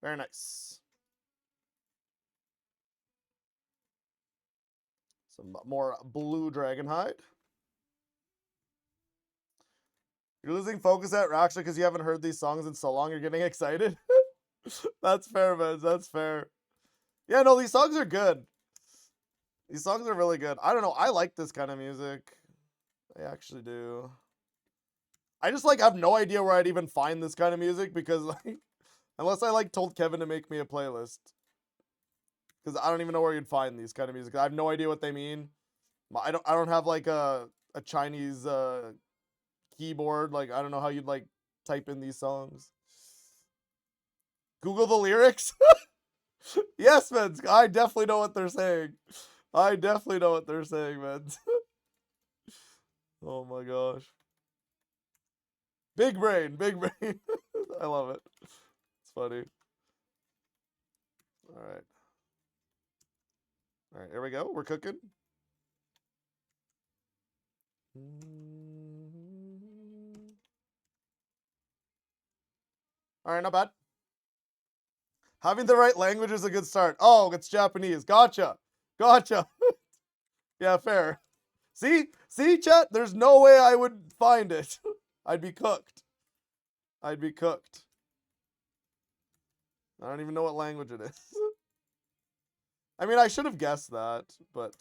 Very nice. Some more blue dragon hide. You're losing focus at actually because you haven't heard these songs in so long. You're getting excited. That's fair, man. That's fair. Yeah, no, these songs are good. These songs are really good. I don't know. I like this kind of music. I actually do. I just like have no idea where I'd even find this kind of music because like unless I like told Kevin to make me a playlist. Because I don't even know where you'd find these kind of music. I have no idea what they mean. I don't have like a Chinese keyboard. Like I don't know how you'd like type in these songs. Google the lyrics. Yes, man. I definitely know what they're saying. I definitely know what they're saying, man. Oh my gosh. Big brain, big brain. I love it. It's funny. All right. All right, here we go. We're cooking. All right, not bad. Having the right language is a good start. Oh, it's Japanese. Gotcha. Gotcha. Yeah, fair. See? See, chat? There's no way I would find it. I'd be cooked. I'd be cooked. I don't even know what language it is. I mean, I should have guessed that, but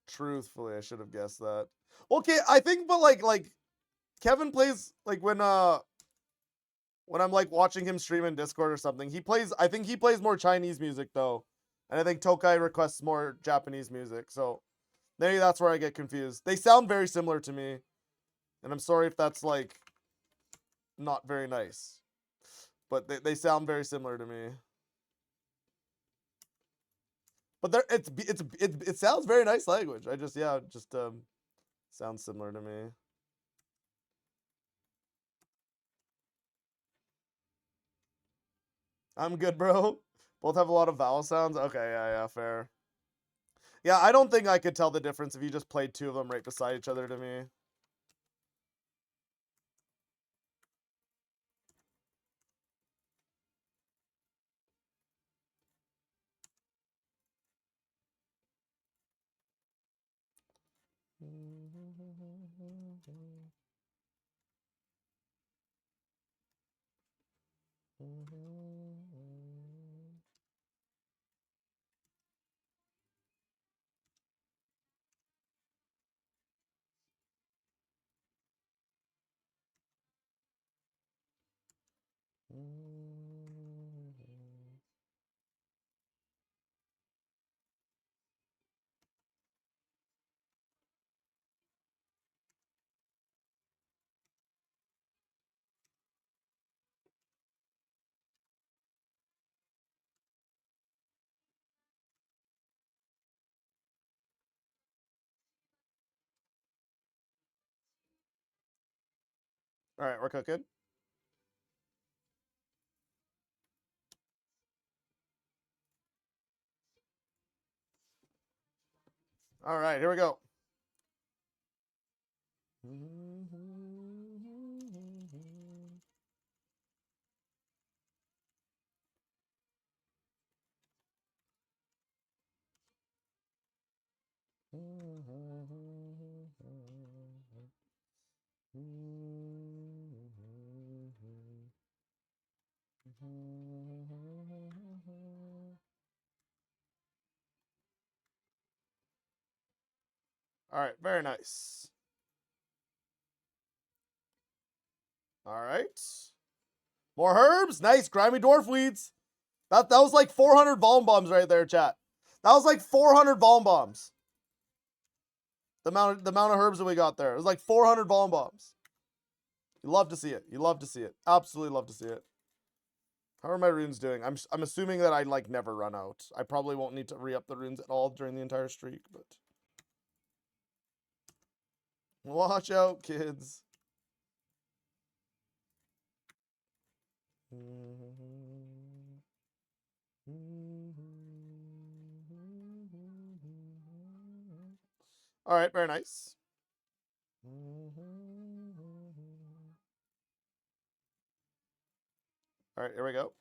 truthfully, I should have guessed that. Okay, I think, but like Kevin plays like when I'm like watching him stream in Discord or something. I think he plays more Chinese music though, and I think Tokai requests more Japanese music. So maybe that's where I get confused. They sound very similar to me, and I'm sorry if that's like not very nice, but they sound very similar to me. But it sounds very nice language. I just sounds similar to me. I'm good, bro. Both have a lot of vowel sounds. Okay, yeah, fair. Yeah, I don't think I could tell the difference if you just played two of them right beside each other to me. All right, we're cooking. All right, here we go. All right, very nice. All right. More herbs. Nice. Grimy dwarf weeds. That was like 400 bomb bombs right there, chat. That was like 400 bomb bombs. The amount of herbs that we got there. It was like 400 bomb bombs. You love to see it. You love to see it. Absolutely love to see it. How are my runes doing? I'm assuming that I like never run out. I probably won't need to re-up the runes at all during the entire streak, but watch out, kids. All right, very nice. All right, here we go.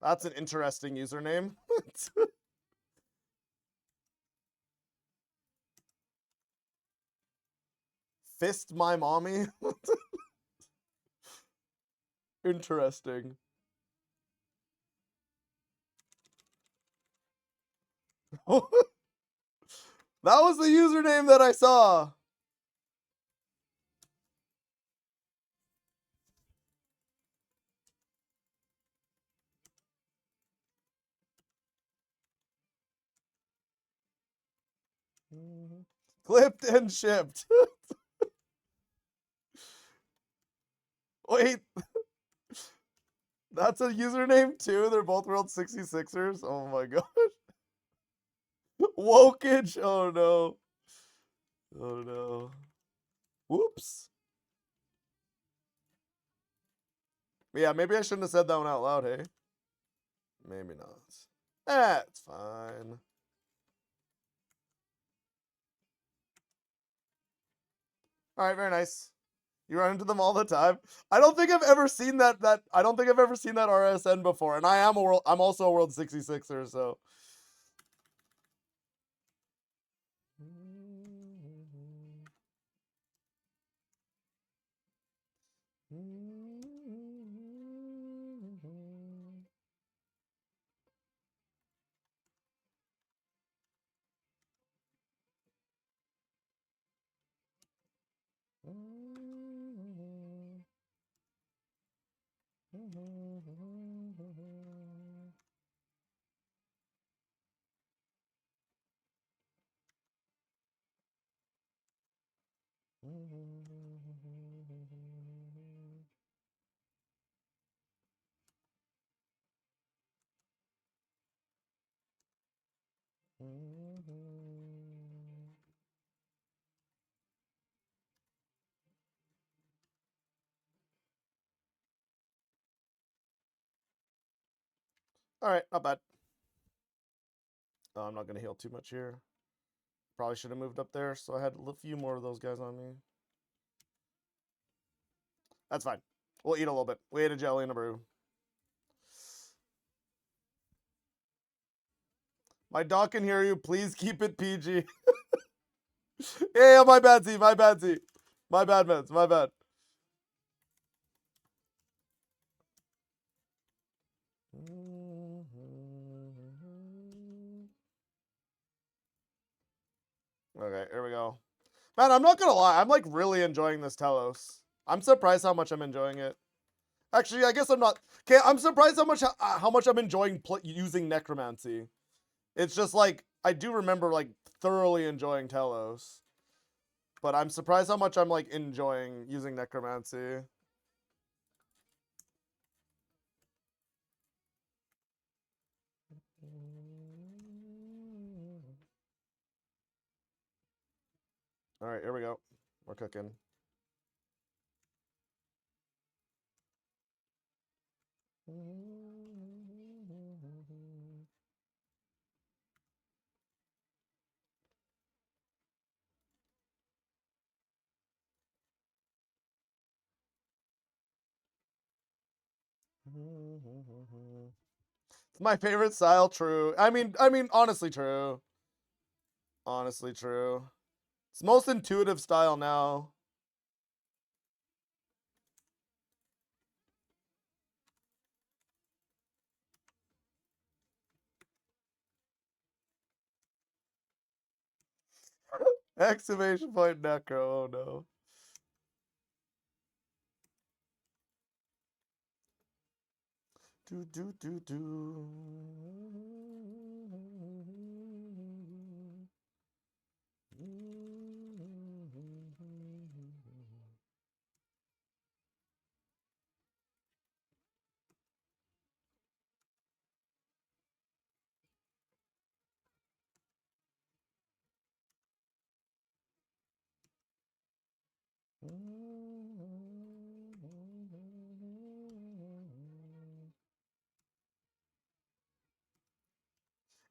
That's an interesting username. Fist my mommy. Interesting. That was the username that I saw. Clipped and shipped. Wait, that's a username too? They're both World 66ers? Oh my gosh. Wokage? Oh no. Oh no. Whoops. Yeah, maybe I shouldn't have said that one out loud, hey? Maybe not. It's fine. Alright, very nice. You run into them all the time. I don't think I've ever seen that I don't think I've ever seen that RSN before. And I'm also a World 66er, so. Alright, not bad. Oh, I'm not going to heal too much here. Probably should have moved up there, so I had a few more of those guys on me. That's fine. We'll eat a little bit. We ate a jelly and a brew. My dog can hear you. Please keep it PG. Yeah, my bad, Z. My bad, Z. My bad, meds. My bad. Okay, here we go. Man, I'm not gonna lie. I'm like really enjoying this Telos. I'm surprised how much I'm enjoying it. Actually, I guess I'm not. Okay, I'm surprised how much I'm enjoying using necromancy. It's just like I do remember like thoroughly enjoying Telos, but I'm surprised how much I'm like enjoying using necromancy. All right, here we go. We're cooking. It's my favorite style. True. I mean, honestly, true. Honestly, true. It's most intuitive style now. Exclamation point necro. Oh no. Do do do do.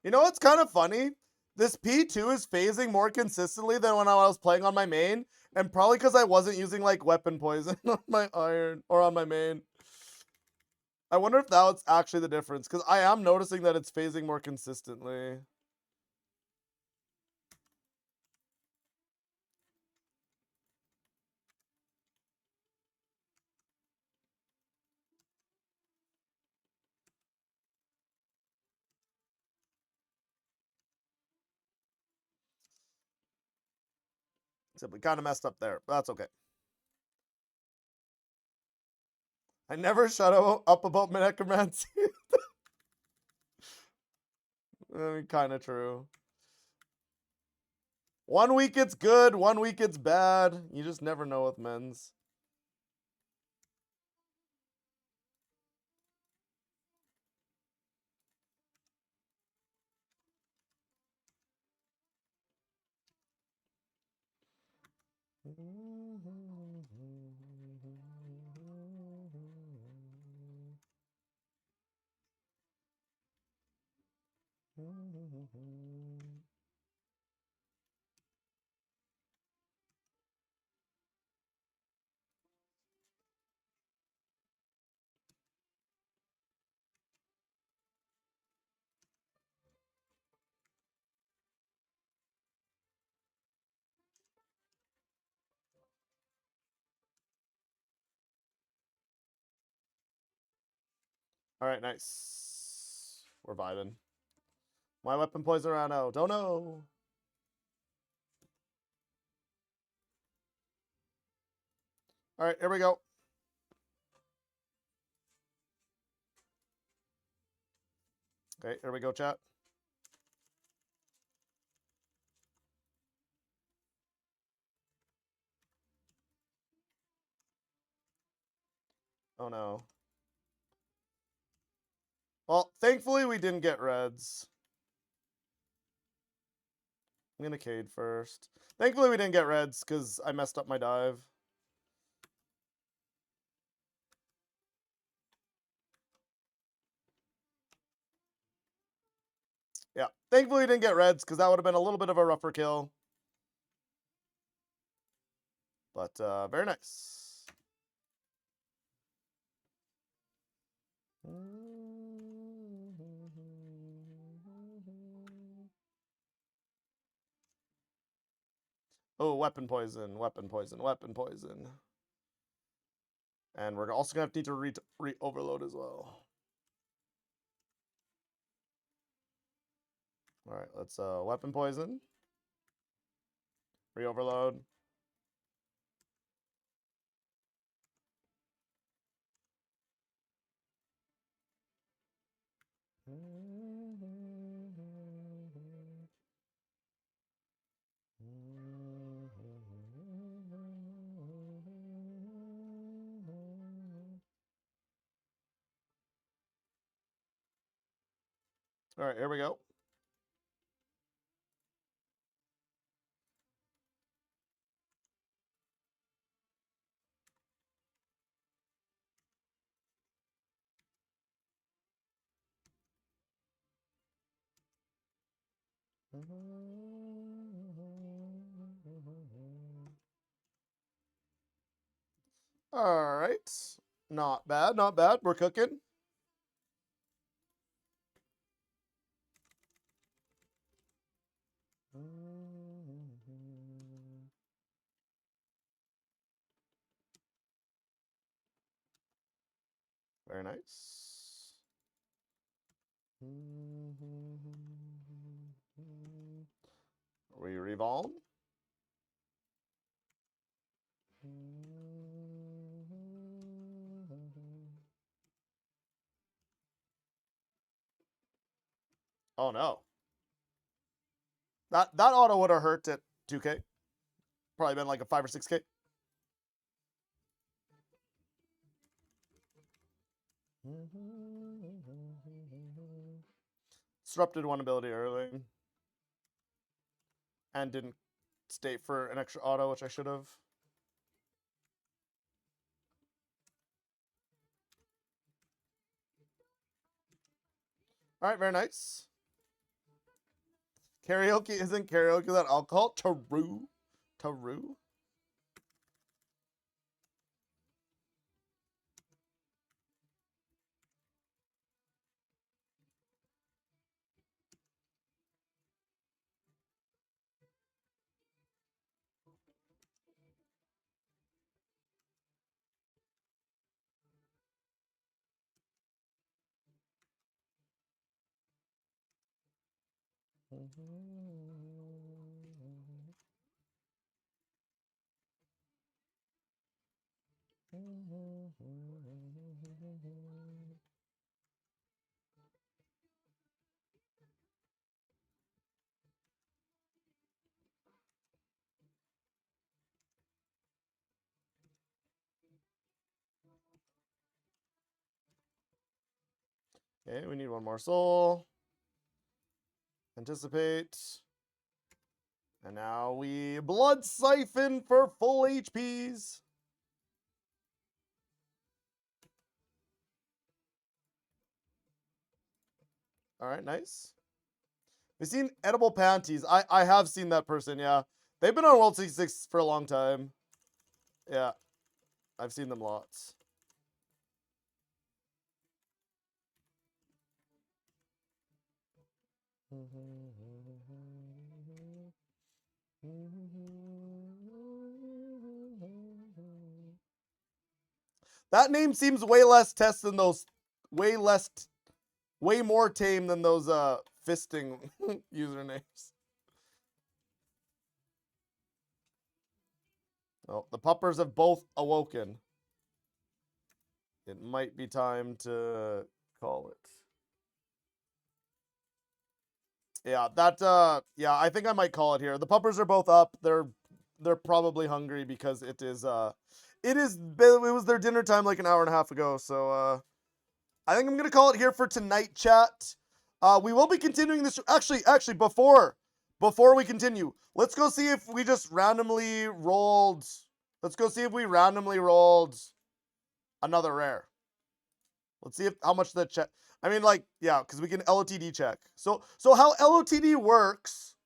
You know what's kind of funny? This P2 is phasing more consistently than when I was playing on my main, and probably because I wasn't using like weapon poison on my iron or on my main. I wonder if that's actually the difference, because I am noticing that it's phasing more consistently. Except we kind of messed up there, but that's okay. I never shut up about necromancy. Kind of true. One week it's good, one week it's bad. You just never know with men's. All right, nice. We're vibing. My weapon poison around out. Don't know. All right, here we go. Okay, here we go, chat. Oh no. Well, thankfully we didn't get reds. I'm gonna Cade first. Thankfully we didn't get reds because I messed up my dive. Yeah, thankfully we didn't get reds because that would have been a little bit of a rougher kill. But very nice. Oh, weapon poison, weapon poison, weapon poison. And we're also going to need to re-overload as well. All right, let's weapon poison. Re-overload. All right, here we go. All right. Not bad, not bad. We're cooking. Very nice. We revolve. Oh no. That auto would have hurt at 2K. Probably been like a 5 or 6K. Disrupted one ability early. And didn't stay for an extra auto, which I should have. All right, very nice. Karaoke isn't karaoke without alcohol. True. True. Okay, we need one more soul. Anticipate. And now we blood siphon for full HPs. All right, nice. We've seen edible panties. I have seen that person, yeah. They've been on World 66 for a long time. Yeah, I've seen them lots. That name seems way less test than those, way more tame than those fisting usernames. Oh, the puppers have both awoken. It might be time to call it. Yeah, yeah, I think I might call it here. The puppers are both up. They're probably hungry because it was their dinner time like an hour and a half ago. So I think I'm gonna call it here for tonight, chat. We will be continuing this. Actually, before we continue, let's go see if we just randomly rolled. Let's go see if we randomly rolled another rare. Let's see how much the check. I mean, like, yeah, because we can LOTD check. So how LOTD works?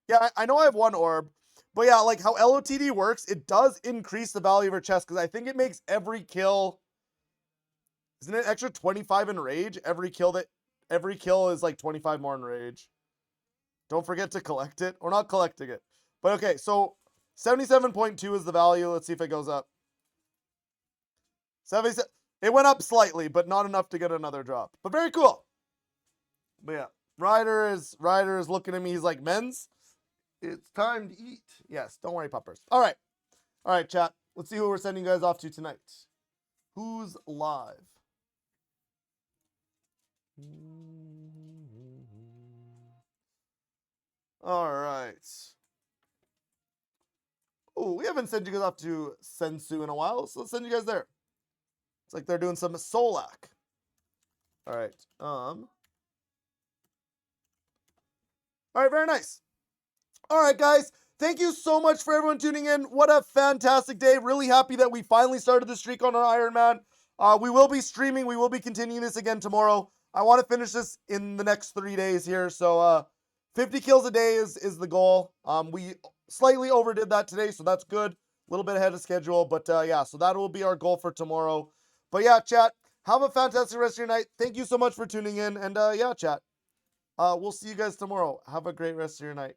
Yeah, I know I have one orb, but yeah, like how LOTD works, it does increase the value of our chest because I think it makes every kill. Isn't it extra 25 in rage? Every kill is like 25 more in rage. Don't forget to collect it. We're not collecting it. But okay, so 77.2 is the value. Let's see if it goes up. 77. It went up slightly, but not enough to get another drop. But very cool. But yeah, Ryder is looking at me. He's like, "Men's, it's time to eat." Yes, don't worry, puppers. All right, chat. Let's see who we're sending you guys off to tonight. Who's live? All right. Oh, we haven't sent you guys off to Sensu in a while, so let's send you guys there. It's like they're doing some Solak. All right. All right, very nice. All right, guys. Thank you so much for everyone tuning in. What a fantastic day. Really happy that we finally started the streak on our Iron Man. We will be streaming. We will be continuing this again tomorrow. I want to finish this in the next 3 days here. So 50 kills a day is the goal. We slightly overdid that today, so that's good. A little bit ahead of schedule. But yeah, so that will be our goal for tomorrow. But yeah, chat, have a fantastic rest of your night. Thank you so much for tuning in. And yeah, chat, we'll see you guys tomorrow. Have a great rest of your night.